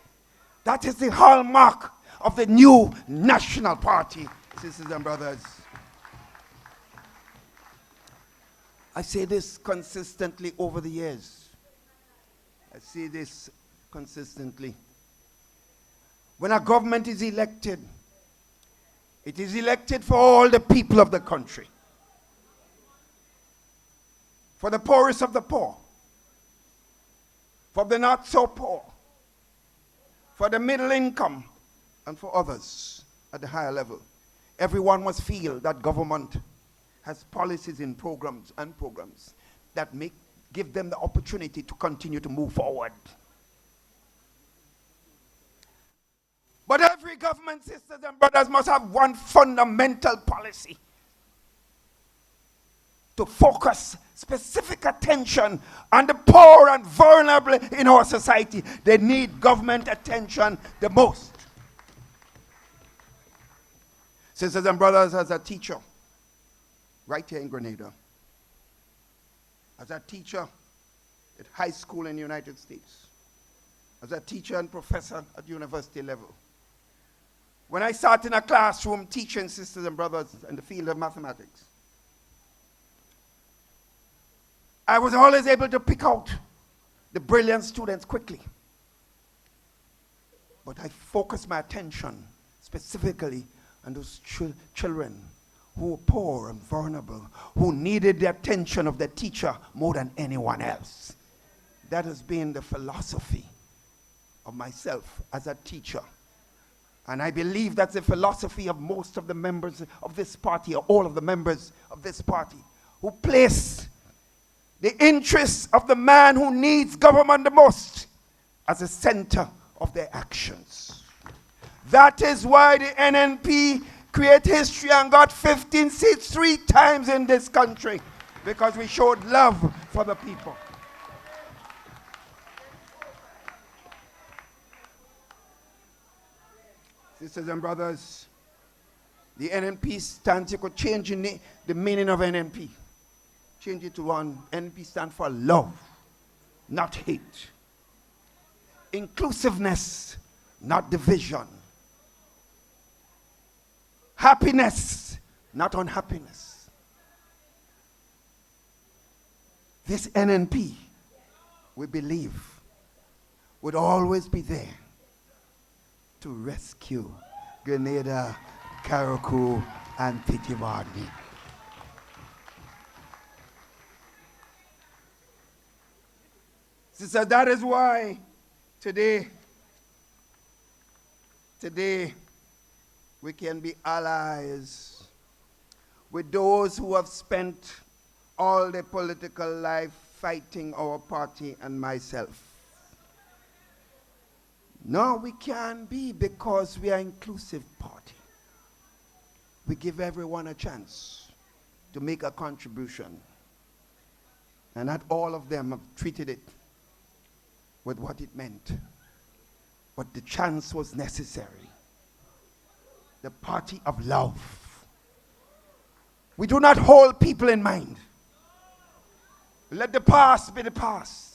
I: that is the hallmark of the new national party, sisters and brothers. I say this consistently over the years. I say this consistently. When a government is elected, it is elected for all the people of the country. For the poorest of the poor. For the not so poor. For the middle income. And for others at the higher level. Everyone must feel that government has policies and programs that give them the opportunity to continue to move forward. But every government, sisters and brothers, must have one fundamental policy: to focus specific attention on the poor and vulnerable in our society. They need government attention the most. Sisters and brothers, as a teacher, right here in Grenada, as a teacher at high school in the United States, as a teacher and professor at university level, when I sat in a classroom teaching, sisters and brothers, in the field of mathematics, I was always able to pick out the brilliant students quickly. But I focused my attention specifically on those children who were poor and vulnerable, who needed the attention of the teacher more than anyone else. That has been the philosophy of myself as a teacher. And I believe that's the philosophy of most of the members of this party, or all of the members of this party, who place the interests of the man who needs government the most as the center of their actions. That is why the NNP create history and got 15 seats 3 times in this country, because we showed love for the people. Sisters and brothers, the NNP stands, you could change the meaning of NNP. Change it to one. NNP stands for love, not hate. Inclusiveness, not division. Happiness, not unhappiness. This NNP, we believe, would always be there to rescue Grenada, Carriacou, and Petit Martinique. Sister, that is why today we can be allies with those who have spent all their political life fighting our party and myself. No, we can be, because we are an inclusive party. We give everyone a chance to make a contribution. And not all of them have treated it with what it meant. But the chance was necessary. The party of love. We do not hold people in mind. Let the past be the past.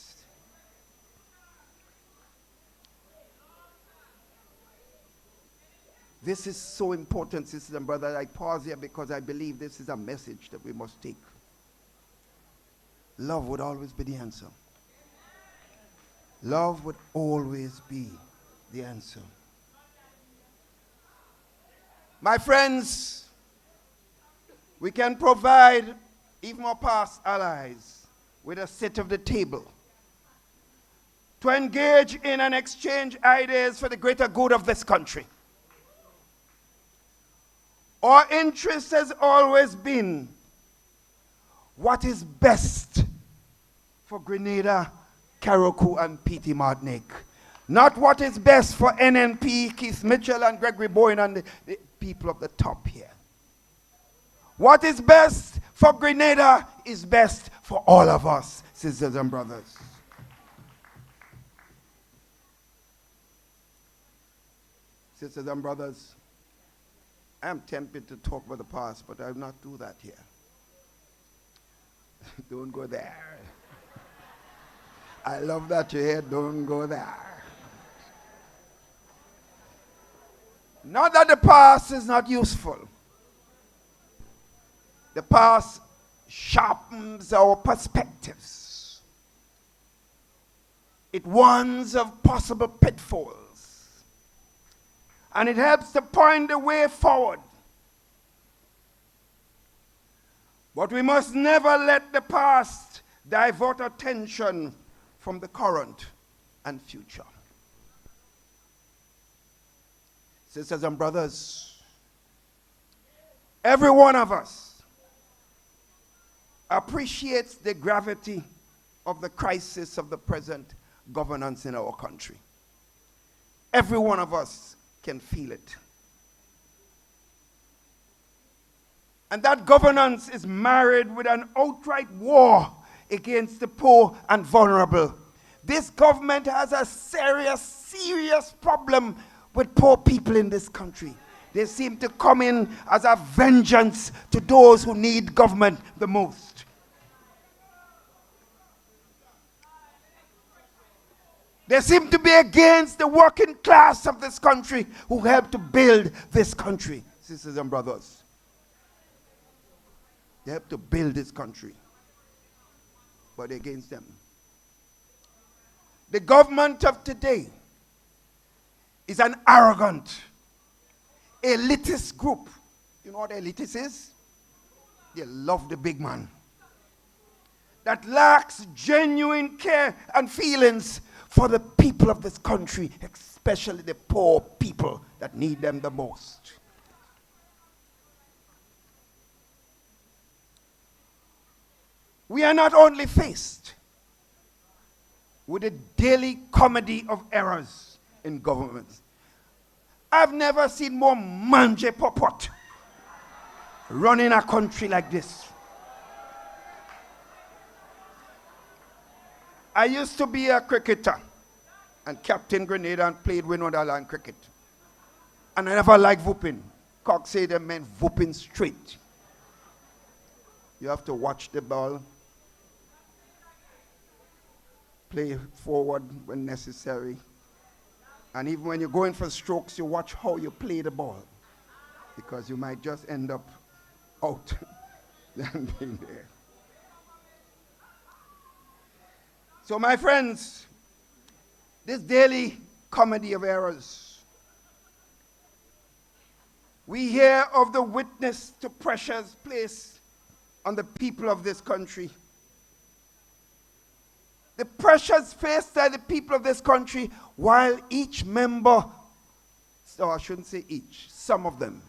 I: This is so important, sisters and brothers. I pause here because I believe this is a message that we must take. Love would always be the answer. Love would always be the answer. My friends, we can provide even our past allies with a seat of the table to engage in and exchange ideas for the greater good of this country. Our interest has always been what is best for Grenada, Carriacou, and Petit Martinique. Not what is best for NNP, Keith Mitchell, and Gregory Boyne, and the people of the top here. What is best for Grenada is best for all of us, sisters and brothers. Sisters and brothers, I'm tempted to talk about the past, but I will not do that here. Don't go there. I love that you hear, don't go there. Not that the past is not useful. The past sharpens our perspectives. It warns of possible pitfalls. And it helps to point the way forward. But we must never let the past divert attention from the current and future. Sisters and brothers, every one of us appreciates the gravity of the crisis of the present governance in our country. Every one of us can feel it. And that governance is married with an outright war against the poor and vulnerable. This government has a serious problem with poor people in this country. They seem to come in as a vengeance to those who need government the most. They seem to be against the working class of this country who helped to build this country, sisters and brothers. They helped to build this country, but against them. The government of today is an arrogant, elitist group. You know what elitist is? They love the big man. That lacks genuine care and feelings for the people of this country, especially the poor people that need them the most. We are not only faced with a daily comedy of errors in government. I've never seen more manje popot running a country like this. I used to be a cricketer and captain Grenada and played Windward cricket. And I never liked whooping. Cock said they meant whooping straight. You have to watch the ball, play forward when necessary. And even when you're going for strokes, you watch how you play the ball. Because you might just end up out than being there. So my friends, this daily comedy of errors We hear of the witness to pressures placed on the people of this country. The pressures faced by the people of this country, while each member, so I shouldn't say each, some of them,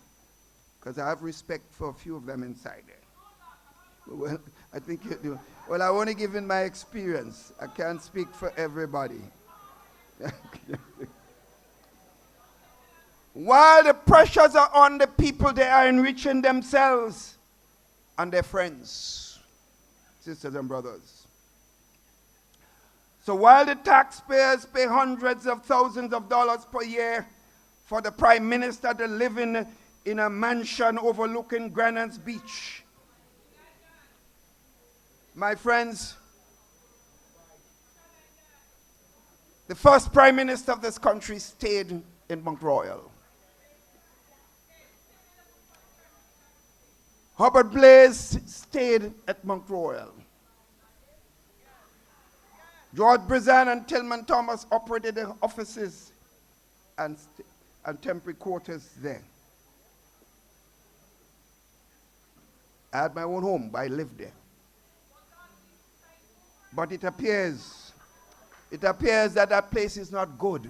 I: because I have respect for a few of them inside there. Well, I think you do. Well, I want to give in my experience. I can't speak for everybody. While the pressures are on the people, they are enriching themselves and their friends, sisters and brothers. So while the taxpayers pay hundreds of thousands of dollars per year for the Prime Minister to live in a mansion overlooking Grenada's beach, my friends, the first Prime Minister of this country stayed in Mount Royal. Hubert Blaise stayed at Mount Royal. George Brizan and Tillman Thomas operated their offices and temporary quarters there. I had my own home, but I lived there. But it appears that that place is not good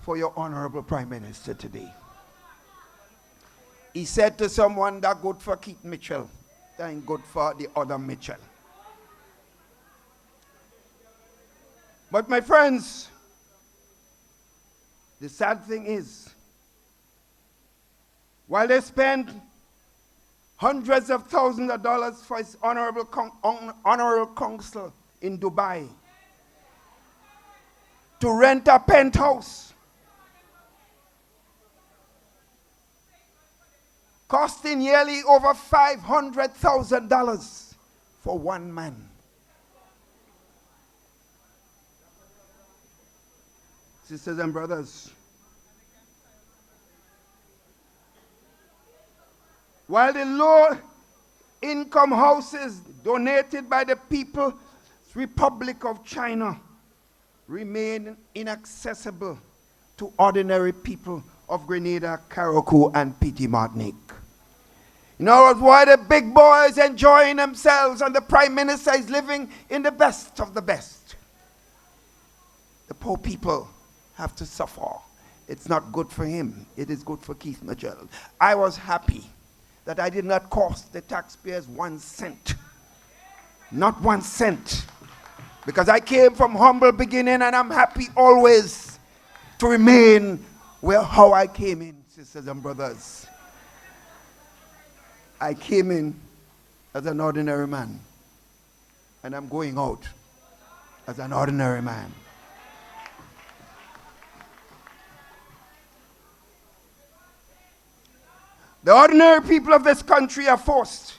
I: for your honorable Prime Minister today. He said to someone that good for Keith Mitchell, that ain't good for the other Mitchell. But my friends, the sad thing is, while they spend hundreds of thousands of dollars for his honorable consul in Dubai to rent a penthouse, costing yearly over $500,000 for one man. Sisters and brothers, while the low-income houses donated by the People's Republic of China remain inaccessible to ordinary people of Grenada, Carriacou, and Petit Martinique. You know why the big boys enjoying themselves and the Prime Minister is living in the best of the best? The poor people have to suffer. It's not good for him. It is good for Keith Mitchell. I was happy that I did not cost the taxpayers 1 cent. Not 1 cent. Because I came from humble beginning and I'm happy always to remain how I came in, sisters and brothers. I came in as an ordinary man. And I'm going out as an ordinary man. The ordinary people of this country are forced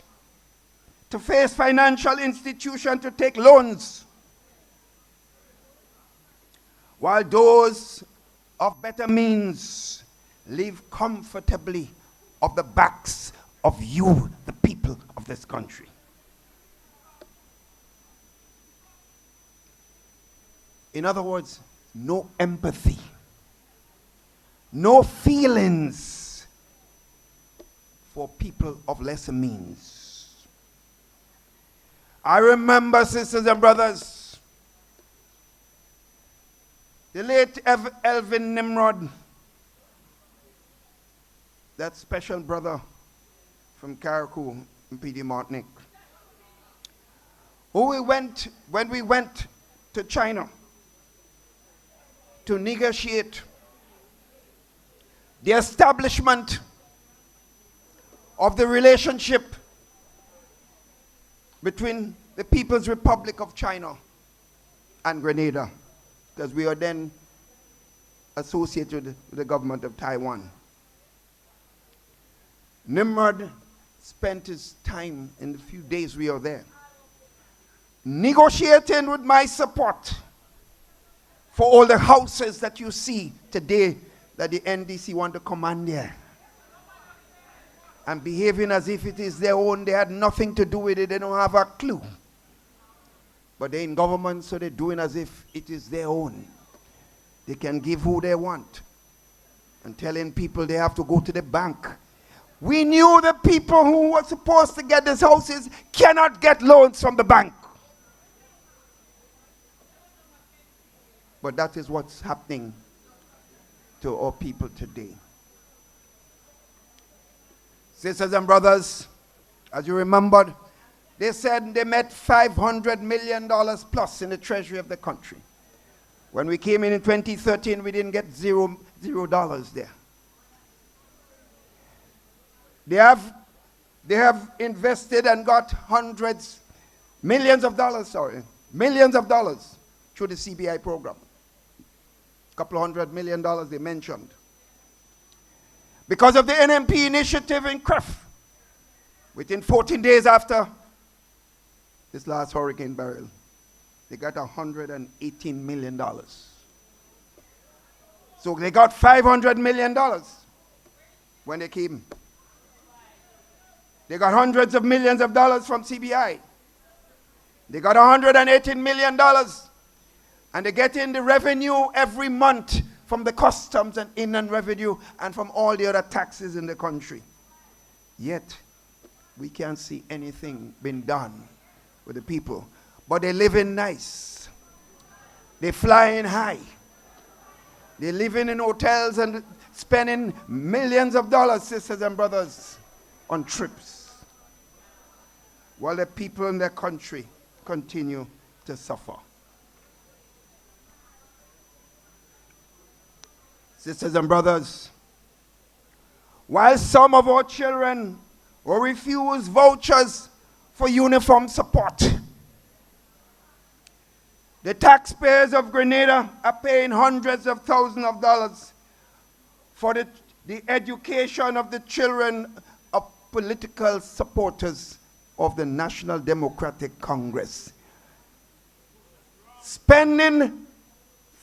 I: to face financial institutions to take loans, while those of better means live comfortably off the backs of you, the people of this country. In other words, no empathy, no feelings for people of lesser means. I remember, sisters and brothers, the late Elvin Nimrod, that special brother from Carriacou and Petit Martinique, when we went to China to negotiate the establishment of the relationship between the People's Republic of China and Grenada, because we are then associated with the government of Taiwan. Nimrod spent his time in the few days we were there negotiating with my support for all the houses that you see today that the NDC want to command there, and behaving as if it is their own. They had nothing to do with it. They don't have a clue. But they're in government, so they're doing as if it is their own. They can give who they want. And telling people they have to go to the bank We knew the people who were supposed to get these houses cannot get loans from the bank. But that is what's happening to our people today. Sisters and brothers, as you remembered, they said they met $500 million plus in the treasury of the country. When we came in 2013, we didn't get $0 there. They have invested and got millions of dollars through the CBI program. A couple $100 million they mentioned. Because of the NMP initiative in Cref, within 14 days after this last Hurricane Beryl, they got $118 million. So they got $500 million when they came. They got hundreds of millions of dollars from CBI. They got $118 million. And they get in the revenue every month from the customs and inland revenue and from all the other taxes in the country. Yet, we can't see anything being done with the people. But they live in nice. They fly in high. They live in hotels and spending millions of dollars, sisters and brothers, on trips. While the people in their country continue to suffer. Sisters and brothers, while some of our children will refuse vouchers for uniform support, the taxpayers of Grenada are paying hundreds of thousands of dollars for the education of the children of political supporters of the National Democratic Congress. Spending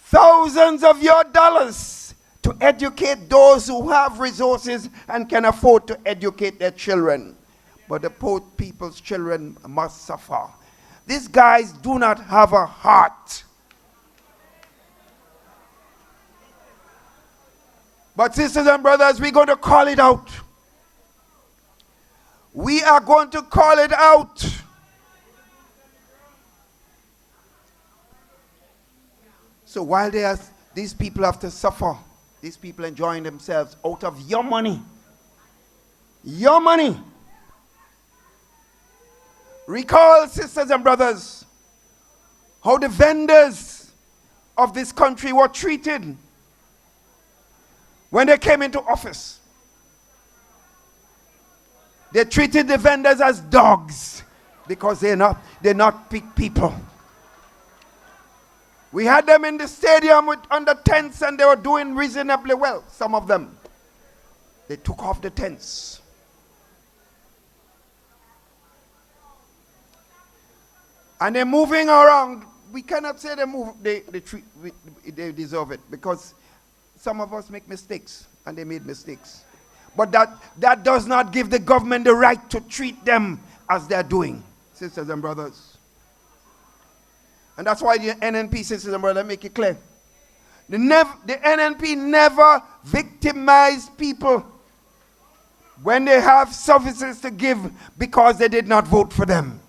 I: thousands of your dollars to educate those who have resources and can afford to educate their children. But the poor people's children must suffer. These guys do not have a heart. But sisters and brothers, we're going to call it out. We are going to call it out. So while these people have to suffer, these people enjoying themselves out of your money. Your money. Recall, sisters and brothers, how the vendors of this country were treated when they came into office. They treated the vendors as dogs because they're not big people. We had them in the stadium under tents and they were doing reasonably well, some of them. They took off the tents. And they're moving around. We cannot say they deserve it because some of us make mistakes and they made mistakes. But that does not give the government the right to treat them as they're doing, sisters and brothers. And that's why the NNP, sisters and brothers, make it clear. The NNP never victimized people when they have services to give because they did not vote for them.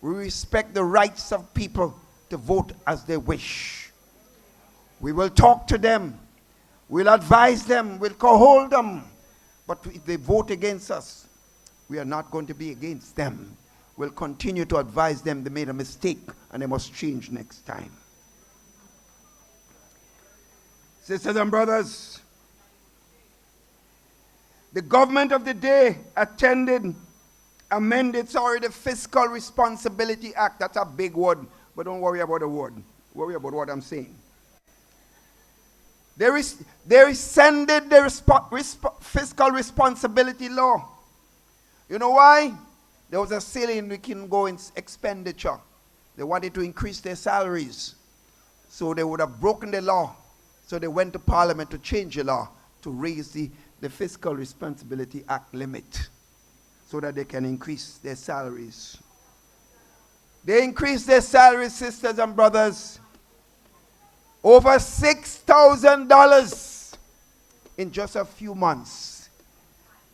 I: We respect the rights of people to vote as they wish. We will talk to them. We'll advise them. We'll hold them. But if they vote against us, we are not going to be against them. We'll continue to advise them they made a mistake and they must change next time. Sisters and brothers, the government of the day amended the Fiscal Responsibility Act. That's a big word, but don't worry about the word. Worry about what I'm saying. They rescinded the fiscal responsibility law. You know why? There was a ceiling we can go in expenditure. They wanted to increase their salaries. So they would have broken the law. So they went to Parliament to change the law to raise the Fiscal Responsibility Act limit so that they can increase their salaries. They increased their salaries, sisters and brothers, over $6,000 in just a few months.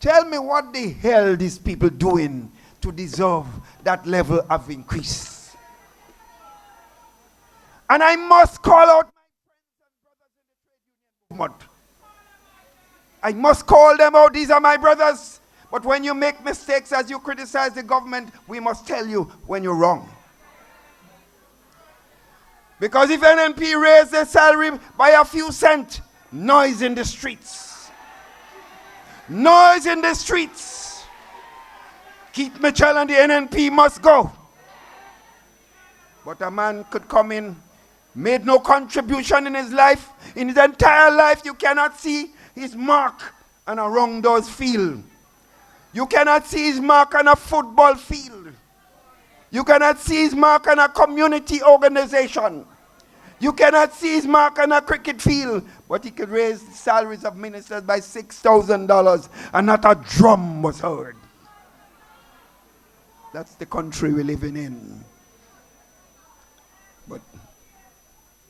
I: Tell me what the hell these people doing to deserve that level of increase. And I must call out my friends and brothers in the trade union movement. I must call them out. These are my brothers. But when you make mistakes as you criticize the government, we must tell you when you're wrong. Because if NNP raise their salary by a few cents, noise in the streets. Noise in the streets. Keith Mitchell and the NNP must go. But a man could come in, made no contribution in his life, in his entire life. You cannot see his mark on a roundhouse field. You cannot see his mark on a football field. You cannot see his mark on a community organization. You cannot see his mark on a cricket field. But he could raise the salaries of ministers by $6,000 and not a drum was heard. That's the country we're living in. But,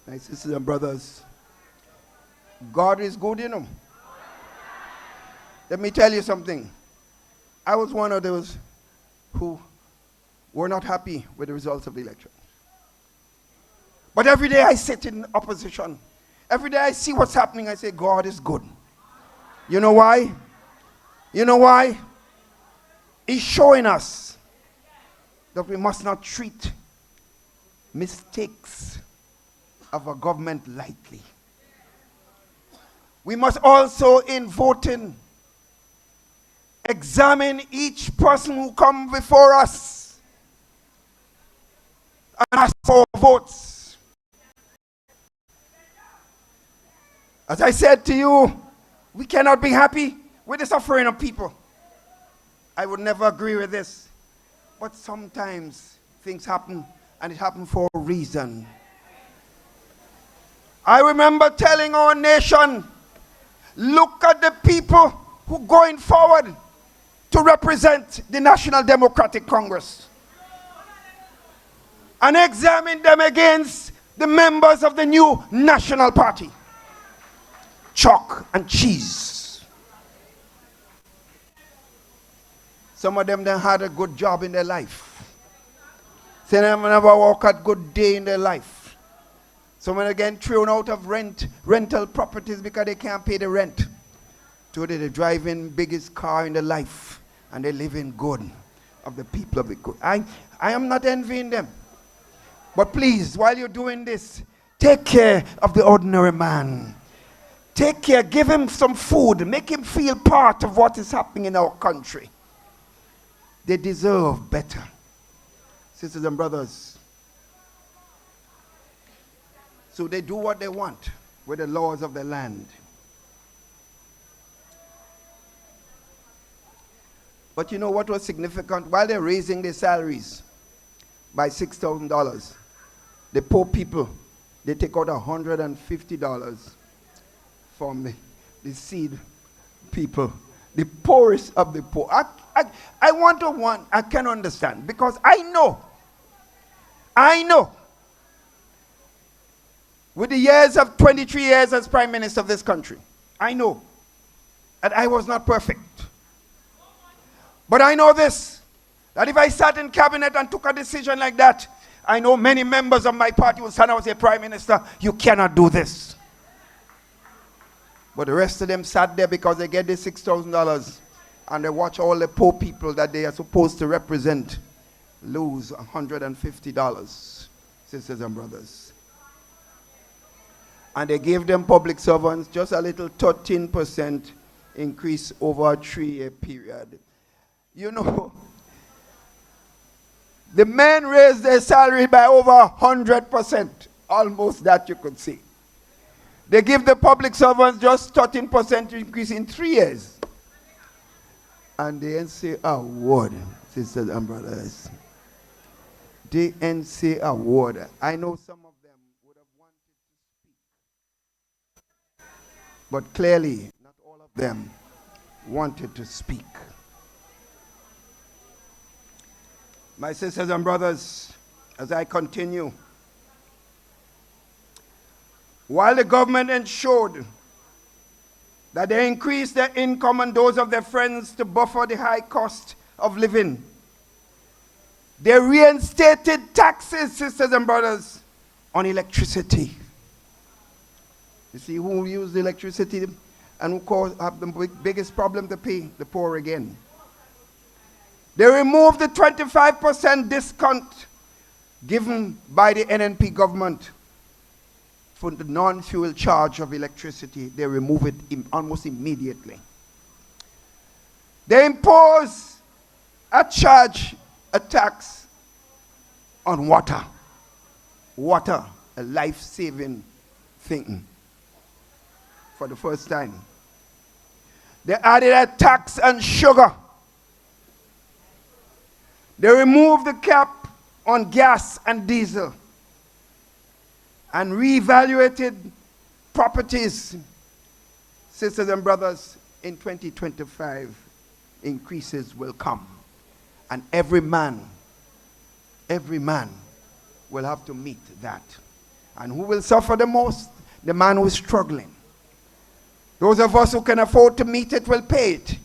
I: my sisters and brothers, God is good, you know. Let me tell you something. I was one of those who were not happy with the results of the election. But every day I sit in opposition. Every day I see what's happening, I say, God is good. You know why? You know why? He's showing us that we must not treat mistakes of a government lightly. We must also, in voting, examine each person who comes before us and ask for votes. As I said to you, we cannot be happy with the suffering of people. I would never agree with this. But sometimes things happen, and it happens for a reason. I remember telling our nation, look at the people who are going forward to represent the National Democratic Congress and examine them against the members of the new National Party. Chalk and cheese. Some of them had a good job in their life. Some of them never walk a good day in their life. Some of them get thrown out of rental properties because they can't pay the rent. So they're driving biggest car in their life and they live in good of the people of the good. I am not envying them. But please, while you're doing this, take care of the ordinary man. Take care, give him some food, make him feel part of what is happening in our country. They deserve better. Sisters and brothers. So they do what they want with the laws of the land. But you know what was significant? While they're raising their salaries by $6,000, the poor people, they take out $150 from the seed people, the poorest of the poor. I can understand, because I know, with the years of 23 years as Prime Minister of this country, I know that I was not perfect. But I know this, that if I sat in cabinet and took a decision like that, I know many members of my party would stand up and say, Prime Minister, you cannot do this. But the rest of them sat there because they get the $6,000 and they watch all the poor people that they are supposed to represent lose $150, sisters and brothers. And they gave them public servants just a little 13% increase over a 3-year period. You know, the men raised their salary by over 100%, almost that you could see. They give the public servants just 13% increase in 3 years. And the NC award, sisters and brothers. The NC award. I know some of them would have wanted to speak. But clearly, not all of them wanted to speak. My sisters and brothers, as I continue, while the government ensured that they increased their income and those of their friends to buffer the high cost of living. They reinstated taxes, sisters and brothers, on electricity. You see who used electricity and who have the biggest problem to pay? The poor again. They removed the 25% discount given by the NNP government for the non-fuel charge of electricity. They remove it almost immediately. They impose a tax on water. Water, a life-saving thing for the first time. They added a tax on sugar. They removed the cap on gas and diesel and reevaluated properties. Sisters and brothers, in 2025, increases will come. And every man will have to meet that. And who will suffer the most? The man who is struggling. Those of us who can afford to meet it will pay it.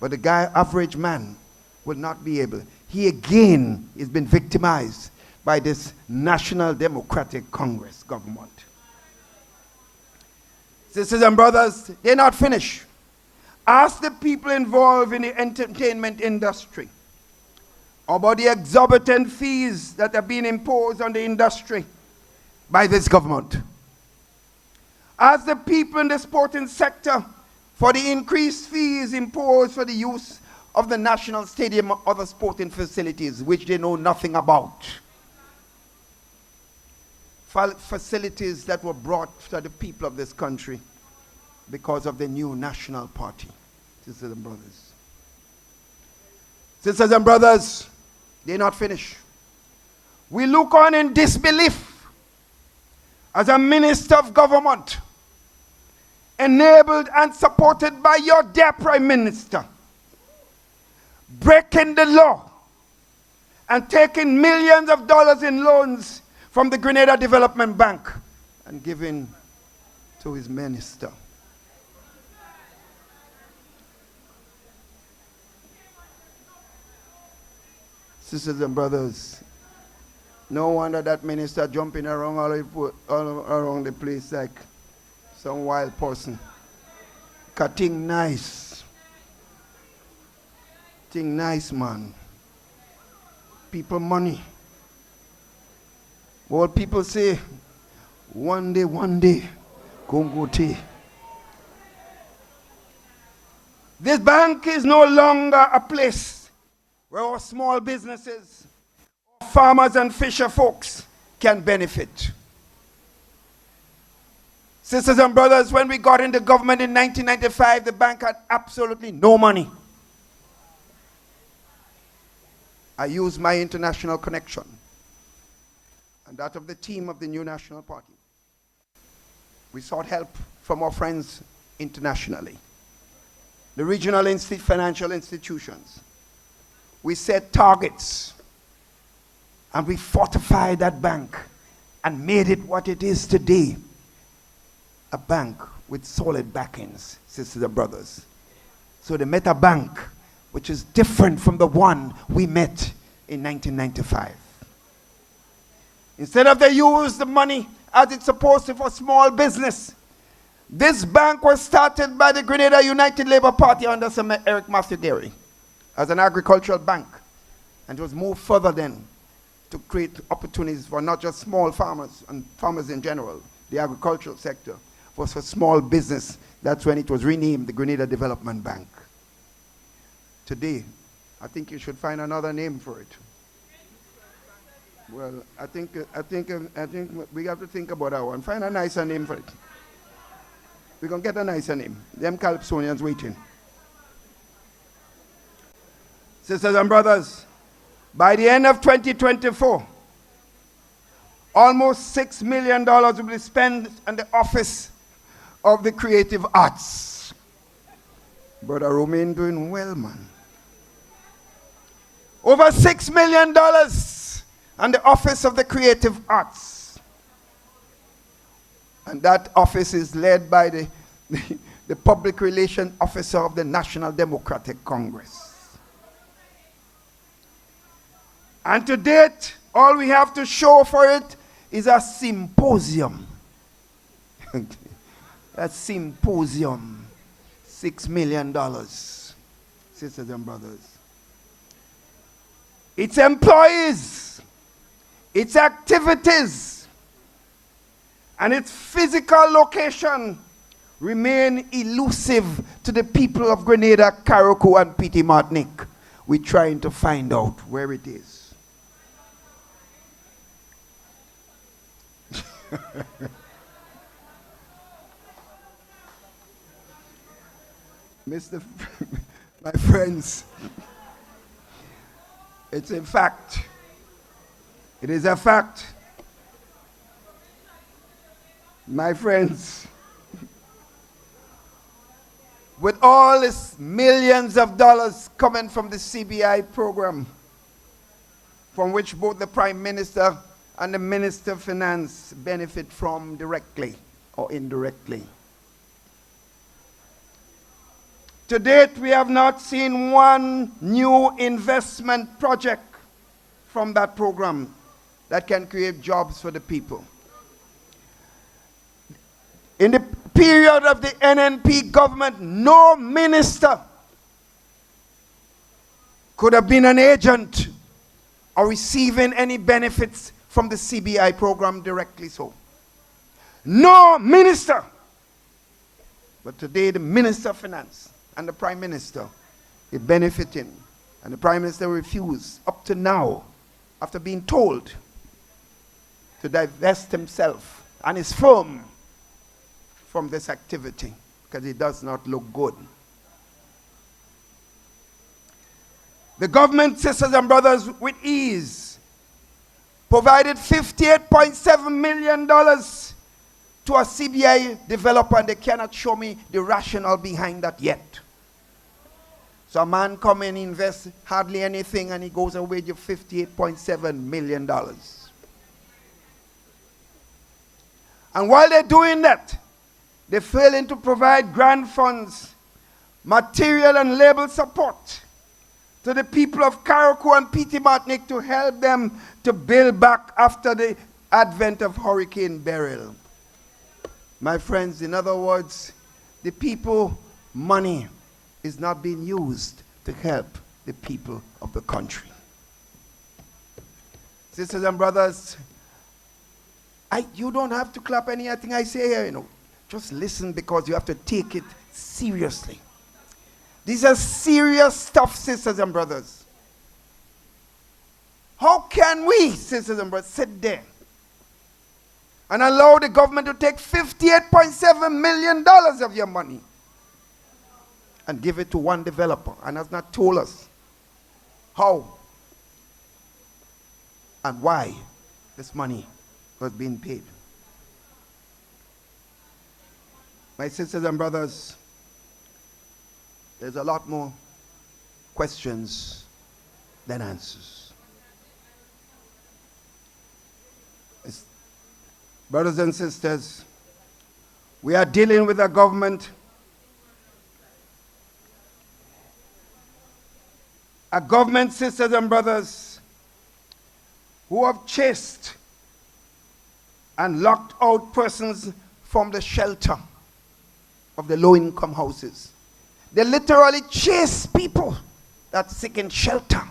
I: But the average man will not be able. He again has been victimized by this National Democratic Congress government. Sisters and brothers, they're not finished. Ask the people involved in the entertainment industry about the exorbitant fees that are being imposed on the industry by this government. Ask the people in the sporting sector for the increased fees imposed for the use of the National Stadium and other sporting facilities, which they know nothing about. Facilities that were brought to the people of this country because of the new national party. Sisters and brothers. Sisters and brothers, they're not finished. We look on in disbelief as a minister of government, enabled and supported by your dear Prime Minister, breaking the law and taking millions of dollars in loans from the Grenada Development Bank and giving to his minister. Sisters and brothers, no wonder that minister jumping around all around the place like some wild person. Cutting nice. Thing nice, man. People money. What people say, one day, go tea. This bank is no longer a place where our small businesses, farmers and fisher folks can benefit. Sisters and brothers, when we got into government in 1995, the bank had absolutely no money. I used my international connection and that of the team of the new national party. We sought help from our friends internationally, the regional financial institutions. We set targets and we fortified that bank and made it what it is today, a bank with solid backings, sisters and brothers. So they met a bank which is different from the one we met in 1995. Instead of they use the money as it's supposed to for small business, this bank was started by the Grenada United Labour Party under Sir Eric Matthew as an agricultural bank, and it was moved further then to create opportunities for not just small farmers and farmers in general. The agricultural sector was for small business. That's when it was renamed the Grenada Development Bank. Today, I think you should find another name for it. Well, I think we have to think about that one. Find a nicer name for it. We're going to get a nicer name. Them Calypsonians waiting. Sisters and brothers, by the end of 2024, almost $6 million will be spent on the Office of the Creative Arts. Brother Romain doing well, man. Over $6 million on the Office of the Creative Arts. And that office is led by the public relations officer of the National Democratic Congress. And to date, all we have to show for it is a symposium. A symposium, $6 million, sisters and brothers. Its employees, its activities, and its physical location remain elusive to the people of Grenada, Carriacou, and Petite Martinique. We're trying to find out where it is. My friends, it's a fact. It is a fact. My friends, with all this millions of dollars coming from the CBI program, from which both the Prime Minister and the Minister of Finance benefit from directly or indirectly. To date, we have not seen one new investment project from that program that can create jobs for the people. In the period of the NNP government, no minister could have been an agent or receiving any benefits from the CBI program directly so. No minister. But today the Minister of Finance and the Prime Minister are benefiting. And the Prime Minister refused up to now, after being told to divest himself and his firm from this activity because it does not look good. The government, sisters and brothers, with ease, provided $58.7 million to a CBI developer, and they cannot show me the rationale behind that yet. So a man come and invest hardly anything and he goes away with $58.7 million. And while they're doing that, they're failing to provide grant funds, material and labor support to the people of Carriacou and Petite Martinique to help them to build back after the advent of Hurricane Beryl. My friends, in other words, the people money is not being used to help the people of the country. Sisters and brothers, you don't have to clap anything I say here, you know. Just listen, because you have to take it seriously. These are serious stuff, sisters and brothers. How can we, sisters and brothers, sit there and allow the government to take $58.7 million of your money and give it to one developer and has not told us how and why this money was being paid? My sisters and brothers, there's a lot more questions than answers. Brothers and sisters, we are dealing with a government, sisters and brothers, who have chased and locked out persons from the shelter of the low-income houses. They literally chase people that seeking shelter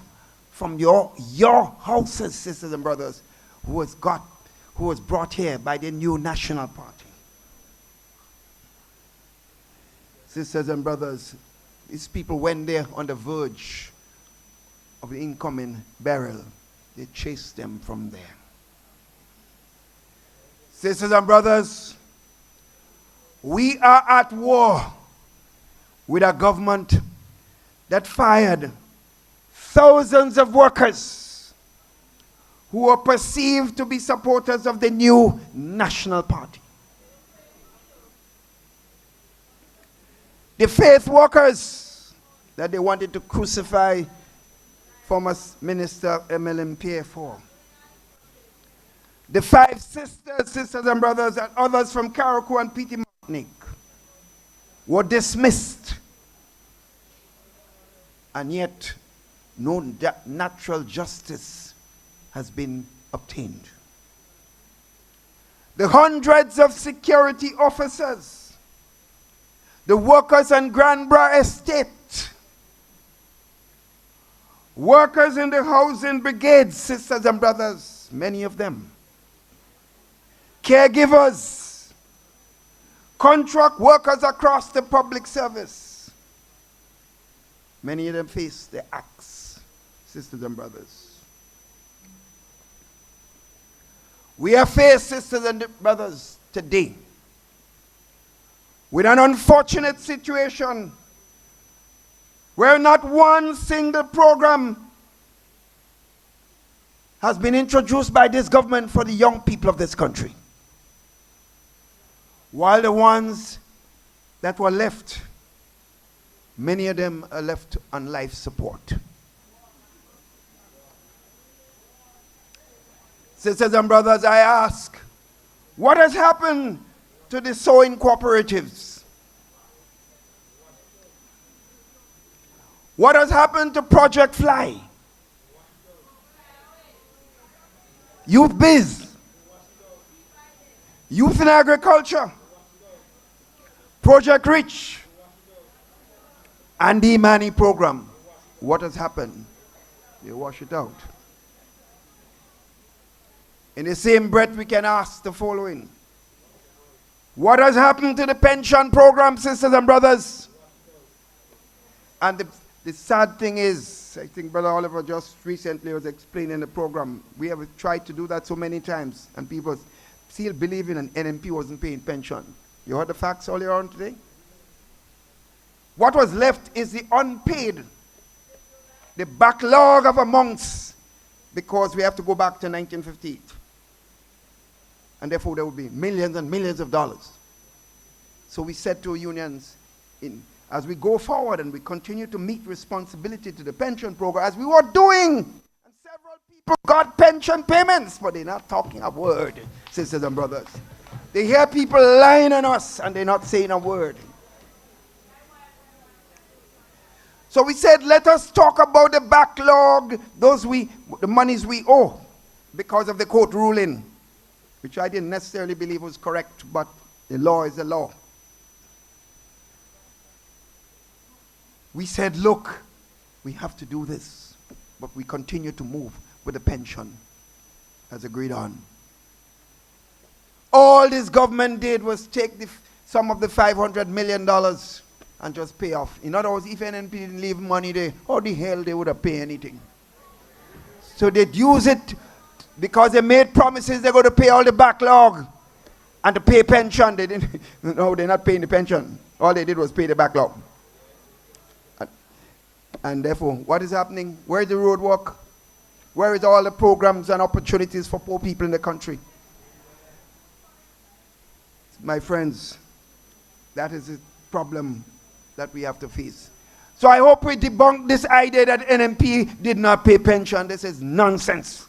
I: from your houses, sisters and brothers, who was brought here by the new National Party. Sisters and brothers, these people, when they're on the verge of the incoming barrel, they chase them from there. Sisters and brothers, we are at war with a government that fired thousands of workers who are perceived to be supporters of the new National Party. The faith workers that they wanted to crucify former Minister MLMPA for. The 5 sisters and brothers, and others from Carriacou and Petite Martinique. were dismissed, and yet no natural justice has been obtained. The hundreds of security officers, the workers on Grenada estate, workers in the housing brigades, sisters and brothers, many of them, caregivers, contract workers across the public service, many of them face the axe, sisters and brothers. We are faced, sisters and brothers, today with an unfortunate situation where not one single program has been introduced by this government for the young people of this country. While the ones that were left, many of them are left on life support. Sisters and brothers, I ask, what has happened to the sewing cooperatives? What has happened to Project Fly? Youth Biz, Youth in Agriculture, Project Rich, and the Imani program. What has happened? They wash it out. In the same breath, we can ask the following. What has happened to the pension program, sisters and brothers? And the sad thing is, I think Brother Oliver just recently was explaining the program. We have tried to do that so many times, and people still believing an NMP wasn't paying pension. You heard the facts earlier on today? What was left is the unpaid, the backlog of amounts, because we have to go back to 1958. And therefore there will be millions and millions of dollars. So we said to unions, as we go forward and we continue to meet responsibility to the pension program, as we were doing, and several people got pension payments, but they're not talking a word, sisters and brothers. They hear people lying on us and they're not saying a word. So we said, let us talk about the backlog, the monies we owe because of the court ruling, which I didn't necessarily believe was correct, but the law is the law. We said, look, we have to do this, but we continue to move with the pension as agreed on. All this government did was take some of the $500 million and just pay off. In other words, if NNP didn't leave money there, how the hell they would have paid anything? So they'd use it because they made promises they're going to pay all the backlog and to pay pension. They didn't. No, they're not paying the pension. All they did was pay the backlog. And therefore, what is happening? Where is the road work? Where is all the programs and opportunities for poor people in the country? My friends, that is a problem that we have to face. So I hope we debunk this idea that NMP did not pay pension. This is nonsense.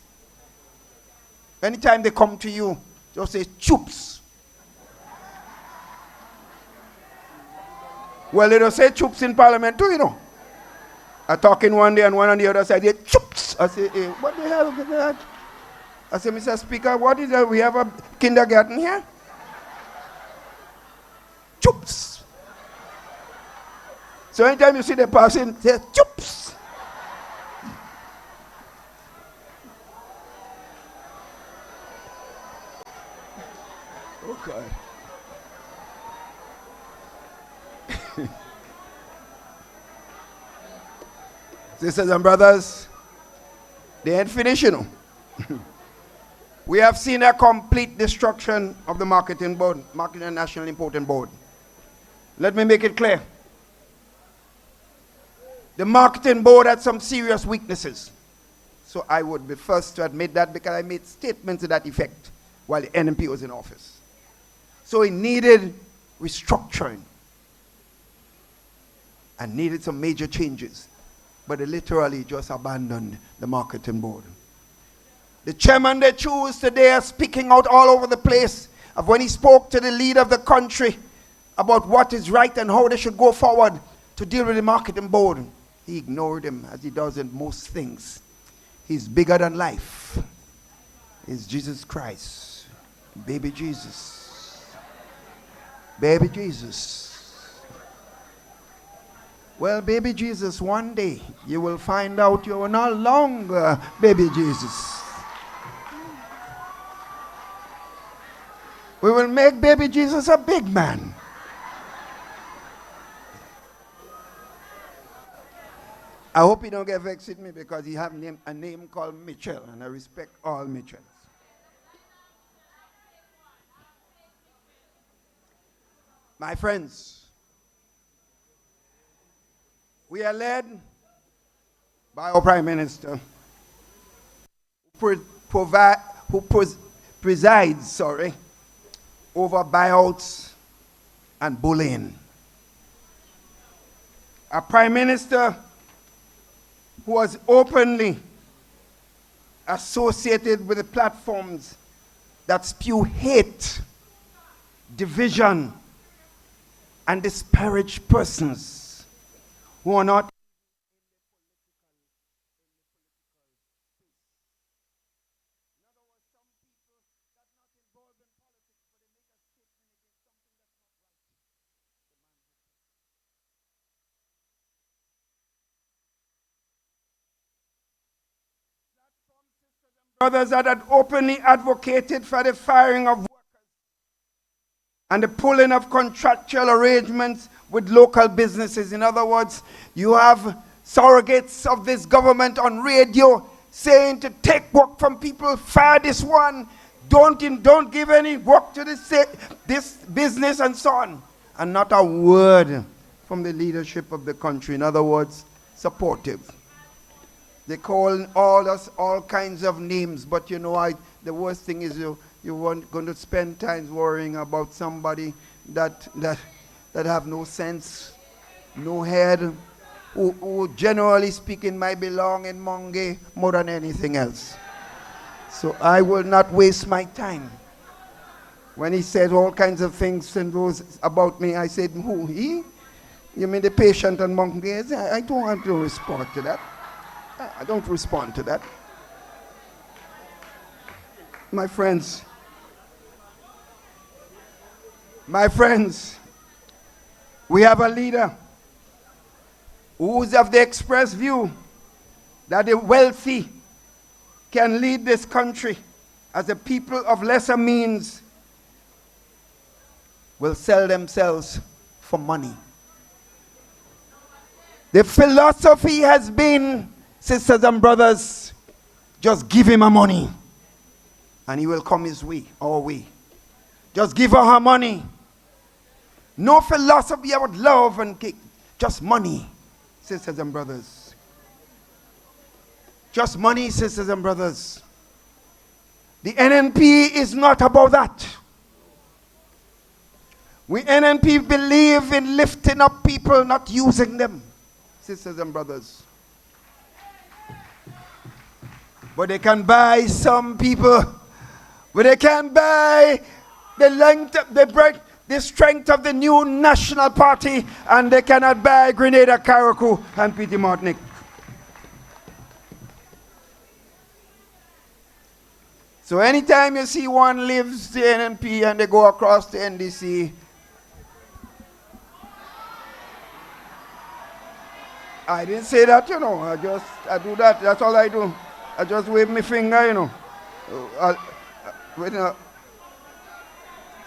I: Anytime they come to you, just say, choops. Well, they don't say choops in Parliament too, you know. I talking one day and one on the other side, they choops. I say, hey, what the hell is that? I say, Mr. Speaker, what is that? We have a kindergarten here? Choops. So anytime you see them passing, say, choops. Oh, God. Sisters and brothers, they ain't finished, you know. We have seen a complete destruction of the marketing board, Marketing and National Importing Board. Let me make it clear. The marketing board had some serious weaknesses. So I would be first to admit that because I made statements to that effect while the NMP was in office. So it needed restructuring and needed some major changes. But they literally just abandoned the marketing board. The chairman they choose today is speaking out all over the place of when he spoke to the leader of the country about what is right and how they should go forward to deal with the marketing board. He ignored him, as he does in most things. He's bigger than life. He's Jesus Christ. Baby Jesus. Baby Jesus. Well, baby Jesus, one day you will find out you are no longer baby Jesus. We will make baby Jesus a big man. I hope he don't get vexed with me because he have a name called Mitchell, and I respect all Mitchells. My friends, we are led by our Prime Minister, who presides over buyouts and bullying. A Prime Minister who was openly associated with the platforms that spew hate, division, and disparage persons who are not brothers that had openly advocated for the firing of workers and the pulling of contractual arrangements with local businesses. In other words, you have surrogates of this government on radio saying to take work from people, fire this one, don't give any work to this business and so on. And not a word from the leadership of the country. In other words, supportive. They call us all kinds of names, but you know, the worst thing is you weren't going to spend time worrying about somebody that have no sense, no head, who generally speaking might belong in Monge more than anything else. So I will not waste my time. When he said all kinds of things and those about me, I said, who, he? You mean the patient on Monge? I don't want to respond to that. I don't respond to that. My friends, we have a leader who's of the express view that the wealthy can lead this country as the people of lesser means will sell themselves for money. The philosophy has been, sisters and brothers, just give him her money and he will come his way, our way. Just give her her money. No philosophy about love and cake. Just money, sisters and brothers. Just money, sisters and brothers. The NNP is not about that. We NNP believe in lifting up people, not using them, sisters and brothers. But they can buy some people. But they can buy the strength of the new national party, and they cannot buy Grenada, Carriacou, and Petit Martinique. So anytime you see one leaves the NNP and they go across the NDC, I didn't say that, you know. I do that. That's all I do. I just wave my finger, you know.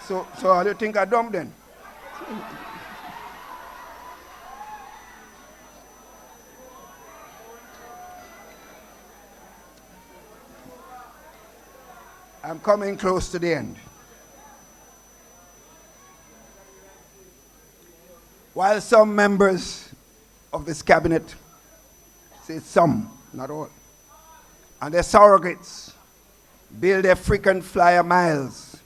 I: So how do you think I dumb then? I'm coming close to the end. While some members of this cabinet, say some, not all, and their surrogates build their frequent flyer miles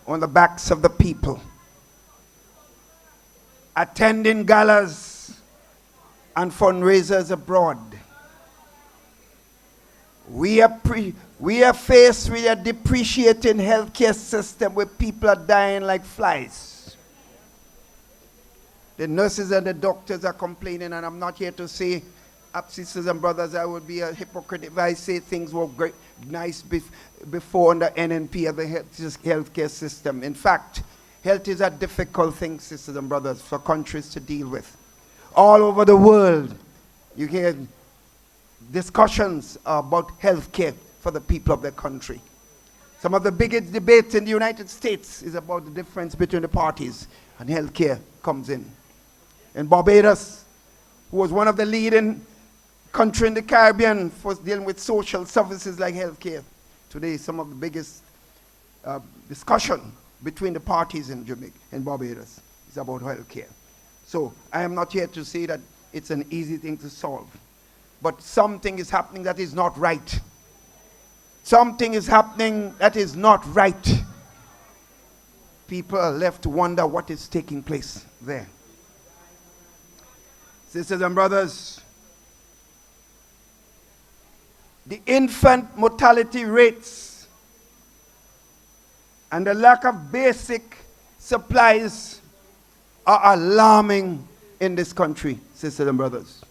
I: on the backs of the people, attending galas and fundraisers abroad. We are faced with a depreciating healthcare system where people are dying like flies. The nurses and the doctors are complaining, and I'm not here to say, sisters and brothers, I would be a hypocrite if I say things were great, nice before under NNP of the healthcare system. In fact, health is a difficult thing, sisters and brothers, for countries to deal with. All over the world, you hear discussions about healthcare for the people of the country. Some of the biggest debates in the United States is about the difference between the parties, and healthcare comes in. In Barbados, who was one of the leading countries in the Caribbean for dealing with social services like healthcare, today some of the biggest discussion between the parties in Barbados is about healthcare. So I am not here to say that it's an easy thing to solve, but something is happening that is not right. Something is happening that is not right. People are left to wonder what is taking place there. Sisters and brothers, the infant mortality rates and the lack of basic supplies are alarming in this country, sisters and brothers.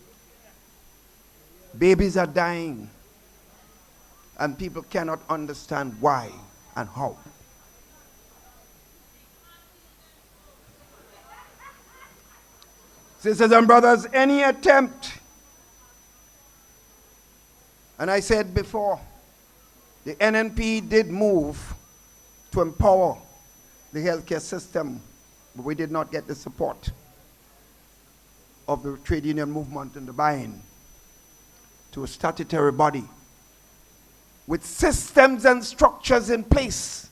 I: Babies are dying, and people cannot understand why and how. Sisters and brothers, any attempt, and I said before, the NNP did move to empower the healthcare system, but we did not get the support of the trade union movement and the buy-in to a statutory body with systems and structures in place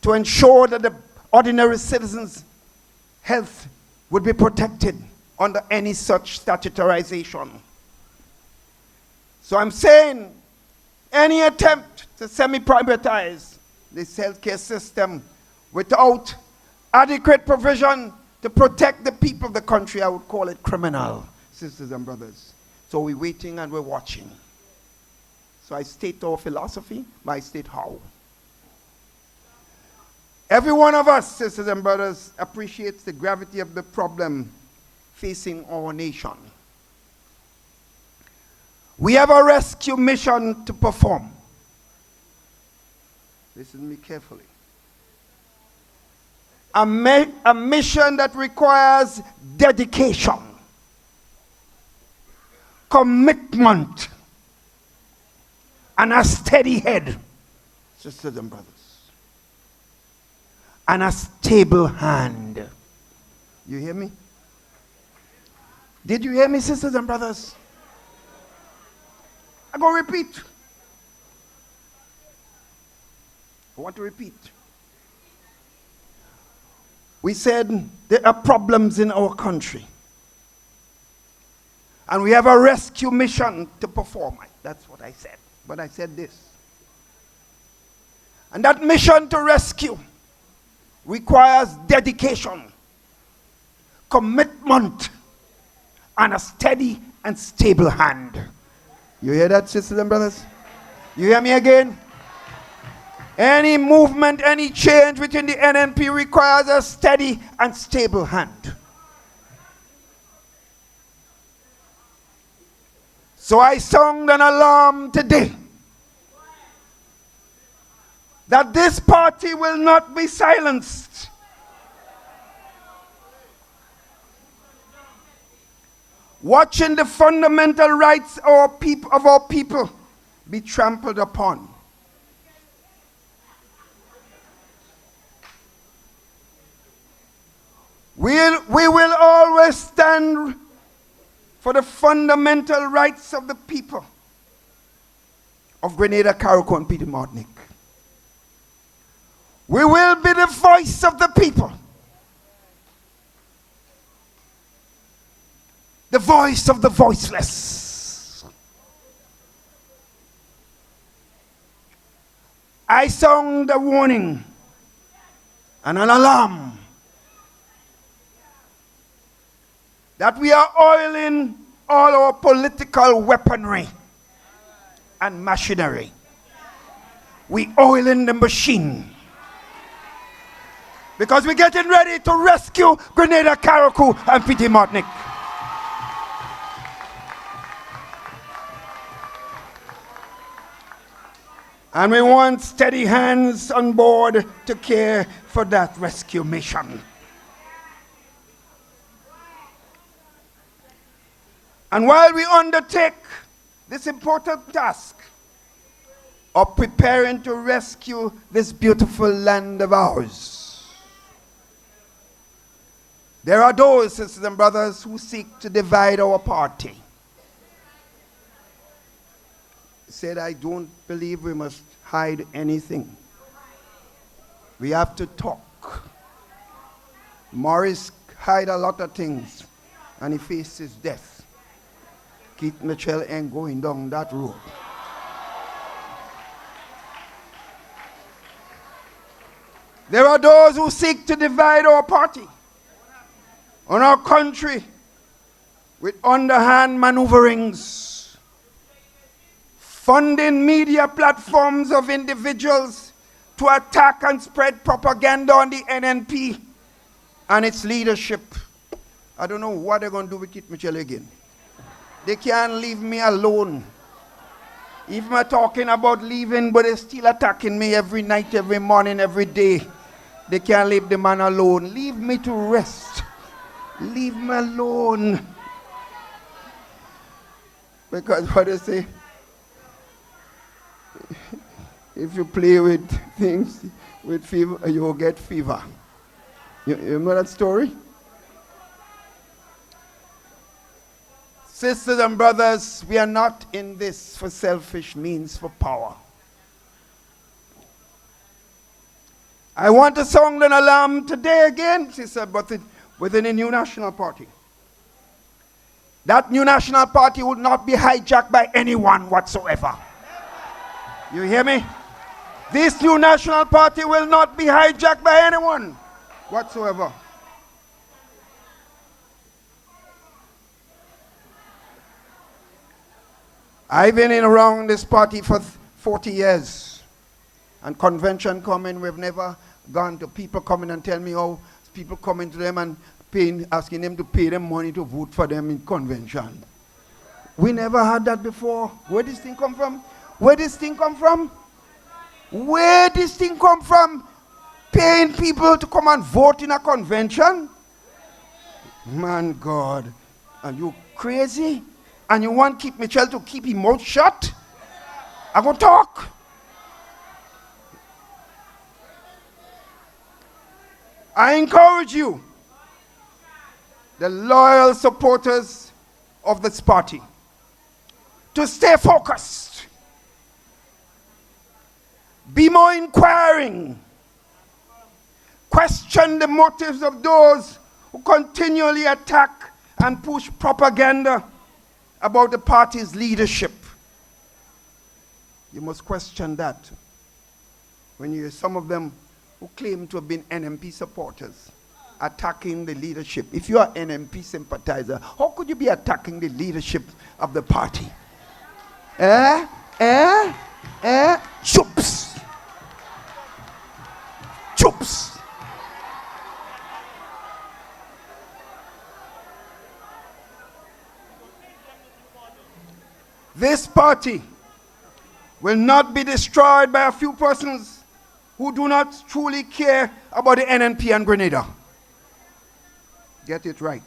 I: to ensure that the ordinary citizens' health would be protected under any such statutorization. So I'm saying any attempt to semi-privatize this healthcare system without adequate provision to protect the people of the country, I would call it criminal, sisters and brothers. So we're waiting and we're watching. So I state our philosophy, but I state how. Every one of us, sisters and brothers, appreciates the gravity of the problem facing our nation. We have a rescue mission to perform. Listen to me carefully. A mission that requires dedication, commitment, and a steady head, sisters and brothers. And a stable hand. You hear me? Did you hear me, sisters and brothers? I'm going to repeat. I want to repeat. We said there are problems in our country. And we have a rescue mission to perform. That's what I said. But I said this. And that mission to rescue requires dedication, commitment, and a steady and stable hand. You hear that, sisters and brothers? You hear me again? Any movement, any change within the NNP requires a steady and stable hand. So I sound an alarm today that this party will not be silenced. Watching the fundamental rights of our people be trampled upon. We will always stand for the fundamental rights of the people of Grenada, Carriacou, and Peter Martinique. We will be the voice of the people. The voice of the voiceless. I sound a warning and an alarm that we are oiling all our political weaponry and machinery. We oiling the machine. Because we're getting ready to rescue Grenada, Carriacou, and Petit Martinique. And we want steady hands on board to care for that rescue mission. And while we undertake this important task of preparing to rescue this beautiful land of ours, there are those, sisters and brothers, who seek to divide our party. Said, I don't believe we must hide anything. We have to talk. Morris hid a lot of things and he faces death. Keith Mitchell ain't going down that road. There are those who seek to divide our party and our country with underhand maneuverings, funding media platforms of individuals to attack and spread propaganda on the NNP and its leadership. I don't know what they're going to do with Keith Mitchell again. They can't leave me alone. Even I'm talking about leaving, but they're still attacking me every night, every morning, every day. They can't leave the man alone. Leave me to rest. Leave me alone. Because what they say, if you play with things with fever, you'll get fever. You remember that story? Sisters and brothers, we are not in this for selfish means for power. I want to sound an alarm today again, sister, but within a new national party. That new national party would not be hijacked by anyone whatsoever. You hear me? This new national party will not be hijacked by anyone whatsoever. I've been in around this party for 40 years. And convention coming, we've never gone to people coming and tell me how people coming to them and asking them to pay them money to vote for them in convention. We never had that before. Where this thing come from? Where this thing come from? Where this thing come from? Paying people to come and vote in a convention? Man, God, are you crazy? And you want Keith Mitchell to keep his mouth shut? I'm going to talk. I encourage you, the loyal supporters of this party, to stay focused. Be more inquiring. Question the motives of those who continually attack and push propaganda about the party's leadership. You must question that. When you hear some of them who claim to have been NMP supporters attacking the leadership. If you are NMP sympathizer, how could you be attacking the leadership of the party? Choops. Choops. This party will not be destroyed by a few persons who do not truly care about the NNP and Grenada. Get it right.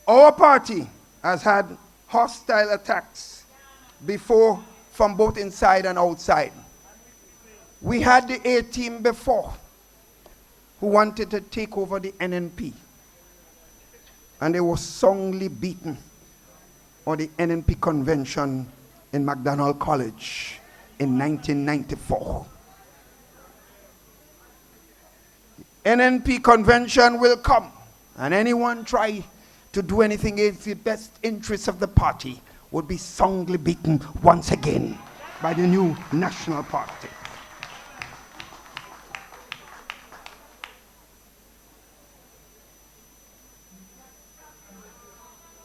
I: Our party has had hostile attacks before from both inside and outside. We had the A-team before who wanted to take over the NNP. And they were soundly beaten on the NNP convention in McDonald College in 1994. NNP convention will come, and anyone try to do anything against the best interests of the party would be soundly beaten once again by the new national party.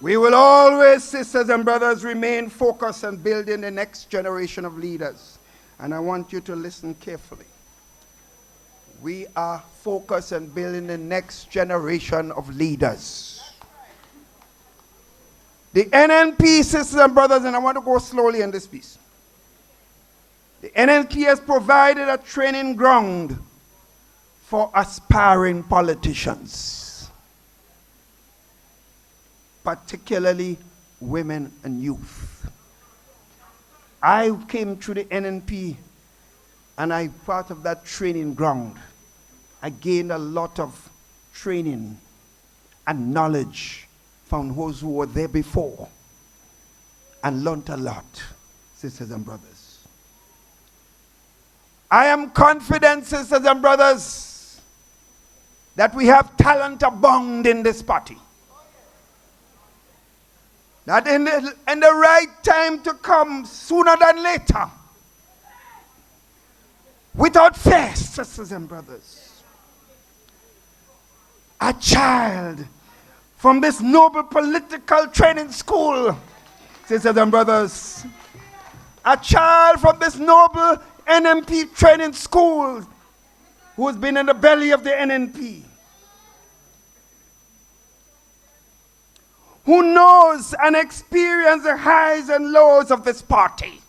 I: We will always, sisters and brothers, remain focused on building the next generation of leaders. And I want you to listen carefully. we are focused on building the next generation of leaders. The NNP, sisters and brothers, and I want to go slowly in this piece. The NNP has provided a training ground for aspiring politicians, particularly women and youth. I came through the NNP and I part of that training ground. I gained a lot of training and knowledge from those who were there before and learned a lot, sisters and brothers. I am confident, sisters and brothers, that we have talent abound in this party. That in the right time to come, sooner than later, without fear, sisters and brothers, a child from this noble political training school, sisters and brothers, a child from this noble NNP training school who has been in the belly of the NNP, who knows and experiences the highs and lows of this party.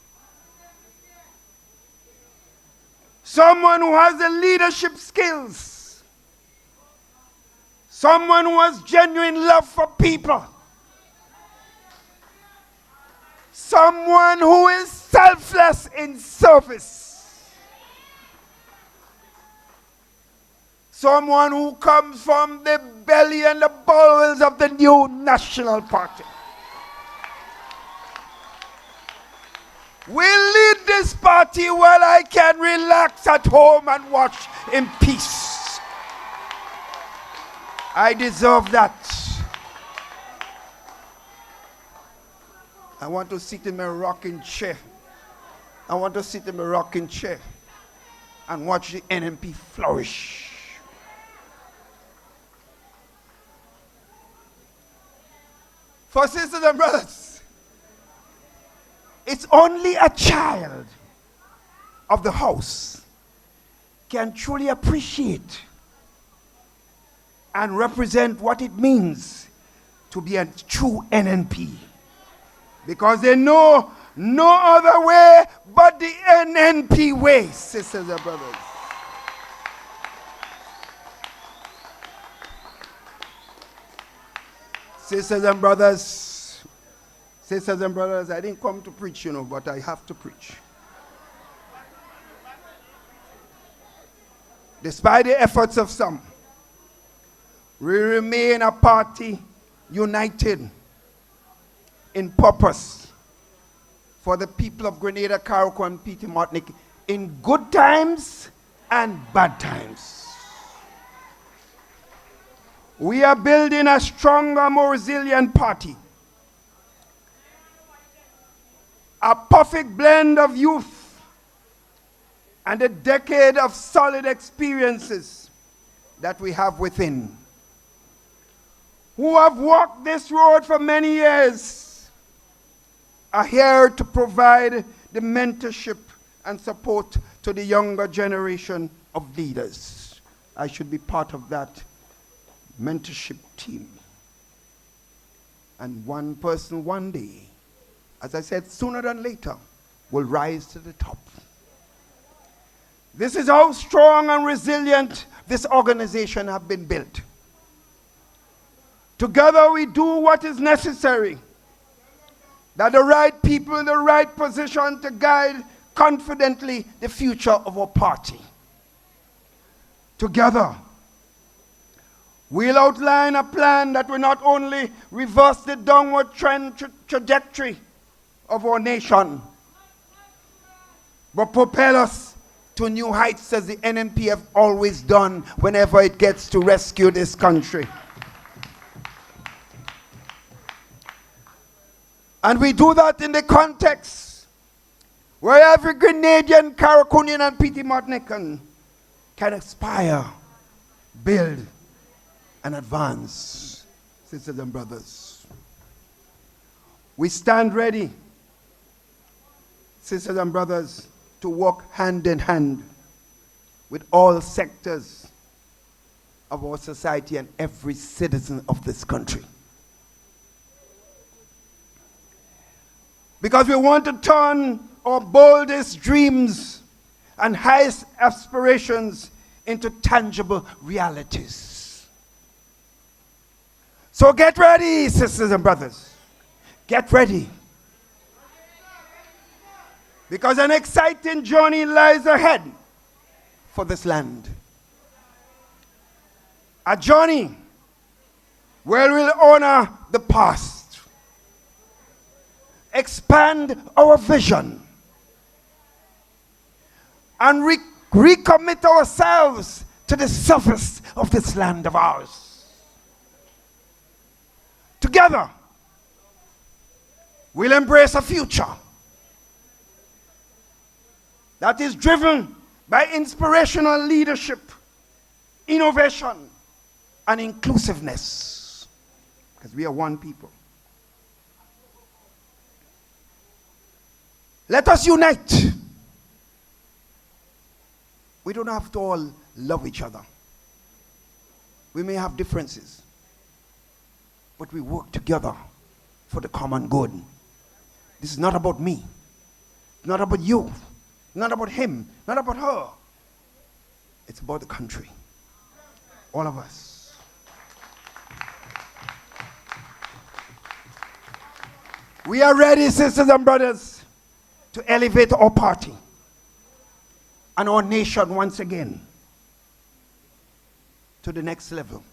I: Someone who has the leadership skills. Someone who has genuine love for people. Someone who is selfless in service. Someone who comes from the belly and the bowels of the new National Party. Will lead this party while I can relax at home and watch in peace. I deserve that. I want to sit in my rocking chair. I want to sit in my rocking chair and watch the NNP flourish. For sisters and brothers, it's only a child of the house can truly appreciate and represent what it means to be a true NNP. Because they know no other way but the NNP way, sisters and brothers. Sisters and brothers, I didn't come to preach, but I have to preach. Despite the efforts of some, we remain a party united in purpose for the people of Grenada, Carriacou, and Petit Martinique in good times and bad times. We are building a stronger, more resilient party. A perfect blend of youth and a decade of solid experiences that we have within. Who have walked this road for many years are here to provide the mentorship and support to the younger generation of leaders. I should be part of that mentorship team. And one person one day, as I said, sooner than later, will rise to the top. This is how strong and resilient this organization has been built. Together we do what is necessary, that the right people in the right position to guide confidently the future of our party. Together, we'll outline a plan that will not only reverse the downward trajectory of our nation, but propel us to new heights as the NNP have always done whenever it gets to rescue this country. And we do that in the context where every Grenadian, Carriacouian, and Petit Martinican can aspire, build, and advance, sisters and brothers. We stand ready, sisters and brothers, to work hand in hand with all sectors of our society and every citizen of this country. Because we want to turn our boldest dreams and highest aspirations into tangible realities. So get ready, sisters and brothers. Get ready. Because an exciting journey lies ahead for this land. A journey where we'll honor the past, expand our vision, and recommit ourselves to the surface of this land of ours. Together, we'll embrace a future that is driven by inspirational leadership, innovation, and inclusiveness. Because we are one people. Let us unite. We don't have to all love each other. We may have differences, but we work together for the common good. This is not about me. It's not about you. Not about him, not about her. It's about the country. All of us. We are ready, sisters and brothers, to elevate our party and our nation once again to the next level.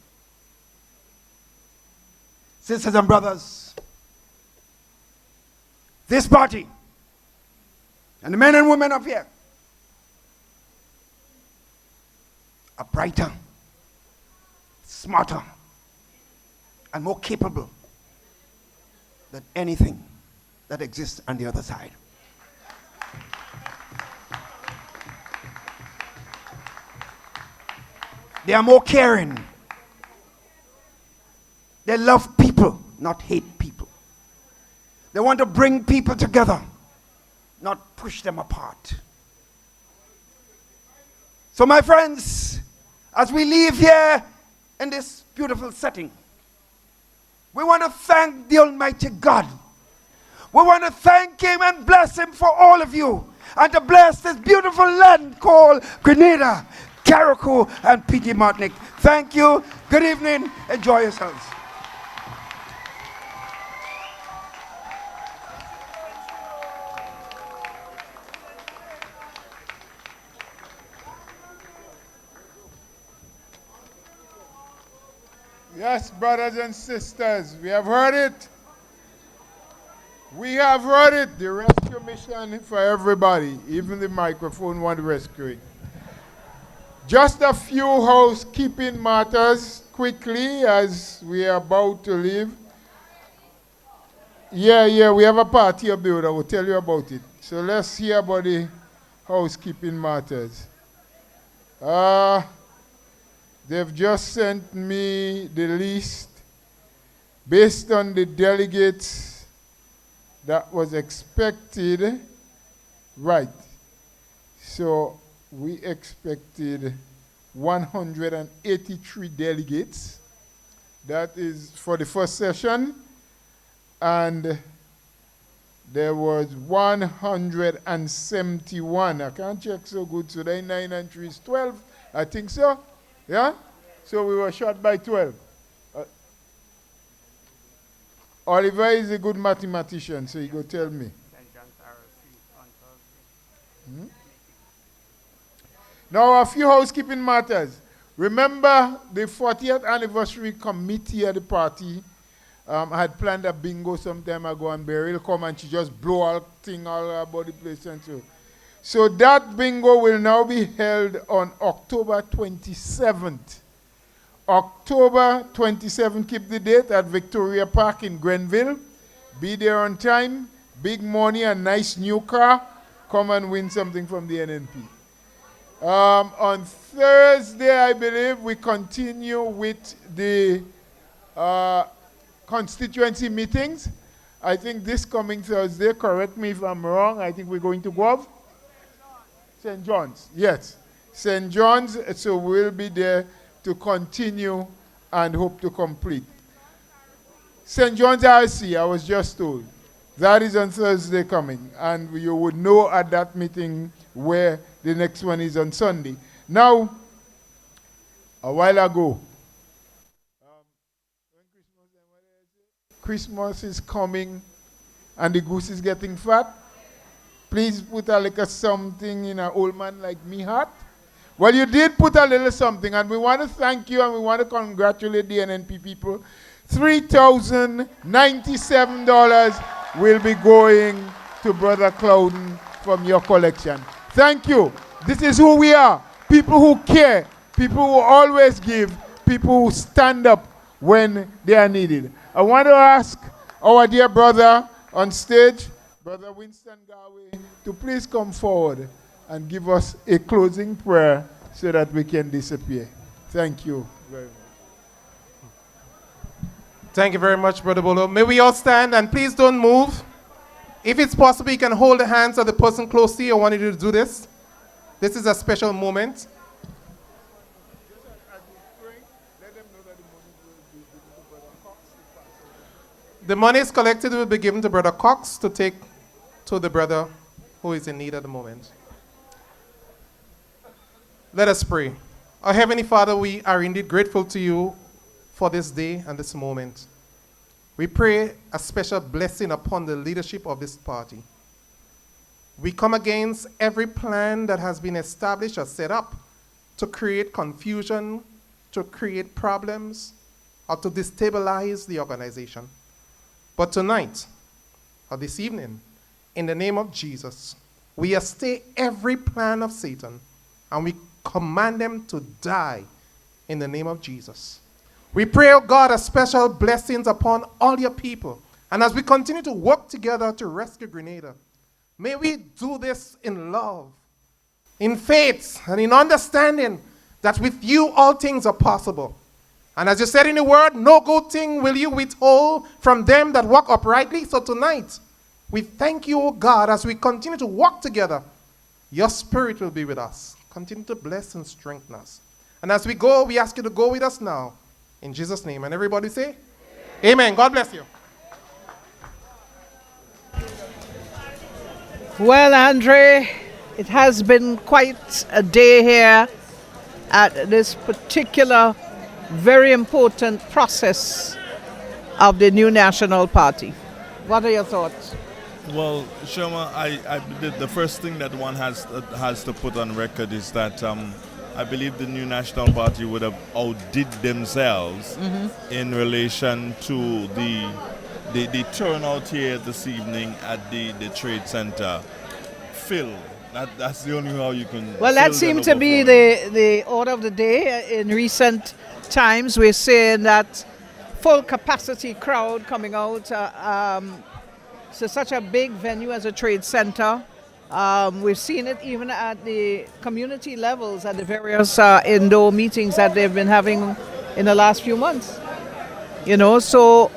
I: Sisters and brothers, this party and the men and women of here are brighter, smarter, and more capable than anything that exists on the other side. They are more caring. They love people, not hate people. They want to bring people together, not push them apart. So my friends, as we leave here in this beautiful setting, we want to thank the Almighty God. We want to thank Him and bless Him for all of you, and to bless this beautiful land called Grenada, Carriacou, and Petit Martinique. Thank you. Good evening. Enjoy yourselves.
C: Yes, brothers and sisters, we have heard it. We have heard it. The rescue mission for everybody, even the microphone want rescuing. Just a few housekeeping matters quickly as we are about to leave. Yeah, we have a party up there. I will tell you about it. So let's hear about the housekeeping matters. They've just sent me the list based on the delegates that was expected. Right. So we expected 183 delegates. That is for the first session. And there was 171. I can't check so good. So 9 and 3 is 12. I think so. Yeah? So we were short by 12. Oliver is a good mathematician, so he go tell me. Now, a few housekeeping matters. Remember the 40th anniversary committee at the party. I had planned a bingo some time ago, and Beryl come and she just blow all thing all about the place and so. So that bingo will now be held on October 27th. October 27th, keep the date, at Victoria Park in Grenville. Be there on time, big money, a nice new car. Come and win something from the NNP. On Thursday, I believe, we continue with the constituency meetings. I think this coming Thursday, correct me if I'm wrong, I think we're going to Guelph. St. John's, yes. St. John's, so we'll be there to continue and hope to complete. St. John's RC, I was just told, that is on Thursday coming, and you would know at that meeting where the next one is on Sunday. Now, a while ago, Christmas is coming and the goose is getting fat. Please put a little something in an old man like me hat. Well, you did put a little something, and we want to thank you and we want to congratulate the NNP people. $3,097 will be going to Brother Clouden from your collection. Thank you. This is who we are. People who care, people who always give, people who stand up when they are needed. I want to ask our dear brother on stage, Brother Winston Garway, to please come forward and give us a closing prayer so that we can disappear. Thank you very much.
F: Thank you very much, Brother Bolo. May we all stand, and please don't move. If it's possible, you can hold the hands of the person close to you. I want you to do this. This is a special moment. The money is collected will be given to Brother Cox to take to the brother who is in need at the moment. Let us pray. Our Heavenly Father, we are indeed grateful to you for this day and this moment. We pray a special blessing upon the leadership of this party. We come against every plan that has been established or set up to create confusion, to create problems, or to destabilize the organization. But tonight, or this evening, in the name of Jesus, we stay every plan of Satan, and we command them to die in the name of Jesus. We pray, oh God, a special blessings upon all your people. And as we continue to work together to rescue Grenada, may we do this in love, in faith, and in understanding that with you all things are possible. And as you said in the word, no good thing will you withhold from them that walk uprightly. So tonight, we thank you, O God, as we continue to walk together. Your spirit will be with us. Continue to bless and strengthen us. And as we go, we ask you to go with us now. In Jesus' name. And everybody say, Amen. God bless you.
A: Well, Andre, it has been quite a day here at this particular very important process of the new National Party. What are your thoughts?
B: Well, Shoma, the first thing that one has to put on record is that I believe the new National Party would have outdid themselves in relation to the turnout here this evening at the Trade Center. Phil, that's the only how you can.
A: Well, that seemed to be the order of the day. In recent times, we're seeing that full capacity crowd coming out to such a big venue as a Trade Center. We've seen it even at the community levels at the various indoor meetings that they've been having in the last few months. You know, so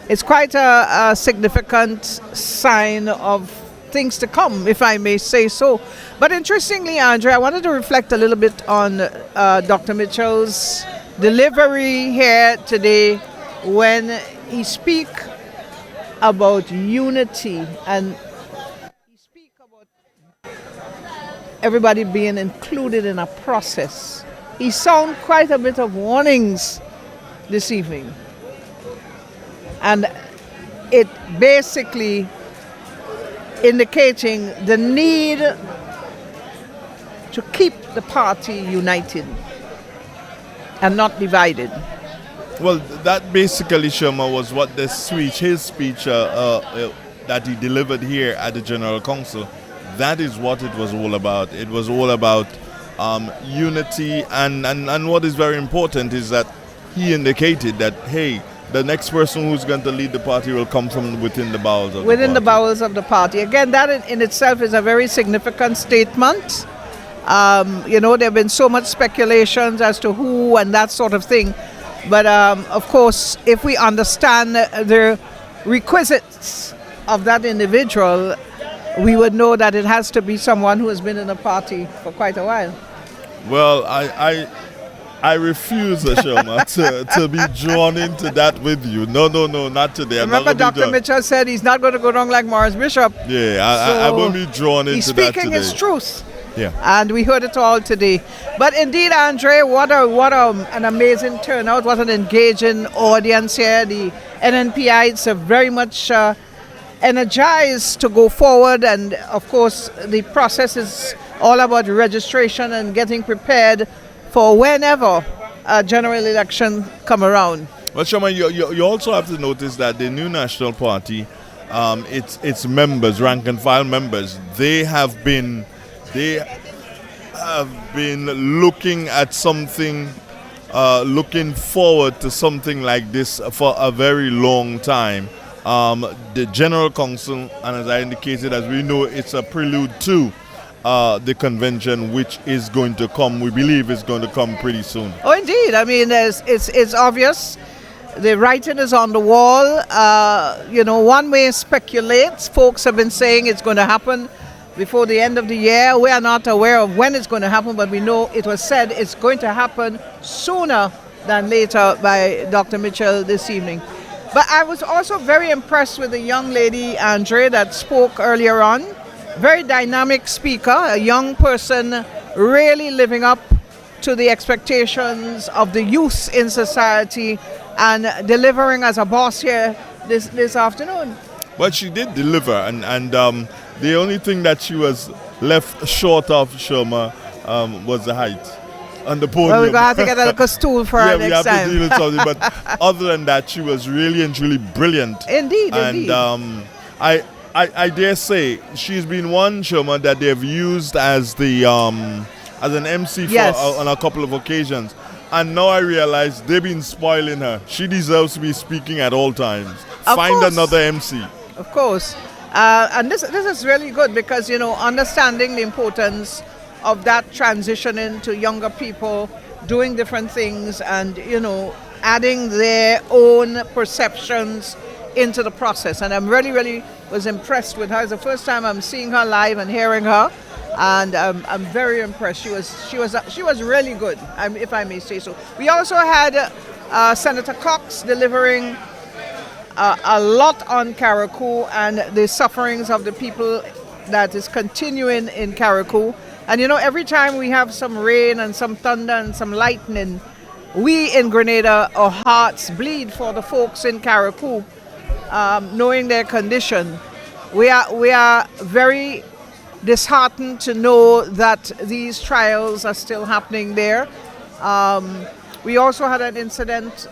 A: it's quite a significant sign of things to come, if I may say so. But interestingly, Andre, I wanted to reflect a little bit on Dr. Mitchell's delivery here today when he speak about unity and he speak about everybody being included in a process. He sound quite a bit of warnings this evening. And it basically indicating the need to keep the party united and not divided.
B: Well, that basically, Sherma, was what his speech that he delivered here at the General Council, that is what it was all about. It was all about unity, and what is very important is that he indicated that, hey, the next person who's going to lead the party will come from within the bowels of the party. Again,
A: that in itself is a very significant statement. You know, there have been so much speculations as to who and that sort of thing. But of course, if we understand the requisites of that individual, we would know that it has to be someone who has been in the party for quite a while.
B: Well, I refuse, Shoma, to be drawn into that with you. No, not today.
A: Remember, Dr. Mitchell said he's not going to go down like Morris Bishop.
B: Yeah, I won't be drawn into that today.
A: He's speaking his truth.
B: Yeah.
A: And we heard it all today. But indeed, Andre, what an amazing turnout. What an engaging audience here. The NNPites are very much energized to go forward. And, of course, the process is all about registration and getting prepared for whenever a general election come around.
B: Well, Shoma, you also have to notice that the new National Party, its members, rank and file members, they have been looking at something, looking forward to something like this for a very long time. The General Council, and as I indicated, as we know, it's a prelude to the convention, which is going to come. We believe it's going to come pretty soon.
A: Oh, indeed. I mean, it's obvious. The writing is on the wall. One may speculate. Folks have been saying it's going to happen before the end of the year. We are not aware of when it's going to happen, but we know it was said it's going to happen sooner than later by Dr. Mitchell this evening. But I was also very impressed with the young lady, Andre, that spoke earlier on. Very dynamic speaker, a young person really living up to the expectations of the youth in society and delivering as a boss here this afternoon.
B: Well, she did deliver, and the only thing that she was left short of, Shoma, was the height on the podium.
A: Well, we're going to have to get a little stool for her next time.
B: Yeah, we have to deal with something. But other than that, she was really and truly brilliant.
A: Indeed, indeed.
B: And I dare say she's been one, Shoma, that they've used as the as an MC on a couple of occasions. And now I realize they've been spoiling her. She deserves to be speaking at all times. Find another MC.
A: Of course. And this is really good because, understanding the importance of that transitioning to younger people, doing different things and, adding their own perceptions into the process. And I'm really was impressed with her. It's the first time I'm seeing her live and hearing her. And I'm very impressed. She was really good, if I may say so. We also had Senator Cox delivering a lot on Carriacou and the sufferings of the people that is continuing in Carriacou. And every time we have some rain and some thunder and some lightning, we in Grenada, our hearts bleed for the folks in Carriacou, knowing their condition. We are very disheartened to know that these trials are still happening there. We also had an incident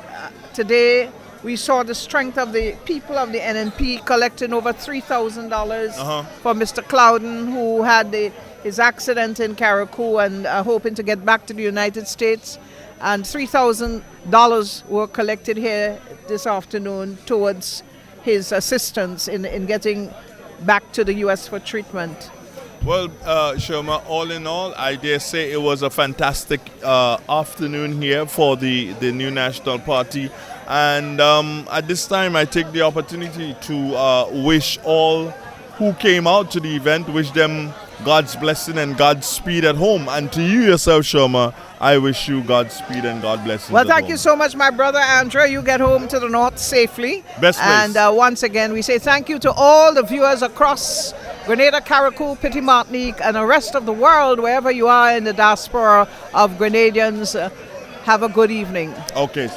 A: today. We saw the strength of the people of the NNP collecting over $3,000 for Mr. Clouden, who had his accident in Carriacou and hoping to get back to the United States. And $3,000 were collected here this afternoon towards his assistance in getting back to the U.S. for treatment.
B: Well, Shoma, all in all, I dare say it was a fantastic afternoon here for the new National Party. And at this time, I take the opportunity to wish all who came out to the event, wish them God's blessing and God's speed at home. And to you yourself, Shoma, I wish you God's speed and God's blessing.
A: Well, thank you so much, my brother Andre. You get home to the north safely.
B: Best place.
A: And once again, we say thank you to all the viewers across Grenada, Carriacou, Petit Martinique, and the rest of the world, wherever you are in the diaspora of Grenadians. Have a good evening.
B: Okay.